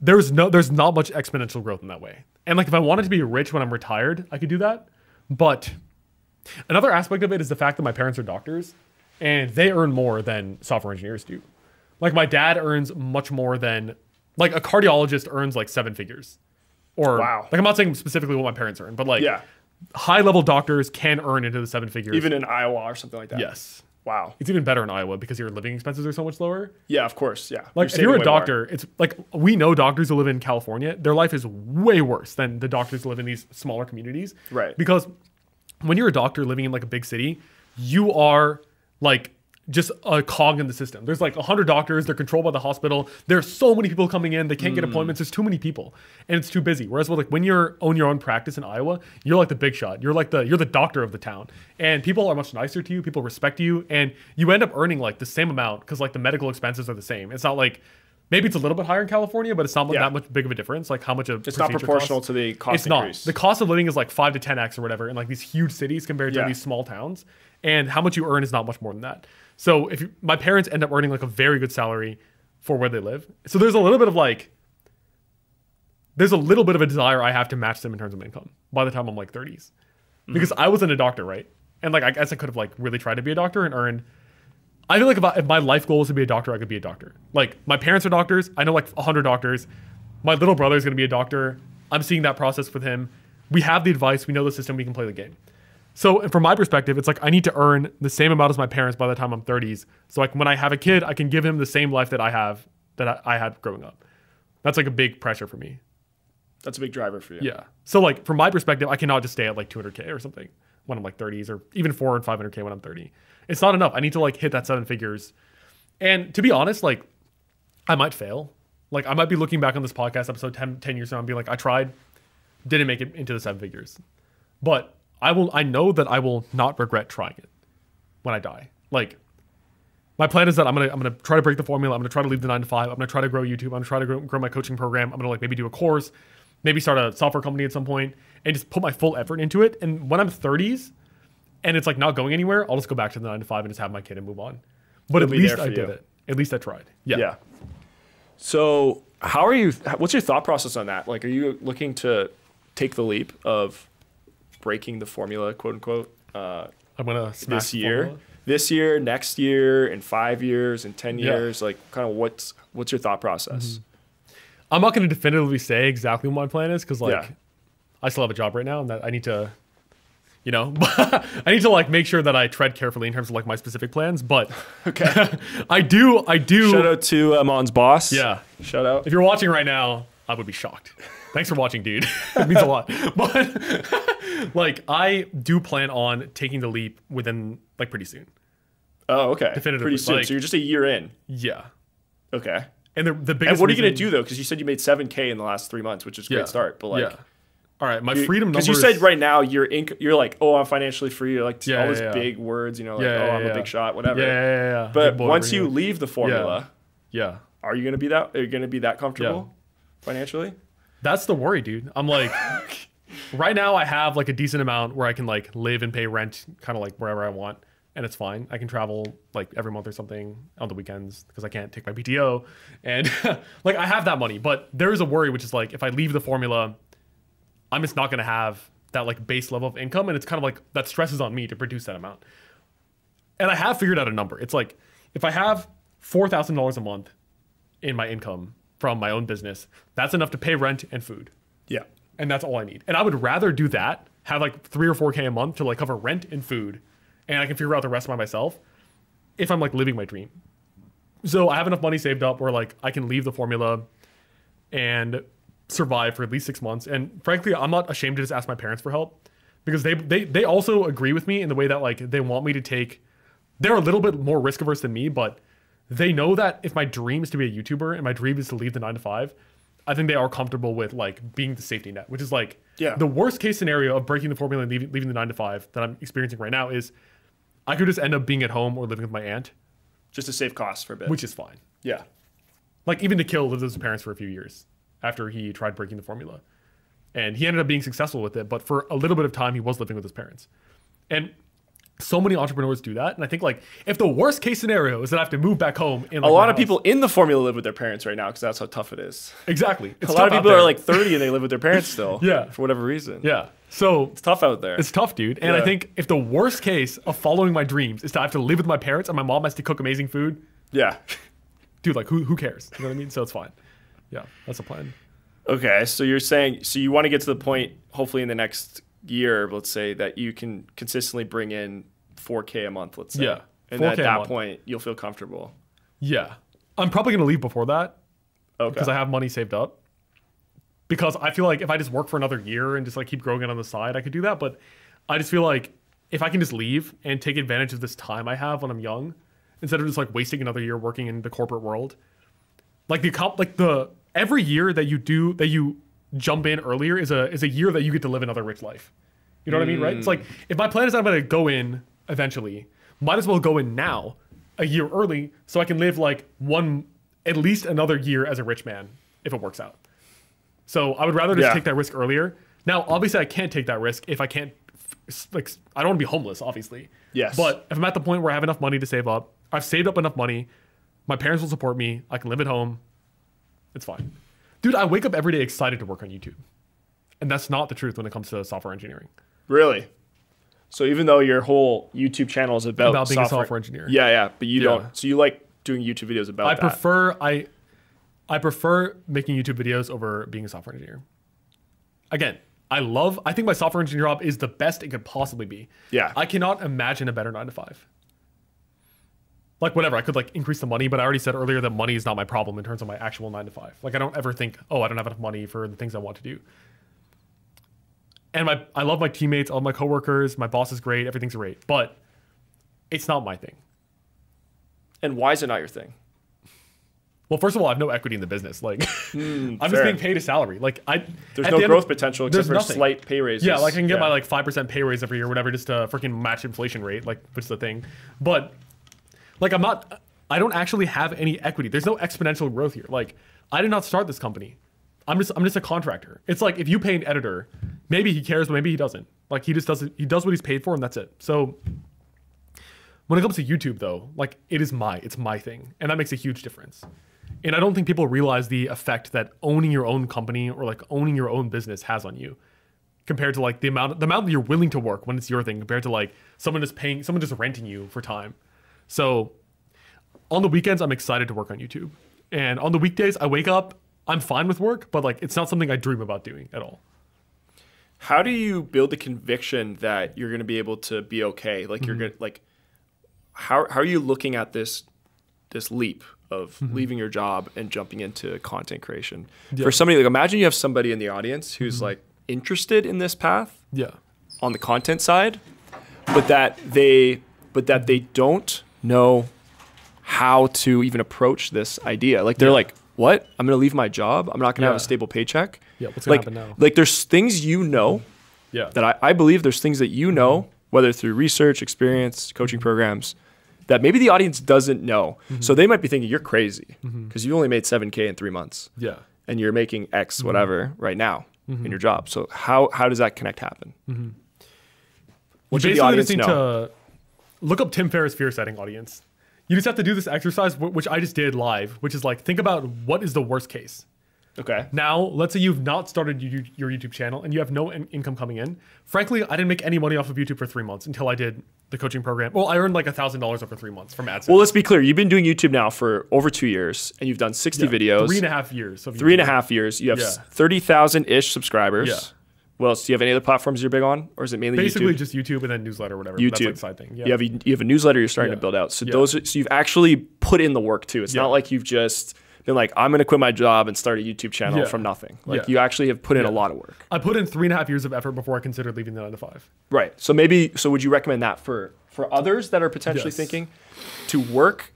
There's not much exponential growth in that way. And like if I wanted to be rich when I'm retired, I could do that. But another aspect of it is the fact that my parents are doctors and they earn more than software engineers do. Like my dad earns much more than, like a cardiologist earns like 7 figures. Or wow. Like I'm not saying specifically what my parents earn, but like yeah. high level doctors can earn into the 7 figures. Even in Iowa or something like that. Yes. Wow. It's even better in Iowa because your living expenses are so much lower. Yeah, of course. Yeah. Like if you're a doctor, it's like we know doctors who live in California, their life is way worse than the doctors who live in these smaller communities. Right. Because when you're a doctor living in like a big city, you are like just a cog in the system. There's like 100 doctors. They're controlled by the hospital. There's so many people coming in. They can't get appointments. There's too many people, and it's too busy. Whereas, like when you own your own practice in Iowa, you're like the big shot. You're the doctor of the town, and people are much nicer to you. People respect you, and you end up earning like the same amount because like the medical expenses are the same. It's not like maybe it's a little bit higher in California, but it's not that much big of a difference. Like how much it's not proportional costs. To the cost. It's increase. Not. The cost of living is like 5 to 10x or whatever in like these huge cities compared to these small towns, and how much you earn is not much more than that. So if my parents end up earning like a very good salary for where they live, so there's a little bit of a desire I have to match them in terms of income by the time I'm like 30s, because I wasn't a doctor, right? And like I guess I could have like really tried to be a doctor and earned. I feel like if my life goal was to be a doctor, I could be a doctor. Like my parents are doctors. I know like 100 doctors. My little brother is going to be a doctor. I'm seeing that process with him. We have the advice. We know the system. We can play the game. So from my perspective, it's like I need to earn the same amount as my parents by the time I'm 30s. So like when I have a kid, I can give him the same life that I had growing up. That's like a big pressure for me. That's a big driver for you. Yeah. So like from my perspective, I cannot just stay at like 200K or something when I'm like 30s, or even 400 and 500K when I'm 30. It's not enough. I need to like hit that 7 figures. And to be honest, like I might fail. Like I might be looking back on this podcast episode 10 years from now and be like, I tried, didn't make it into the 7 figures. But I know that I will not regret trying it when I die. Like my plan is that I'm gonna try to break the formula. I'm gonna try to leave the 9 to 5. I'm gonna try to grow YouTube. I'm gonna try to grow my coaching program. I'm gonna like maybe do a course, maybe start a software company at some point, and just put my full effort into it. And when I'm 30s and it's like not going anywhere, I'll just go back to the 9 to 5 and just have my kid and move on. But at least I did it. At least I tried. Yeah. So what's your thought process on that? Like, are you looking to take the leap of breaking the formula, quote unquote, I'm gonna this year, next year, in 5 years, in 10 years? Like, kind of what's your thought process? I'm not going to definitively say exactly what my plan is because like I still have a job right now and that I need to, I need to like make sure that I tread carefully in terms of like my specific plans. But okay, I do. Shout out to Aman's boss. Yeah, shout out. If you're watching right now, I would be shocked. Thanks for watching, dude. It means a lot. But like, I do plan on taking the leap within like pretty soon. Oh, okay. Definitively. Pretty soon. Like, so you're just a year in. Yeah. Okay. And the biggest. And what are you going to do though? Because you said you made 7K in the last 3 months, which is a great start. But like, all right, my freedom numbers. Because you said right now you're like, oh, I'm financially free. You're like all these big words, you know, like I'm a big shot, whatever. Yeah. But once you leave the formula, are you going to be that? Are you going to be that comfortable financially? That's the worry, dude. I'm like, right now I have like a decent amount where I can like live and pay rent, kind of like wherever I want. And it's fine. I can travel like every month or something on the weekends because I can't take my PTO. And like I have that money, but there is a worry, which is like if I leave the formula, I'm just not going to have that like base level of income. And it's kind of like that stresses on me to produce that amount. And I have figured out a number. It's like if I have $4,000 a month in my income from my own business, that's enough to pay rent and food. Yeah. And that's all I need. And I would rather do that, have like 3 or 4K a month to like cover rent and food. And I can figure out the rest by myself if I'm like living my dream. So I have enough money saved up where like I can leave the formula and survive for at least 6 months. And frankly, I'm not ashamed to just ask my parents for help because they also agree with me in the way that like they want me to take, they're a little bit more risk averse than me, but they know that if my dream is to be a YouTuber and my dream is to leave the 9 to 5, I think they are comfortable with like being the safety net, which is like the worst case scenario of breaking the formula and leaving the 9 to 5 that I'm experiencing right now is I could just end up being at home or living with my aunt. Just to save costs for a bit. Which is fine. Yeah. Like even Nikhil lived with his parents for a few years after he tried breaking the formula. And he ended up being successful with it, but for a little bit of time he was living with his parents. And so many entrepreneurs do that. And I think like if the worst case scenario is that I have to move back home in like a lot of people in the formula live with their parents right now because that's how tough it is. Exactly. A lot of people are like 30 and they live with their parents still. For whatever reason. Yeah. So it's tough out there. It's tough, dude. And I think if the worst case of following my dreams is to have to live with my parents and my mom has to cook amazing food. Yeah. Dude, like who cares? You know what I mean? So it's fine. Yeah, that's the plan. Okay. So you're saying, so you want to get to the point, hopefully in the next year, let's say, that you can consistently bring in 4K a month, let's say. Yeah. And at that point, you'll feel comfortable. Yeah. I'm probably going to leave before that. Okay. Because I have money saved up. Because I feel like if I just work for another year and just like keep growing it on the side, I could do that. But I just feel like if I can just leave and take advantage of this time I have when I'm young, instead of just like wasting another year working in the corporate world, like every year that you jump in earlier is a year that you get to live another rich life. You know what I mean, right? It's like if my plan is I'm going to go in eventually, might as well go in now, a year early, so I can live like at least another year as a rich man if it works out. So I would rather just take that risk earlier. Now, obviously, I can't take that risk if I can't, like, I don't want to be homeless, obviously. Yes. But if I'm at the point where I have enough money to save up, I've saved up enough money, my parents will support me, I can live at home, it's fine. Dude, I wake up every day excited to work on YouTube. And that's not the truth when it comes to software engineering. Really? So even though your whole YouTube channel is about being a software engineer. Yeah, but you don't, so you like doing YouTube videos about that. I prefer making YouTube videos over being a software engineer. Again, I think my software engineer job is the best it could possibly be. Yeah. I cannot imagine a better 9 to 5. Like whatever, I could like increase the money, but I already said earlier that money is not my problem in terms of my actual 9 to 5. Like I don't ever think, oh, I don't have enough money for the things I want to do. And I love my teammates, all my coworkers, my boss is great, everything's great, but it's not my thing. And why is it not your thing? Well, first of all, I have no equity in the business. Like, I'm just being paid a salary. Like, there's no growth potential except for slight pay raises. Yeah, like I can get my like 5% pay raise every year, whatever, just to freaking match inflation rate, like, which is the thing. But like, I don't actually have any equity. There's no exponential growth here. Like, I did not start this company. I'm just a contractor. It's like if you pay an editor, maybe he cares, but maybe he doesn't. Like, he does what he's paid for, and that's it. So when it comes to YouTube, though, like it's my thing, and that makes a huge difference. And I don't think people realize the effect that owning your own company or like owning your own business has on you, compared to like the amount that you're willing to work when it's your thing, compared to like someone just renting you for time. So on the weekends, I'm excited to work on YouTube, and on the weekdays, I wake up, I'm fine with work, but like it's not something I dream about doing at all. How do you build the conviction that you're going to be able to be okay? Like you're going to like, how are you looking at this leap of leaving your job and jumping into content creation? For somebody, like imagine you have somebody in the audience who's like interested in this path on the content side, but that they don't know how to even approach this idea. Like they're like, what? I'm going to leave my job. I'm not going to have a stable paycheck. Yeah, what's going to happen now? Like there's things that I believe there's things that whether through research, experience, coaching programs, that maybe the audience doesn't know. So they might be thinking you're crazy because you only made $7K in 3 months. Yeah. And you're making X whatever right now in your job. So how does that connect happen? What should the audience know? To look up Tim Ferriss' fear setting audience. You just have to do this exercise, which I just did live, which is like, think about what is the worst case. Okay. Now, let's say you've not started your YouTube channel and you have no income coming in. Frankly, I didn't make any money off of YouTube for 3 months until I did the coaching program. Well, I earned like $1,000 over 3 months from AdSense. Well, let's be clear. You've been doing YouTube now for over 2 years and you've done 60 videos. 3.5 years. Of 3.5 years. You have 30,000-ish subscribers. Yeah. What else? Do you have any other platforms you're big on? Or is it mainly basically YouTube? just YouTube and then newsletter or whatever. YouTube. That's like side thing. Yeah. You have a newsletter you're starting to build out. So so you've actually put in the work too. It's not like you've just been like, I'm going to quit my job and start a YouTube channel from nothing. Like you actually have put in a lot of work. I put in 3.5 years of effort before I considered leaving the 9 to 5. Right. So would you recommend that for others that are potentially thinking to work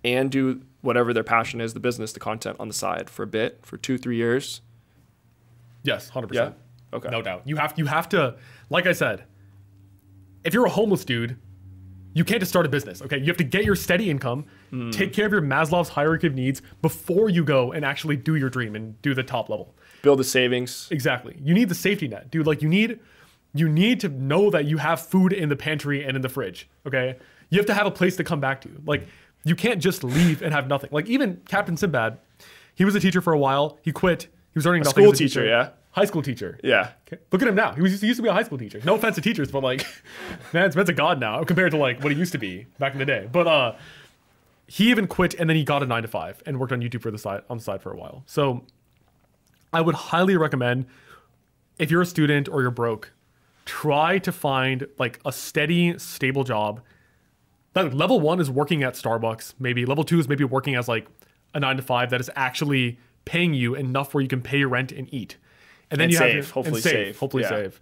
and do whatever their passion is, the business, the content on the side for a bit, for 2-3 years? Yes, 100%. Yeah. Okay. No doubt. You have to, like I said, if you're a homeless dude, you can't just start a business, okay? You have to get your steady income, take care of your Maslow's hierarchy of needs before you go and actually do your dream and do the top level. Build the savings. Exactly. You need the safety net, dude. Like you need to know that you have food in the pantry and in the fridge, okay? You have to have a place to come back to. Like you can't just leave and have nothing. Like even Captain Sinbad, he was a teacher for a while. He quit. He was earning nothing. School teacher, yeah. High school teacher. Yeah. Okay. Look at him now. He used to be a high school teacher. No offense to teachers, but like, man, it's a god now compared to like what he used to be back in the day. But he even quit and then he got a 9 to 5 and worked on YouTube on the side for a while. So I would highly recommend if you're a student or you're broke, try to find like a steady, stable job. Like level 1 is working at Starbucks. Maybe level 2 is maybe working as like a 9 to 5 that is actually paying you enough where you can pay your rent and eat. And then hopefully save.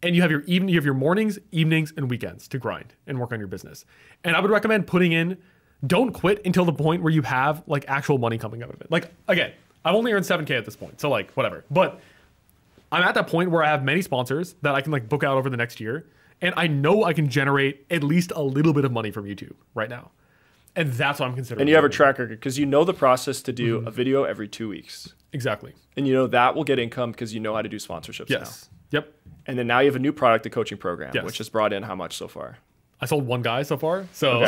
And you have your mornings, evenings, and weekends to grind and work on your business. And I would recommend don't quit until the point where you have like actual money coming out of it. Like again, I've only earned 7K at this point, so like whatever. But I'm at that point where I have many sponsors that I can like book out over the next year, and I know I can generate at least a little bit of money from YouTube right now. And that's what I'm considering. And you have a track record because you know the process to do a video every 2 weeks. Exactly. And you know that will get income because you know how to do sponsorships now. Yep. And then now you have a new product, the coaching program, which has brought in how much so far? I sold one guy so far, so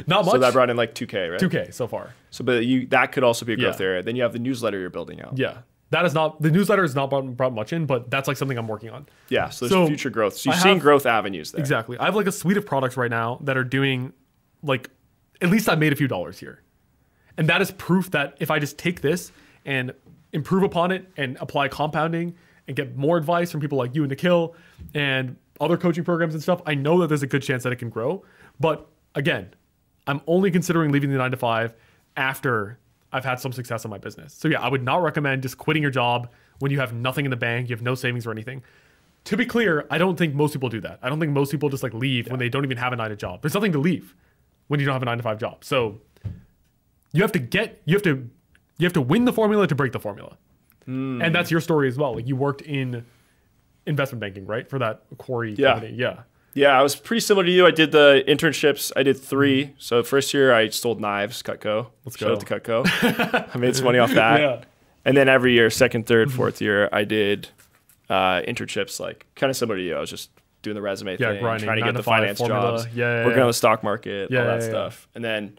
not much. So that brought in like 2K, right? 2K so far. So, but that could also be a growth area. Then you have the newsletter you're building out. Yeah. The newsletter has not brought much in, but that's like something I'm working on. Yeah. So there's future growth. So you're seeing growth avenues there. Exactly. I have like a suite of products right now that are doing like, at least I made a few dollars here. And that is proof that if I just take this and improve upon it and apply compounding and get more advice from people like you and Nikhil and other coaching programs and stuff, I know that there's a good chance that it can grow. But again, I'm only considering leaving the 9 to 5 after I've had some success in my business. So yeah, I would not recommend just quitting your job when you have nothing in the bank, you have no savings or anything. To be clear, I don't think most people do that. I don't think most people just like leave when they don't even have a 9 to job. There's nothing to leave when you don't have a 9 to 5 job. So you have to win the formula to break the formula. And that's your story as well. Like you worked in investment banking, right? For that Quarry company. Yeah. Yeah, I was pretty similar to you. I did the internships. I did 3. So first year I sold knives, Cutco. Shout out to Cutco. I made some money off that. Yeah. And then every year, second, third, fourth year, I did internships, like kind of similar to you. I was just doing the resume thing, grinding, trying to get the finance formula. jobs, working on the stock market, all that stuff. And then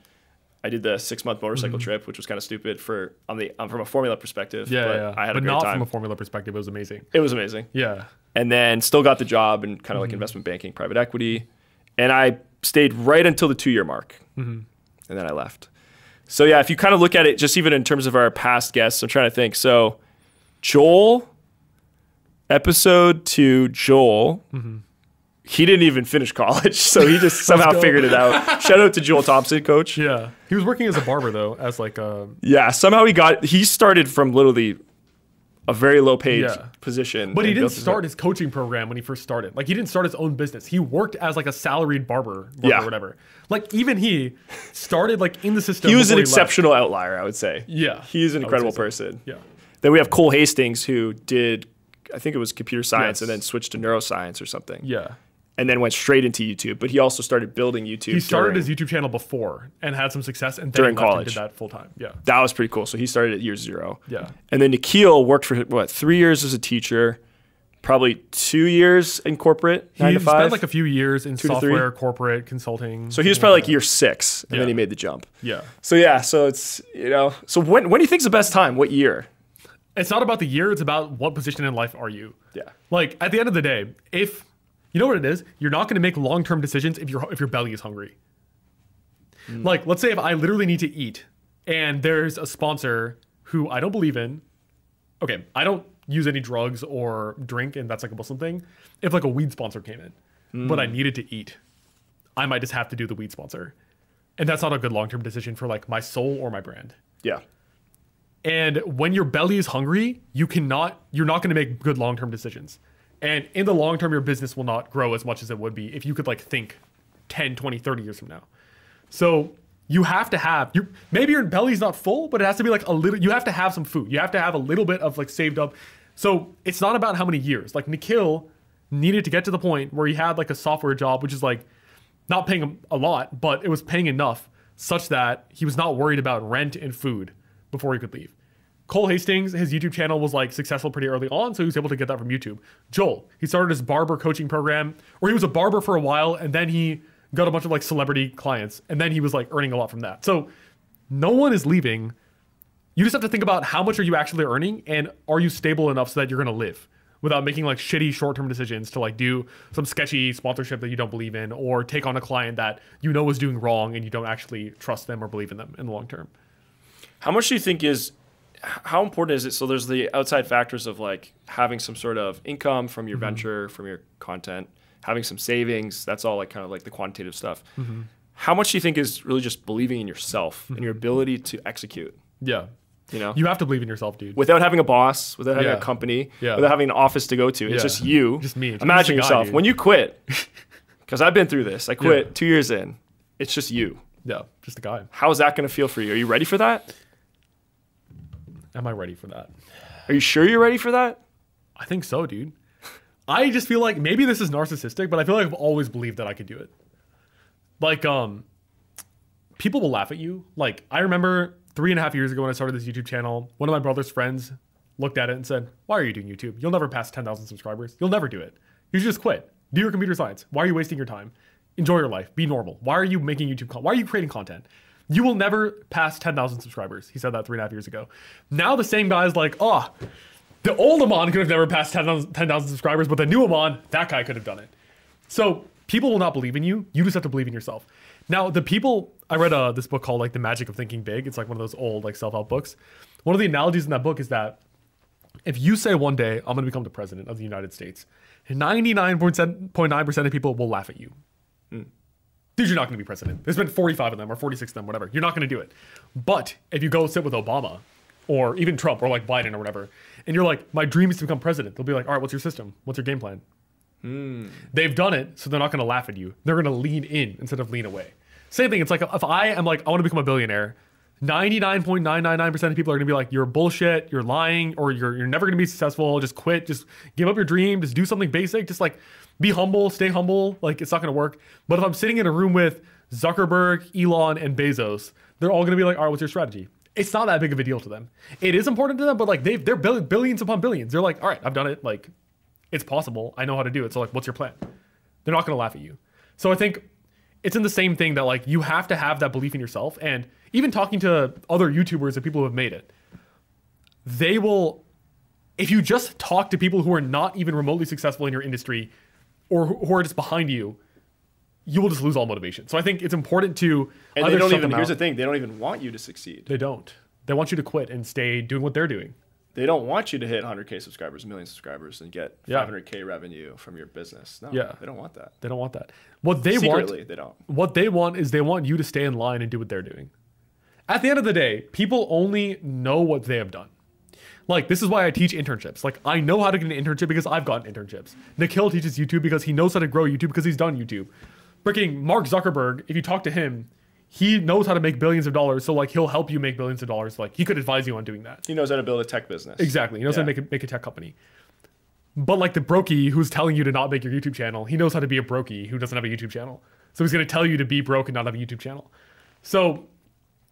I did the 6-month motorcycle trip, which was kind of stupid from a formula perspective. I had a great time. But not from a formula perspective. It was amazing. It was amazing. Yeah. And then still got the job in kind of like investment banking, private equity. And I stayed right until the 2-year mark. And then I left. So yeah, if you kind of look at it, just even in terms of our past guests, I'm trying to think. So Joel, episode 2, Joel, he didn't even finish college. So he just somehow figured it out. Shout out to Joel Thompson, coach. Yeah. He was working as a barber though, as like a... Yeah, somehow he started from literally a very low paid position. But he didn't start his coaching program when he first started. Like he didn't start his own business. He worked as like a salaried barber or whatever. Like even he started like in the system. He was an exceptional outlier, I would say. Yeah. He's an incredible person. Yeah. Then we have Cole Hastings, who did, I think it was computer science and then switched to neuroscience or something. Yeah. And then went straight into YouTube. But he also started building YouTube. He started his YouTube channel before and had some success, and then during college. Did that full time. Yeah. That was pretty cool. So he started at year 0. Yeah. And then Nikhil worked for, 3 years as a teacher, probably 2 years in corporate, 9 to 5. He spent like a few years in software, corporate, consulting. So he was probably like year 6, and then he made the jump. Yeah. So so it's, so when do you think is the best time? What year? It's not about the year. It's about what position in life are you. Yeah. Like at the end of the day, if you know what it is, you're not going to make long-term decisions if your belly is hungry. Like let's say if I literally need to eat and there's a sponsor who I don't believe in. Okay, I don't use any drugs or drink, and that's like a Muslim thing. If like a weed sponsor came in, but I needed to eat, I might just have to do the weed sponsor. And that's not a good long-term decision for like my soul or my brand. Yeah. And when your belly is hungry, you're not going to make good long-term decisions. And in the long term, your business will not grow as much as it would be if you could like think 10, 20, 30 years from now. So you have to have, maybe your belly's not full, but it has to be like a little, you have to have some food. You have to have a little bit of like saved up. So it's not about how many years. Like Nikhil needed to get to the point where he had like a software job, which is like not paying him a lot, but it was paying enough such that he was not worried about rent and food before he could leave. Cole Hastings, his YouTube channel was like successful pretty early on, so he was able to get that from YouTube. Joel, he started his barber coaching program, or he was a barber for a while, and then he got a bunch of like celebrity clients, and then he was like earning a lot from that. So no one is leaving. You just have to think about how much are you actually earning, and are you stable enough so that you're gonna live without making like shitty short-term decisions to like do some sketchy sponsorship that you don't believe in, or take on a client that you know is doing wrong and you don't actually trust them or believe in them in the long term. How much do you think how important is it? So there's the outside factors of like having some sort of income from your venture, from your content, having some savings. That's all like kind of like the quantitative stuff. How much do you think is really just believing in yourself and your ability to execute? Yeah. You have to believe in yourself, dude. Without having a boss, without having a company, without having an office to go to. It's just you. Just me. Imagine yourself when you quit, because I've been through this. I quit 2 years in. It's just you. Yeah, just a guy. How is that going to feel for you? Are you ready for that? Am I ready for that? Are you sure you're ready for that? I think so, dude. I just feel like maybe this is narcissistic, but I feel like I've always believed that I could do it. Like, people will laugh at you. Like, I remember 3.5 years ago when I started this YouTube channel, one of my brother's friends looked at it and said, "Why are you doing YouTube? You'll never pass 10,000 subscribers. You'll never do it. You should just quit. Do your computer science. Why are you wasting your time? Enjoy your life. Be normal. Why are you making YouTube content? Why are you creating content? You will never pass 10,000 subscribers." He said that 3.5 years ago. Now the same guy's like, "Oh, the old Aman could have never passed 10,000 subscribers, but the new Aman, that guy could have done it." So people will not believe in you. You just have to believe in yourself. Now, the people, I read this book called like The Magic of Thinking Big. It's like one of those old like self-help books. One of the analogies in that book is that if you say one day, "I'm going to become the president of the United States," 99.9% of people will laugh at you. Dude, you're not going to be president. There's been 45 of them or 46 of them, whatever. You're not going to do it. But if you go sit with Obama or even Trump or like Biden or whatever, and you're like, "My dream is to become president," they'll be like, "All right, what's your system? What's your game plan?" They've done it, so they're not going to laugh at you. They're going to lean in instead of lean away. Same thing. It's like if I am like, "I want to become a billionaire," 99.999% of people are going to be like, "You're bullshit. You're lying, or you're never going to be successful. Just quit. Just give up your dream. Just do something basic. Just like be humble. Stay humble. Like it's not going to work." But if I'm sitting in a room with Zuckerberg, Elon, and Bezos, they're all going to be like, "All right, what's your strategy?" It's not that big of a deal to them. It is important to them, but like they're billions upon billions. They're like, "All right, I've done it. Like it's possible. I know how to do it. So like, what's your plan?" They're not going to laugh at you. So I think it's in the same thing that like you have to have that belief in yourself. And even talking to other YouTubers and people who have made it, they will, if you just talk to people who are not even remotely successful in your industry or who are just behind you, you will just lose all motivation. So I think it's important to and they don't even, here's the thing, they don't even want you to succeed. They don't. They want you to quit and stay doing what they're doing. They don't want you to hit 100K subscribers, 1 million subscribers, and get 500K revenue from your business. No, they don't want that. They don't want that. What they Secretly, want, they don't. What they want is they want you to stay in line and do what they're doing. At the end of the day, people only know what they have done. Like, this is why I teach internships. Like, I know how to get an internship because I've gotten internships. Nikhil teaches YouTube because he knows how to grow YouTube because he's done YouTube. Freaking Mark Zuckerberg, if you talk to him, he knows how to make billions of dollars. So, like, he'll help you make billions of dollars. Like, he could advise you on doing that. He knows how to build a tech business. Exactly. He knows how to make a tech company. But, like, the brokey who's telling you to not make your YouTube channel, he knows how to be a brokey who doesn't have a YouTube channel. So he's going to tell you to be broke and not have a YouTube channel. So,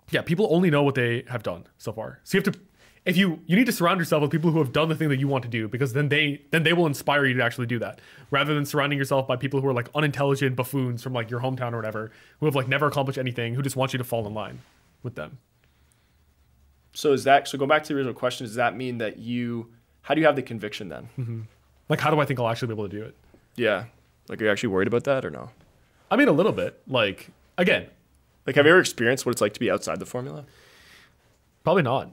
yeah, people only know what they have done so far. So you have to, if you need to surround yourself with people who have done the thing that you want to do, because then they will inspire you to actually do that, rather than surrounding yourself by people who are like unintelligent buffoons from like your hometown or whatever, who have like never accomplished anything, who just want you to fall in line with them. So go back to the original question, does that mean that how do you have the conviction then? Mm-hmm. Like, how do I think I'll actually be able to do it? Yeah. Like, are you actually worried about that or no? I mean, a little bit. Like, again. Like, have you ever experienced what it's like to be outside the formula? Probably not.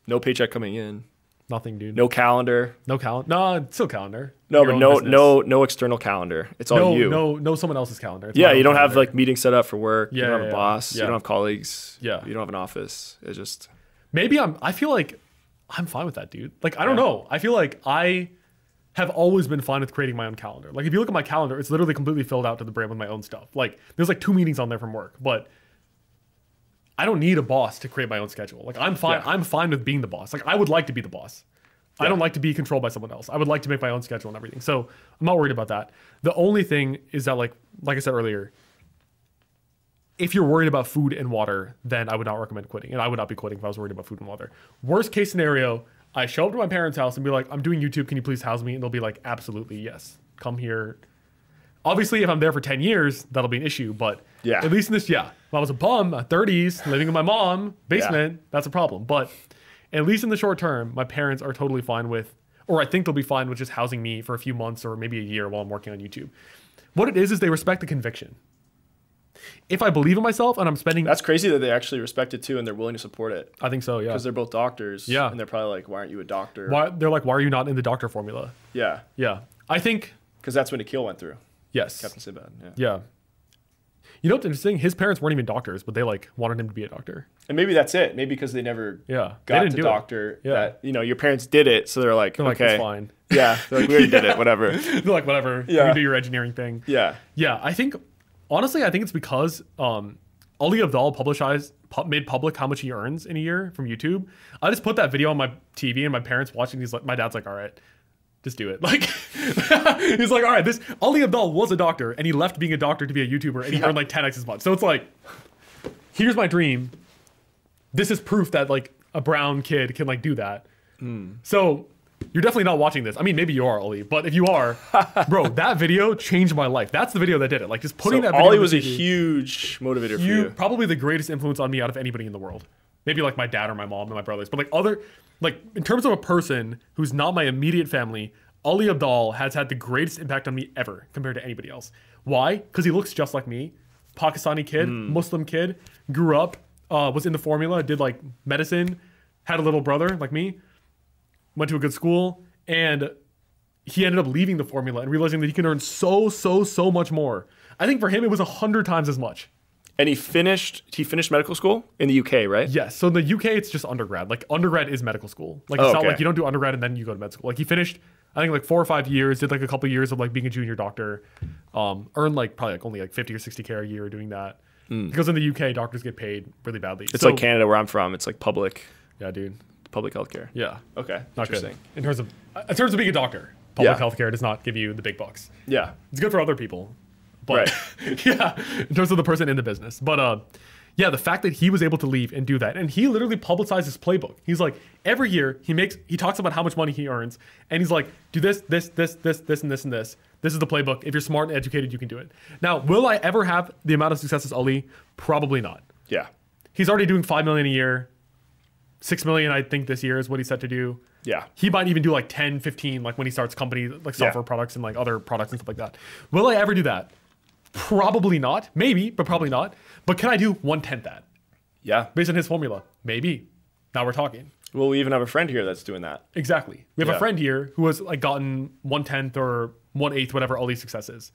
No paycheck coming in. Nothing, dude. No calendar. No calendar. No, it's still calendar. No, but no external calendar. It's all you. No someone else's calendar. It's yeah, you don't have like meetings set up for work. Yeah, you don't have a boss. Yeah. You don't have colleagues. Yeah. You don't have an office. It's just. Maybe I feel like I'm fine with that, dude. Like, I don't know. I feel like I have always been fine with creating my own calendar. Like, if you look at my calendar, it's literally completely filled out to the brim with my own stuff. Like, there's like 2 meetings on there from work, but I don't need a boss to create my own schedule. Like, I'm fine. Yeah. I'm fine with being the boss. Like, I would like to be the boss. Yeah. I don't like to be controlled by someone else. I would like to make my own schedule and everything. So I'm not worried about that. The only thing is that, like I said earlier, if you're worried about food and water, then I would not recommend quitting. And I would not be quitting if I was worried about food and water. Worst case scenario, I show up to my parents' house and be like, I'm doing YouTube. Can you please house me? And they'll be like, absolutely, yes. Come here. Obviously, if I'm there for 10 years, that'll be an issue. But yeah, at least in this, if I was a bum, 30s, living in my mom's basement, that's a problem. But at least in the short term, my parents are totally fine with, or I think they'll be fine with just housing me for a few months or maybe a year while I'm working on YouTube. What it is they respect the conviction. If I believe in myself and I'm spending... That's crazy that they actually respect it too and they're willing to support it. I think so, yeah. Because they're both doctors. Yeah. And they're probably like, why aren't you a doctor? They're like, why are you not in the doctor formula? Yeah. Yeah. I think... Because that's what Nikhil went through. Yes. Captain Sinbad, yeah. Yeah. You know what's interesting? His parents weren't even doctors, but they like wanted him to be a doctor. And maybe that's it. Maybe because they never got to doctor. Yeah. That, your parents did it. So they're like, okay. It's fine. Yeah. They're like, we already did it. Whatever. They're like, whatever. Yeah. You do your engineering thing. Yeah. Yeah. I think... Honestly, I think it's because Ali Abdaal made public how much he earns in a year from YouTube. I just put that video on my TV and my parents watching. My dad's like, all right, just do it. Like, he's like, all right, Ali Abdaal was a doctor and he left being a doctor to be a YouTuber and he earned like 10x as much. So it's like, here's my dream. This is proof that like a brown kid can like do that. So you're definitely not watching this. I mean, maybe you are, Ali, but if you are, bro, that video changed my life. That's the video that did it. Like, just putting that video Ali was a huge motivator for you. Probably the greatest influence on me out of anybody in the world. Maybe like my dad or my mom and my brothers. But like in terms of a person who's not my immediate family, Ali Abdaal has had the greatest impact on me ever compared to anybody else. Why? Because he looks just like me. Pakistani kid, Muslim kid, grew up, was in the formula, did like medicine, had a little brother like me. Went to a good school, and he ended up leaving the formula and realizing that he can earn so much more. I think for him, it was 100 times as much. And he finished medical school in the UK, right? Yes. So in the UK, it's just undergrad. Like, undergrad is medical school. Like, it's not like you don't do undergrad and then you go to med school. Like, he finished, I think, like 4 or 5 years, did like a couple of years of like being a junior doctor, earned like probably like only like 50 or 60K a year doing that. Because in the UK, doctors get paid really badly. It's like Canada where I'm from. It's like public. Yeah, dude. Public healthcare. Yeah. Okay. Not interesting. Good. In terms of being a doctor, public healthcare does not give you the big bucks. Yeah. It's good for other people. But yeah, in terms of the person in the business. But the fact that he was able to leave and do that, and he literally publicized his playbook. He's like, every year he talks about how much money he earns, and he's like, do this, and this, and this. This is the playbook. If you're smart and educated, you can do it. Now, will I ever have the amount of success as Ali? Probably not. Yeah. He's already doing $5 million a year. 6 million, I think, this year is what he's set to do. Yeah. He might even do like 10, 15, like when he starts company, like software products and like other products and stuff like that. Will I ever do that? Probably not. Maybe, but probably not. But can I do 1/10 that? Yeah. Based on his formula? Maybe. Now we're talking. Well, we even have a friend here that's doing that. Exactly. We have a friend here who has like gotten 1/10 or 1/8, whatever all these successes.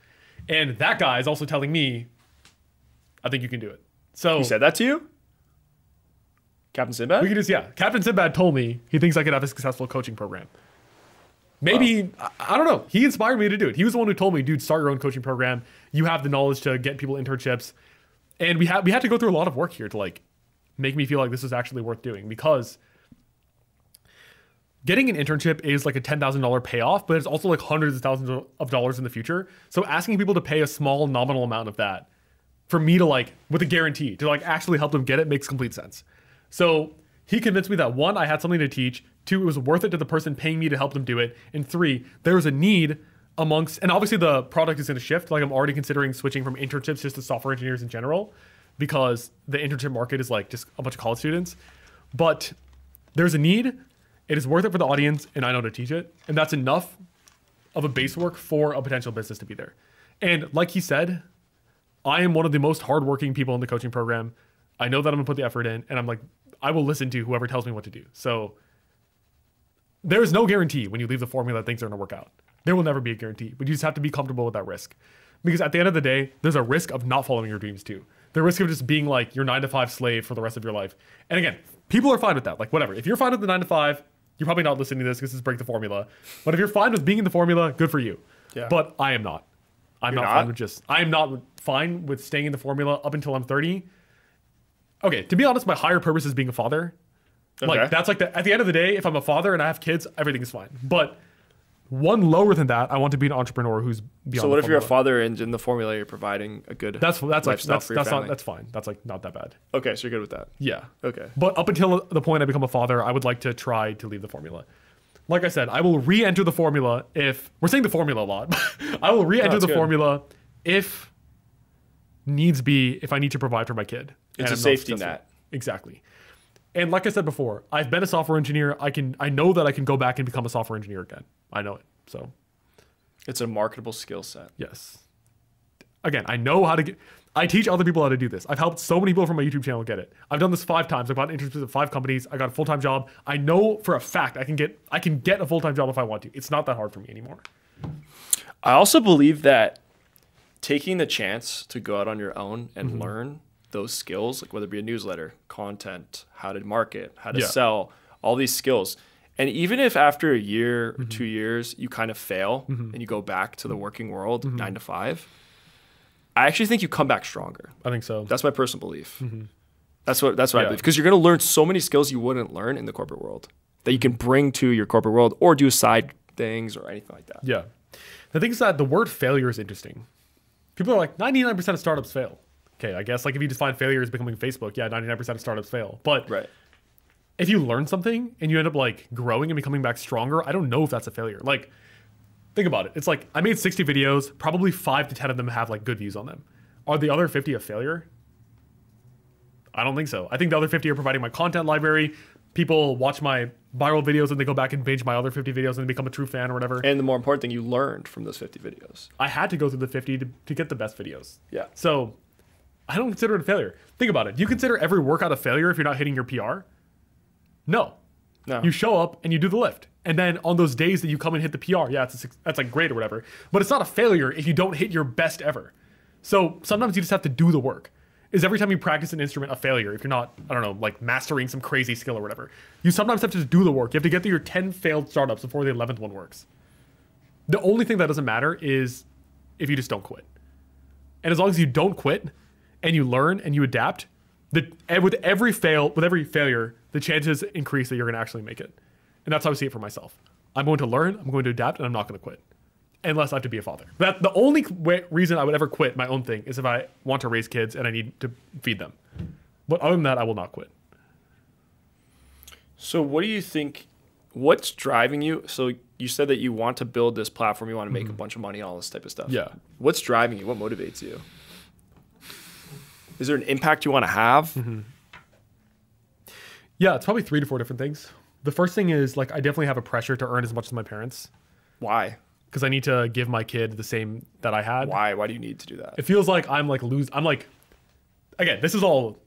And that guy is also telling me, I think you can do it. So he said that to you? Captain Sinbad? We could just, yeah. Captain Sinbad told me he thinks I could have a successful coaching program. Maybe, I don't know. He inspired me to do it. He was the one who told me, dude, start your own coaching program. You have the knowledge to get people internships. And we had to go through a lot of work here to like make me feel like this is actually worth doing, because getting an internship is like a $10,000 payoff, but it's also like hundreds of thousands of dollars in the future. So asking people to pay a small nominal amount of that for me to like, with a guarantee to like actually help them get it, makes complete sense. So he convinced me that 1, I had something to teach. 2, it was worth it to the person paying me to help them do it. And 3, there was a need amongst, and obviously the product is going to shift. Like I'm already considering switching from internships just to software engineers in general, because the internship market is like just a bunch of college students. But there's a need. It is worth it for the audience, and I know to teach it. And that's enough of a base work for a potential business to be there. And like he said, I am one of the most hardworking people in the coaching program. I know that I'm gonna put the effort in, and I'm like, I will listen to whoever tells me what to do. So there is no guarantee when you leave the formula that things are gonna work out. There will never be a guarantee, but you just have to be comfortable with that risk. Because at the end of the day, there's a risk of not following your dreams too. The risk of just being like your 9-to-5 slave for the rest of your life. And again, people are fine with that. Like whatever. If you're fine with the 9-to-5, you're probably not listening to this because this is break the formula. But if you're fine with being in the formula, good for you. Yeah. But I am not. I'm not fine with staying in the formula up until I'm 30. Okay, to be honest, my higher purpose is being a father. Okay. Like that's like at the end of the day, if I'm a father and I have kids, everything is fine. But one lower than that, I want to be an entrepreneur who's beyond. So what if you're a father and in the formula you're providing a good that's fine. That's fine. That's like not that bad. Okay, so you're good with that. Yeah. Okay. But up until the point I become a father, I would like to try to leave the formula. Like I said, I will re-enter the formula if we're saying the formula a lot. I will re-enter the formula if needs be, if I need to provide for my kid. It's a safety net. Exactly. And like I said before, I've been a software engineer. I know that I can go back and become a software engineer again. I know it. So it's a marketable skill set. Yes. Again, I know how to get. I teach other people how to do this. I've helped so many people from my YouTube channel get it. I've done this 5 times. I've gotten internships at 5 companies. I got a full-time job. I know for a fact I can get a full-time job if I want to. It's not that hard for me anymore. I also believe that taking the chance to go out on your own and learn those skills, like whether it be a newsletter, content, how to market, how to sell, all these skills. And even if after a year or 2 years you kind of fail and you go back to the working world, 9 to 5, I actually think you come back stronger. I think so. That's my personal belief. That's what I believe. Because you're going to learn so many skills you wouldn't learn in the corporate world that you can bring to your corporate world or do side things or anything like that. Yeah. The thing is that the word failure is interesting. People are like, 99% of startups fail. Okay, I guess like if you define failure as becoming Facebook, 99% of startups fail. But if you learn something and you end up like growing and becoming back stronger, I don't know if that's a failure. Like, think about it. It's like I made 60 videos, probably 5 to 10 of them have like good views on them. Are the other 50 a failure? I don't think so. I think the other 50 are providing my content library. People watch my viral videos and they go back and binge my other 50 videos and become a true fan or whatever. And the more important thing, you learned from those 50 videos. I had to go through the 50 to get the best videos. Yeah. So I don't consider it a failure. Think about it. Do you consider every workout a failure if you're not hitting your PR? No. You show up and you do the lift. And then on those days that you come and hit the PR, that's like great or whatever. But it's not a failure if you don't hit your best ever. So sometimes you just have to do the work. Is every time you practice an instrument a failure if you're not, I don't know, like mastering some crazy skill or whatever? You sometimes have to just do the work. You have to get through your 10 failed startups before the 11th one works. The only thing that doesn't matter is if you just don't quit. And as long as you don't quit and you learn and you adapt, with every failure, the chances increase that you're going to actually make it. And that's how I see it for myself. I'm going to learn, I'm going to adapt, and I'm not going to quit. Unless I have to be a father. The only reason I would ever quit my own thing is if I want to raise kids and I need to feed them. But other than that, I will not quit. So what do you think, what's driving you? So you said that you want to build this platform, you want to make a bunch of money, all this type of stuff. Yeah. What's driving you? What motivates you? Is there an impact you want to have? Yeah, it's probably 3 to 4 different things. The first thing is like I definitely have a pressure to earn as much as my parents. Why? Because I need to give my kid the same that I had. Why? Why do you need to do that? It feels like I'm like again, this is all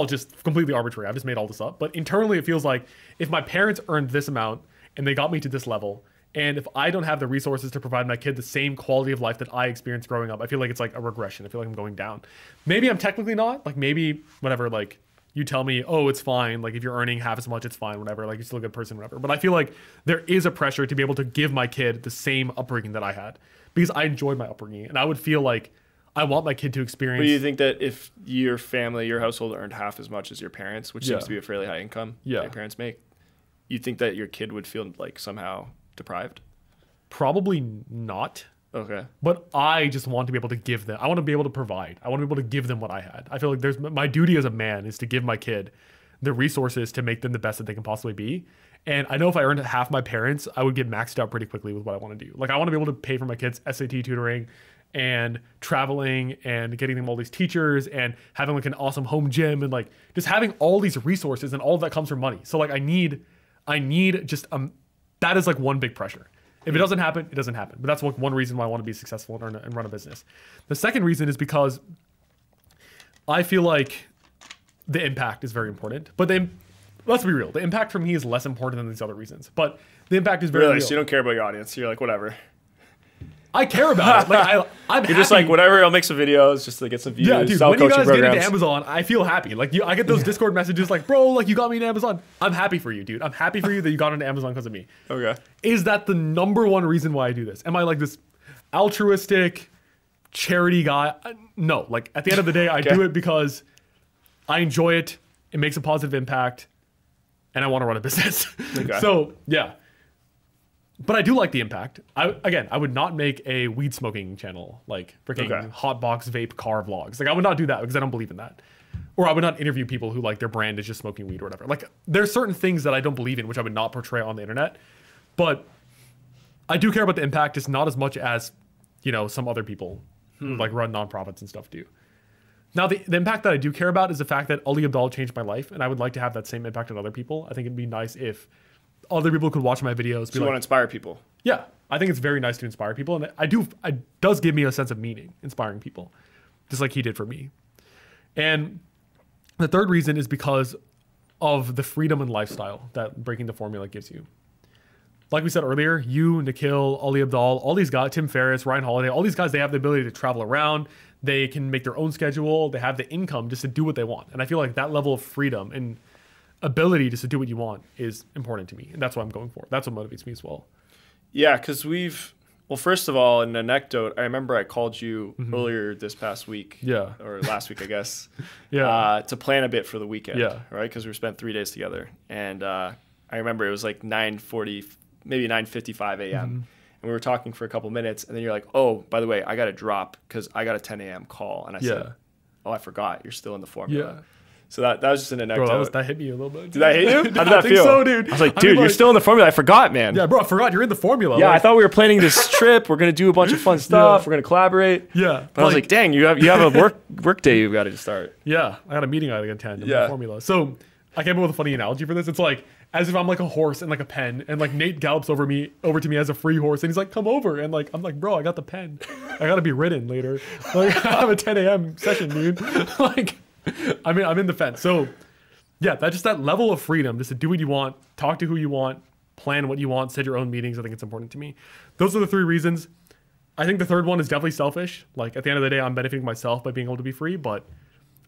just completely arbitrary. I've just made all this up. But internally it feels like if my parents earned this amount and they got me to this level, and if I don't have the resources to provide my kid the same quality of life that I experienced growing up, I feel like it's like a regression. I feel like I'm going down. Maybe I'm technically not. Like maybe whatever, like you tell me, oh, it's fine. Like if you're earning half as much, it's fine, whatever. Like you're still a good person, whatever. But I feel like there is a pressure to be able to give my kid the same upbringing that I had because I enjoyed my upbringing. And I would feel like I want my kid to experience. But do you think that if your family, your household earned half as much as your parents, which seems to be a fairly high income that your parents make, you think that your kid would feel like somehow deprived? Probably not. Okay. But I just want to be able to give them. I want to be able to provide. I want to be able to give them what I had. I feel like my duty as a man is to give my kid the resources to make them the best that they can possibly be. And I know if I earned half my parents, I would get maxed out pretty quickly with what I want to do. Like I want to be able to pay for my kids' SAT tutoring and traveling and getting them all these teachers and having like an awesome home gym and like just having all these resources, and all of that comes from money. So like I need just that is like one big pressure. If it doesn't happen, it doesn't happen. But that's one reason why I want to be successful and run a business. The second reason is because I feel like the impact is very important. But let's be real. The impact for me is less important than these other reasons. But the impact is very real. So you don't care about your audience. You're like, whatever. I care about it. Like I'm You're just like, whatever, I'll make some videos just to get some views. Yeah, dude, when you guys get into Amazon, I feel happy. Like I get those Discord messages like, bro, like you got me into Amazon. I'm happy for you, dude. I'm happy for you that you got into Amazon because of me. Okay. Is that the number one reason why I do this? Am I like this altruistic charity guy? No. Like at the end of the day, I do it because I enjoy it. It makes a positive impact, and I want to run a business. Okay. So yeah. But I do like the impact. I would not make a weed smoking channel, like freaking hot box vape car vlogs. Like I would not do that because I don't believe in that. Or I would not interview people who like their brand is just smoking weed or whatever. Like there's certain things that I don't believe in, which I would not portray on the internet. But I do care about the impact, just not as much as, some other people who like run nonprofits and stuff do. Now, the impact that I do care about is the fact that Ali Abdaal changed my life, and I would like to have that same impact on other people. I think it'd be nice if other people could watch my videos. So you want to inspire people? Yeah, I think it's very nice to inspire people, and it does give me a sense of meaning, inspiring people, just like he did for me. And the third reason is because of the freedom and lifestyle that breaking the formula gives you. Like we said earlier, you, Nikhil, Ali Abdaal, all these guys, Tim Ferriss, Ryan Holiday, all these guys, they have the ability to travel around. They can make their own schedule. They have the income just to do what they want. And I feel like that level of freedom and ability just to do what you want is important to me, and that's what I'm going for. That's what motivates me as well. Yeah, because first of all, an anecdote, I remember I called you earlier this past week, or last week, I guess, to plan a bit for the weekend, right? Because we spent 3 days together, and I remember it was like 9:40, maybe 9:55 a.m., and we were talking for a couple minutes, and then you're like, oh, by the way, I got to drop because I got a 10 a.m. call, and I said, oh, I forgot, you're still in the formula. Yeah. So that was just an anecdote. Bro, that hit me a little bit. Did that hit you? How did that feel? So, dude. I was like, dude, you're still in the formula. I forgot, man. Yeah, bro, I forgot you're in the formula. Yeah, I thought we were planning this trip. We're gonna do a bunch of fun stuff. We're gonna collaborate. Yeah, but I was like, dang, you have a work day you've got to start. Yeah, I got a meeting I got to attend. In the formula. So I came up with a funny analogy for this. It's like as if I'm like a horse and like a pen, and like Nate gallops over to me as a free horse, and he's like, come over, and like I'm like, bro, I got the pen. I gotta be ridden later. Like I have a 10 a.m. session, dude. Like, I mean, I'm in the fence. So. Yeah, that's just that level of freedom, just to do what you want, talk to who you want, plan what you want, set your own meetings. I think it's important to me. Those are the three reasons. I think the third one is definitely selfish. Like at the end of the day, I'm benefiting myself by being able to be free. But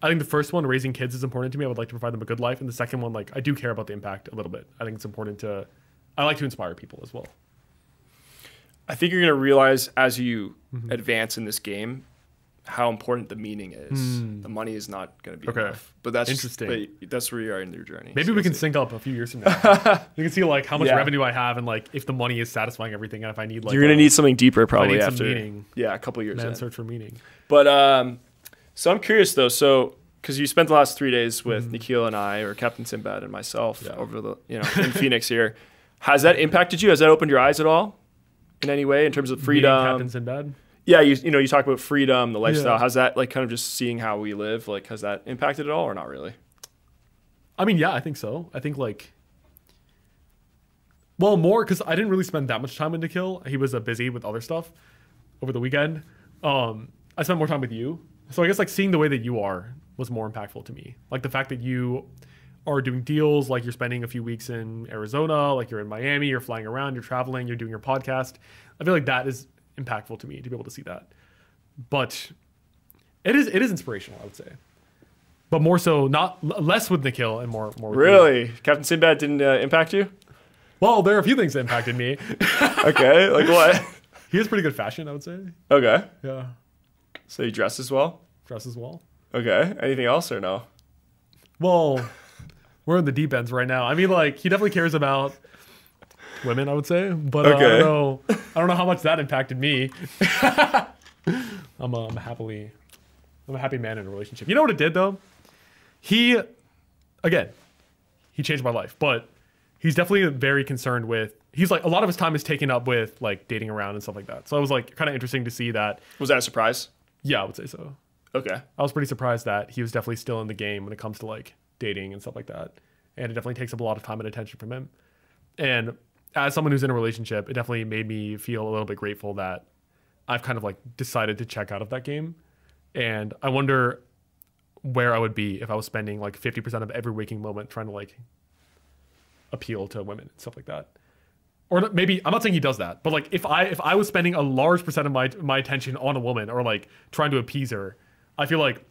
I think the first one, raising kids, is important to me. I would like to provide them a good life. And the second one, like I do care about the impact a little bit. I think it's important I like to inspire people as well. I think you're going to realize as you advance in this game, how important the meaning is. The money is not going to be enough. But that's interesting. But that's where you are in your journey. Maybe we can sync up a few years from now. You can see like how much revenue I have and like if the money is satisfying everything, and if I need like you're going to need something deeper probably after meaning. Yeah, a couple years. Man, search for meaning. But so I'm curious though. So because you spent the last 3 days with Nikhil and I, or Captain Sinbad and myself over the in Phoenix here, has that impacted you? Has that opened your eyes at all in any way in terms of freedom? Captain Sinbad. Yeah, you talk about freedom, the lifestyle. How's that like kind of just seeing how we live? Like, has that impacted at all or not really? I mean, yeah, I think so. I think like, well, more because I didn't really spend that much time with Nikhil. He was busy with other stuff over the weekend. I spent more time with you. So I guess like seeing the way that you are was more impactful to me. Like the fact that you are doing deals, like you're spending a few weeks in Arizona, like you're in Miami, you're flying around, you're traveling, you're doing your podcast. I feel like that is impactful to me to be able to see that. But it is inspirational, I would say. but more so, less with Nikhil and more with Really? You. Captain Sinbad didn't impact you? Well, there are a few things that impacted me. Okay, like what? He has pretty good fashion, I would say. Okay. Yeah. So he dresses well? Dresses well. Okay. Anything else or no? Well, we're in the deep ends right now. I mean, like, he definitely cares about women, I would say. But okay. I don't know how much that impacted me. I'm a happy man in a relationship. You know what it did, though? He changed my life. But he's definitely very concerned with, he's like, a lot of his time is taken up with, like, dating around and stuff like that. So it was, like, kind of interesting to see that. Was that a surprise? Yeah, I would say so. Okay. I was pretty surprised that he was definitely still in the game when it comes to, like, dating and stuff like that. And it definitely takes up a lot of time and attention from him. And as someone who's in a relationship, it definitely made me feel a little bit grateful that I've kind of, like, decided to check out of that game. And I wonder where I would be if I was spending, like, 50% of every waking moment trying to, like, appeal to women and stuff like that. Or maybe, I'm not saying he does that, but, like, if I was spending a large percent of my attention on a woman or, like, trying to appease her, I feel like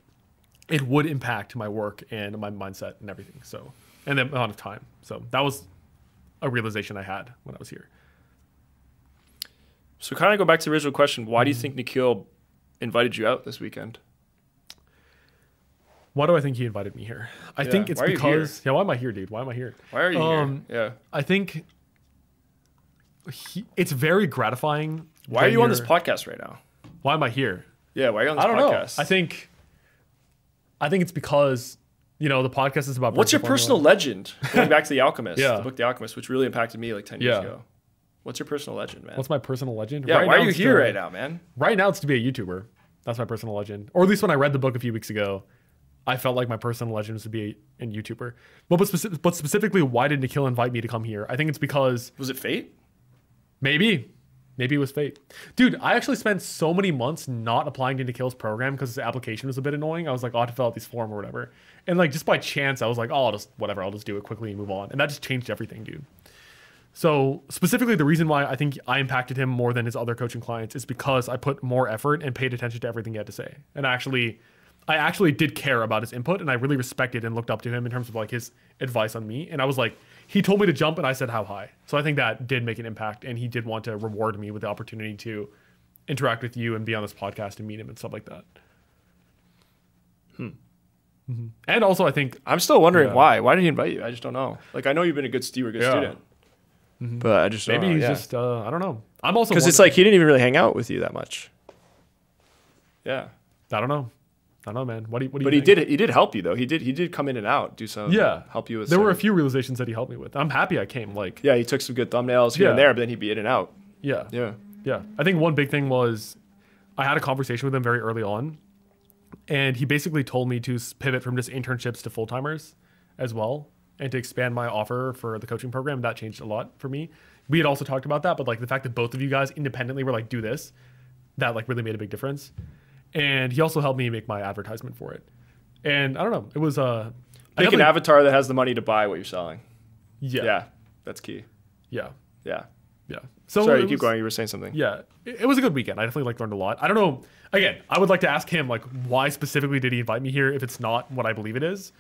it would impact my work and my mindset and everything. So, and the amount of time. So that was a realization I had when I was here. So kind of go back to the original question. Why do you think Nikhil invited you out this weekend? Why do I think he invited me here? I think it's because... Yeah, why am I here, dude? Why am I here? Why are you here? Yeah. I think it's very gratifying. Why are you on this podcast right now? Why am I here? Yeah, why are you on this podcast? I don't know. I think it's because, you know, the podcast is about... What's your personal legend? Going back to The Alchemist, the book The Alchemist, which really impacted me like 10 years ago. What's your personal legend, man? What's my personal legend? Yeah, why are you here right now, man? Right now, it's to be a YouTuber. That's my personal legend. Or at least when I read the book a few weeks ago, I felt like my personal legend was to be a YouTuber. But specifically, why did Nikhil invite me to come here? I think it's because... Was it fate? Maybe. Maybe it was fate. Dude, I actually spent so many months not applying to Nikhil's program because his application was a bit annoying. I was like, oh, I have to fill out this form or whatever. And like, just by chance, I was like, oh, I'll just do it quickly and move on. And that just changed everything, dude. So specifically, the reason why I think I impacted him more than his other coaching clients is because I put more effort and paid attention to everything he had to say. And I actually did care about his input, and I really respected and looked up to him in terms of like his advice on me. And I was like, he told me to jump and I said how high. So I think that did make an impact, and he did want to reward me with the opportunity to interact with you and be on this podcast and meet him and stuff like that. Mm-hmm. And also I think... I'm still wondering why. Why did he invite you? I just don't know. Like, I know you've been a good student. Mm-hmm. But I just don't know. Maybe he's just, I don't know. I'm also... Because it's like he didn't even really hang out with you that much. Yeah. I don't know, man. What do you But think? he did help you though. He did come in and out, do some help you with. There were a few realizations that he helped me with. I'm happy I came. Like, yeah, he took some good thumbnails here and there, but then he'd be in and out. Yeah. Yeah. I think one big thing was I had a conversation with him very early on, and he basically told me to pivot from just internships to full-timers as well, and to expand my offer for the coaching program. That changed a lot for me. We had also talked about that, but like the fact that both of you guys independently were like, do this, that like really made a big difference. And he also helped me make my advertisement for it. And I don't know, it was pick an avatar that has the money to buy what you're selling. Yeah, that's key. Yeah. So sorry, keep going. You were saying something. Yeah, it was a good weekend. I definitely learned a lot. I don't know. Again, I would like to ask him like, why specifically did he invite me here if it's not what I believe it is?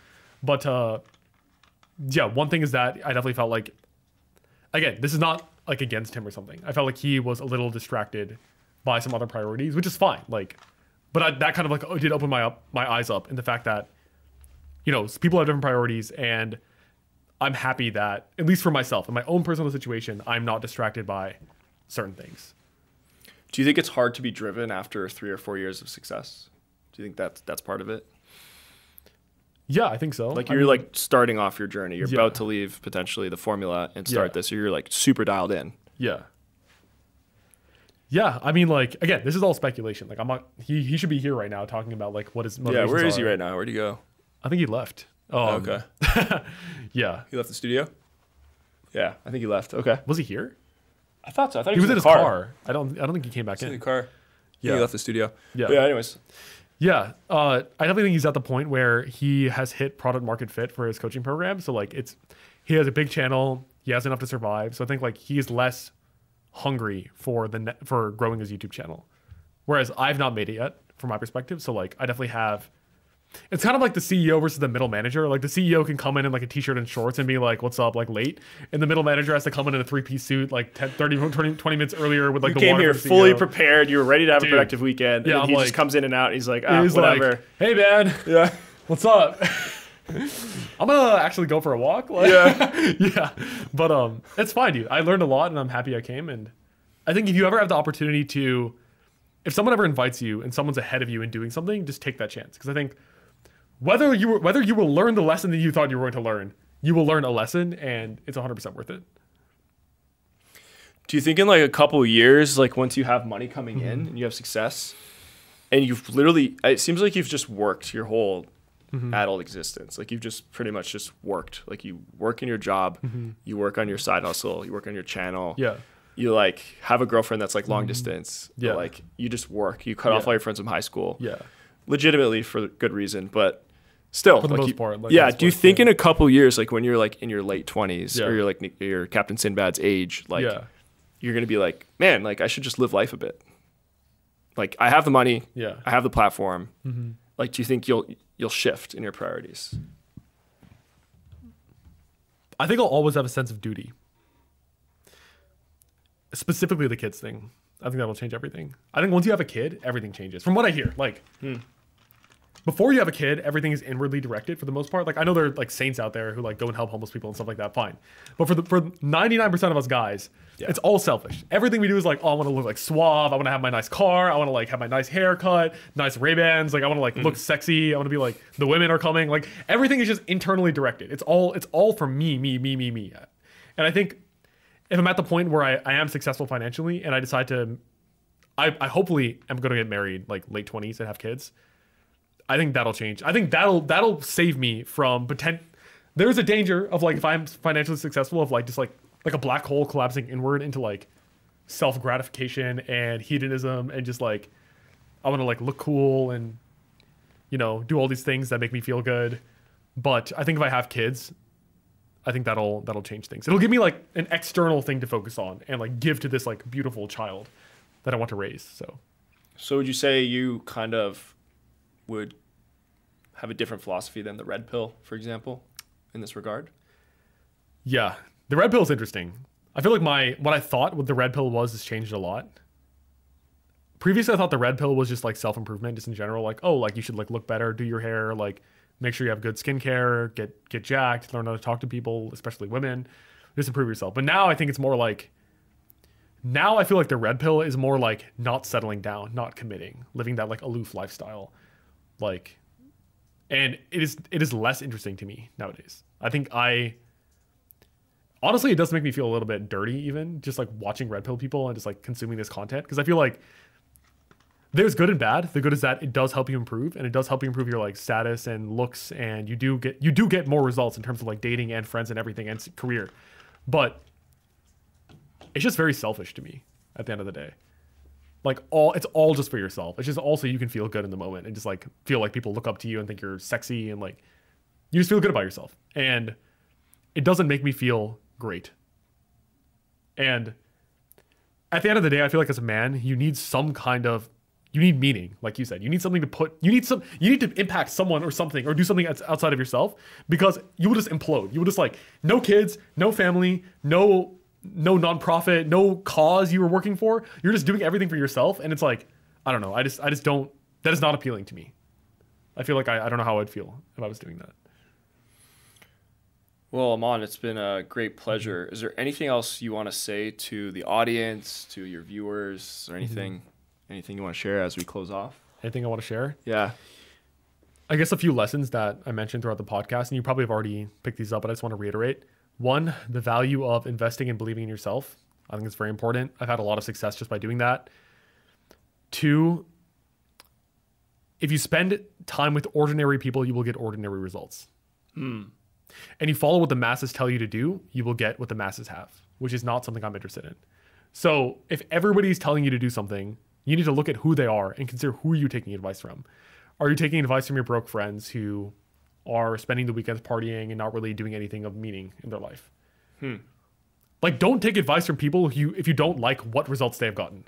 But one thing is that I definitely felt like, again, this is not like against him or something. I felt like he was a little distracted by some other priorities, which is fine. Like, but that kind of like did open my eyes up in the fact that, you know, people have different priorities, and I'm happy that, at least for myself, in my own personal situation, I'm not distracted by certain things. Do you think it's hard to be driven after 3 or 4 years of success? Do you think that's part of it? Yeah, I think so. Like you're like starting off your journey. You're about to leave potentially the formula and start this. So you're like super dialed in. Yeah. Yeah, I mean, like, again, this is all speculation. Like, I'm not. He should be here right now talking about like what his motivations where is he are. right now? Where'd he go? I think he left. Okay. Yeah. He left the studio? Yeah, I think he left. Okay. Was he here? I thought so. I thought he was in his car. I don't think he came back in the car. Yeah. He left the studio. Yeah. But yeah, anyways. Yeah. I definitely think he's at the point where he has hit product market fit for his coaching program. So like he has a big channel. He has enough to survive. So I think like he is less hungry for growing his YouTube channel. Whereas I've not made it yet from my perspective. So like I definitely have It's kind of like the CEO versus the middle manager. Like the CEO can come in like a t-shirt and shorts and be like, what's up, like late. And the middle manager has to come in a 3-piece suit like 30, 20 minutes earlier with like you the water. You came here fully prepared. You were ready to have a productive weekend. Yeah, and he just comes in and out. And he's like, whatever. Like, hey, man. Yeah. What's up? I'm going to actually go for a walk. Like, yeah. Yeah. But it's fine, dude. I learned a lot and I'm happy I came. And I think if you ever have the opportunity to, if someone ever invites you and someone's ahead of you in doing something, just take that chance. Because I think whether you will learn the lesson that you thought you were going to learn, you will learn a lesson, and it's 100% worth it. Do you think in like a couple of years, like once you have money coming in and you have success, and you've literally, it seems like you've just worked your whole adult existence. Like you've just pretty much just worked. Like you work in your job, you work on your side hustle, you work on your channel. Yeah. You like have a girlfriend that's like long distance. Yeah. Like you just work. You cut off all your friends from high school. Yeah. Legitimately for good reason, but still, for the like most part. Like yeah. Do you think in a couple years, like when you're like in your late 20s or you're like your Captain Sinbad's age, like you're gonna be like, man, like I should just live life a bit. Like I have the money. Yeah. I have the platform. Like, do you think you'll shift in your priorities? I think I'll always have a sense of duty. Specifically the kids thing. I think that'll change everything. I think once you have a kid, everything changes. From what I hear, like before you have a kid, everything is inwardly directed for the most part. Like I know there are like saints out there who like go and help homeless people and stuff like that. Fine. But for 99% of us guys, it's all selfish. Everything we do is like, oh, I want to look like suave. I want to have my nice car. I want to like have my nice haircut, nice Ray-Bans. Like I want to like look sexy. I want to be like the women are coming. Like everything is just internally directed. It's all for me. And I think if I'm at the point where I am successful financially and I decide to, I hopefully am going to get married like late 20s and have kids. I think that'll change. I think that'll save me from there's a danger of like if I'm financially successful of like just like a black hole collapsing inward into like self-gratification and hedonism and just like I want to like look cool and do all these things that make me feel good. But I think if I have kids, I think that'll change things. It'll give me like an external thing to focus on and like give to this like beautiful child that I want to raise. So would you say you kind of would have a different philosophy than the red pill, for example, in this regard? Yeah, the red pill is interesting. I feel like what I thought what the red pill was has changed a lot. Previously, I thought the red pill was just like self-improvement, just in general, like, oh, like you should like look better, do your hair, like make sure you have good skincare, get jacked, learn how to talk to people, especially women, just improve yourself. But now I think it's more like, now I feel like the red pill is more like not settling down, not committing, living that like aloof lifestyle. Like, and it is less interesting to me nowadays. I think honestly, it does make me feel a little bit dirty even just like watching red pill people and just like consuming this content. Cause I feel like there's good and bad. The good is that it does help you improve and it does help you improve your like status and looks. And you do get more results in terms of like dating and friends and everything and career. But it's just very selfish to me at the end of the day. Like it's all just for yourself. It's just also you can feel good in the moment and just like feel like people look up to you and think you're sexy and like you just feel good about yourself. And it doesn't make me feel great. And at the end of the day, I feel like as a man, you need meaning, like you said. You need something to you need to impact someone or something or do something outside of yourself because you will just implode. You will just like no kids, no family, no nonprofit, no cause you were working for. You're just doing everything for yourself. And it's like, I don't know. I just don't, that is not appealing to me. I feel like I don't know how I'd feel if I was doing that. Well, Aman, it's been a great pleasure. Is there anything else you want to say to the audience, to your viewers, or anything you want to share as we close off? Anything I want to share? Yeah. I guess a few lessons that I mentioned throughout the podcast, and you probably have already picked these up, but I just want to reiterate. 1, the value of investing and believing in yourself. I think it's very important. I've had a lot of success just by doing that. 2, if you spend time with ordinary people, you will get ordinary results. And you follow what the masses tell you to do, you will get what the masses have, which is not something I'm interested in. So if everybody's telling you to do something, you need to look at who they are and consider who are you taking advice from. Are you taking advice from your broke friends who are spending the weekends partying and not really doing anything of meaning in their life? Like, don't take advice from people who, if you don't like what results they have gotten.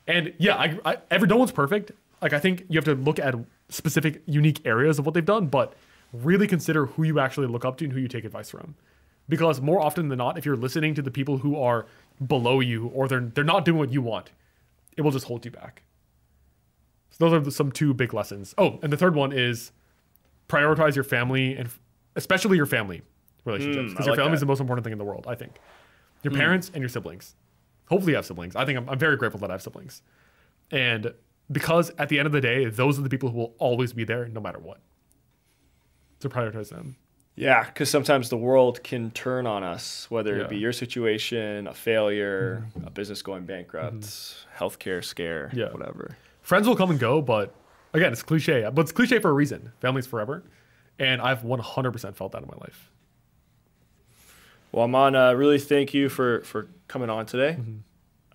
And yeah, no one's perfect. Like, I think you have to look at specific, unique areas of what they've done, but really consider who you actually look up to and who you take advice from. Because more often than not, if you're listening to the people who are below you or they're not doing what you want, it will just hold you back. So those are some two big lessons. Oh, and the third one is prioritize your family and especially your family relationships, because your family is the most important thing in the world, I think. Your parents and your siblings. Hopefully you have siblings. I think I'm very grateful that I have siblings. And because at the end of the day, those are the people who will always be there no matter what. So prioritize them. Yeah, because sometimes the world can turn on us, whether it be your situation, a failure, a business going bankrupt, healthcare scare, whatever. Friends will come and go, but again, it's cliche. But it's cliche for a reason. Family's forever. And I've 100% felt that in my life. Well, Aman, really thank you for coming on today.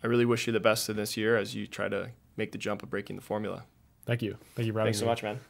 I really wish you the best in this year as you try to make the jump of breaking the formula. Thank you. Thank you for having me. Thanks so much, man.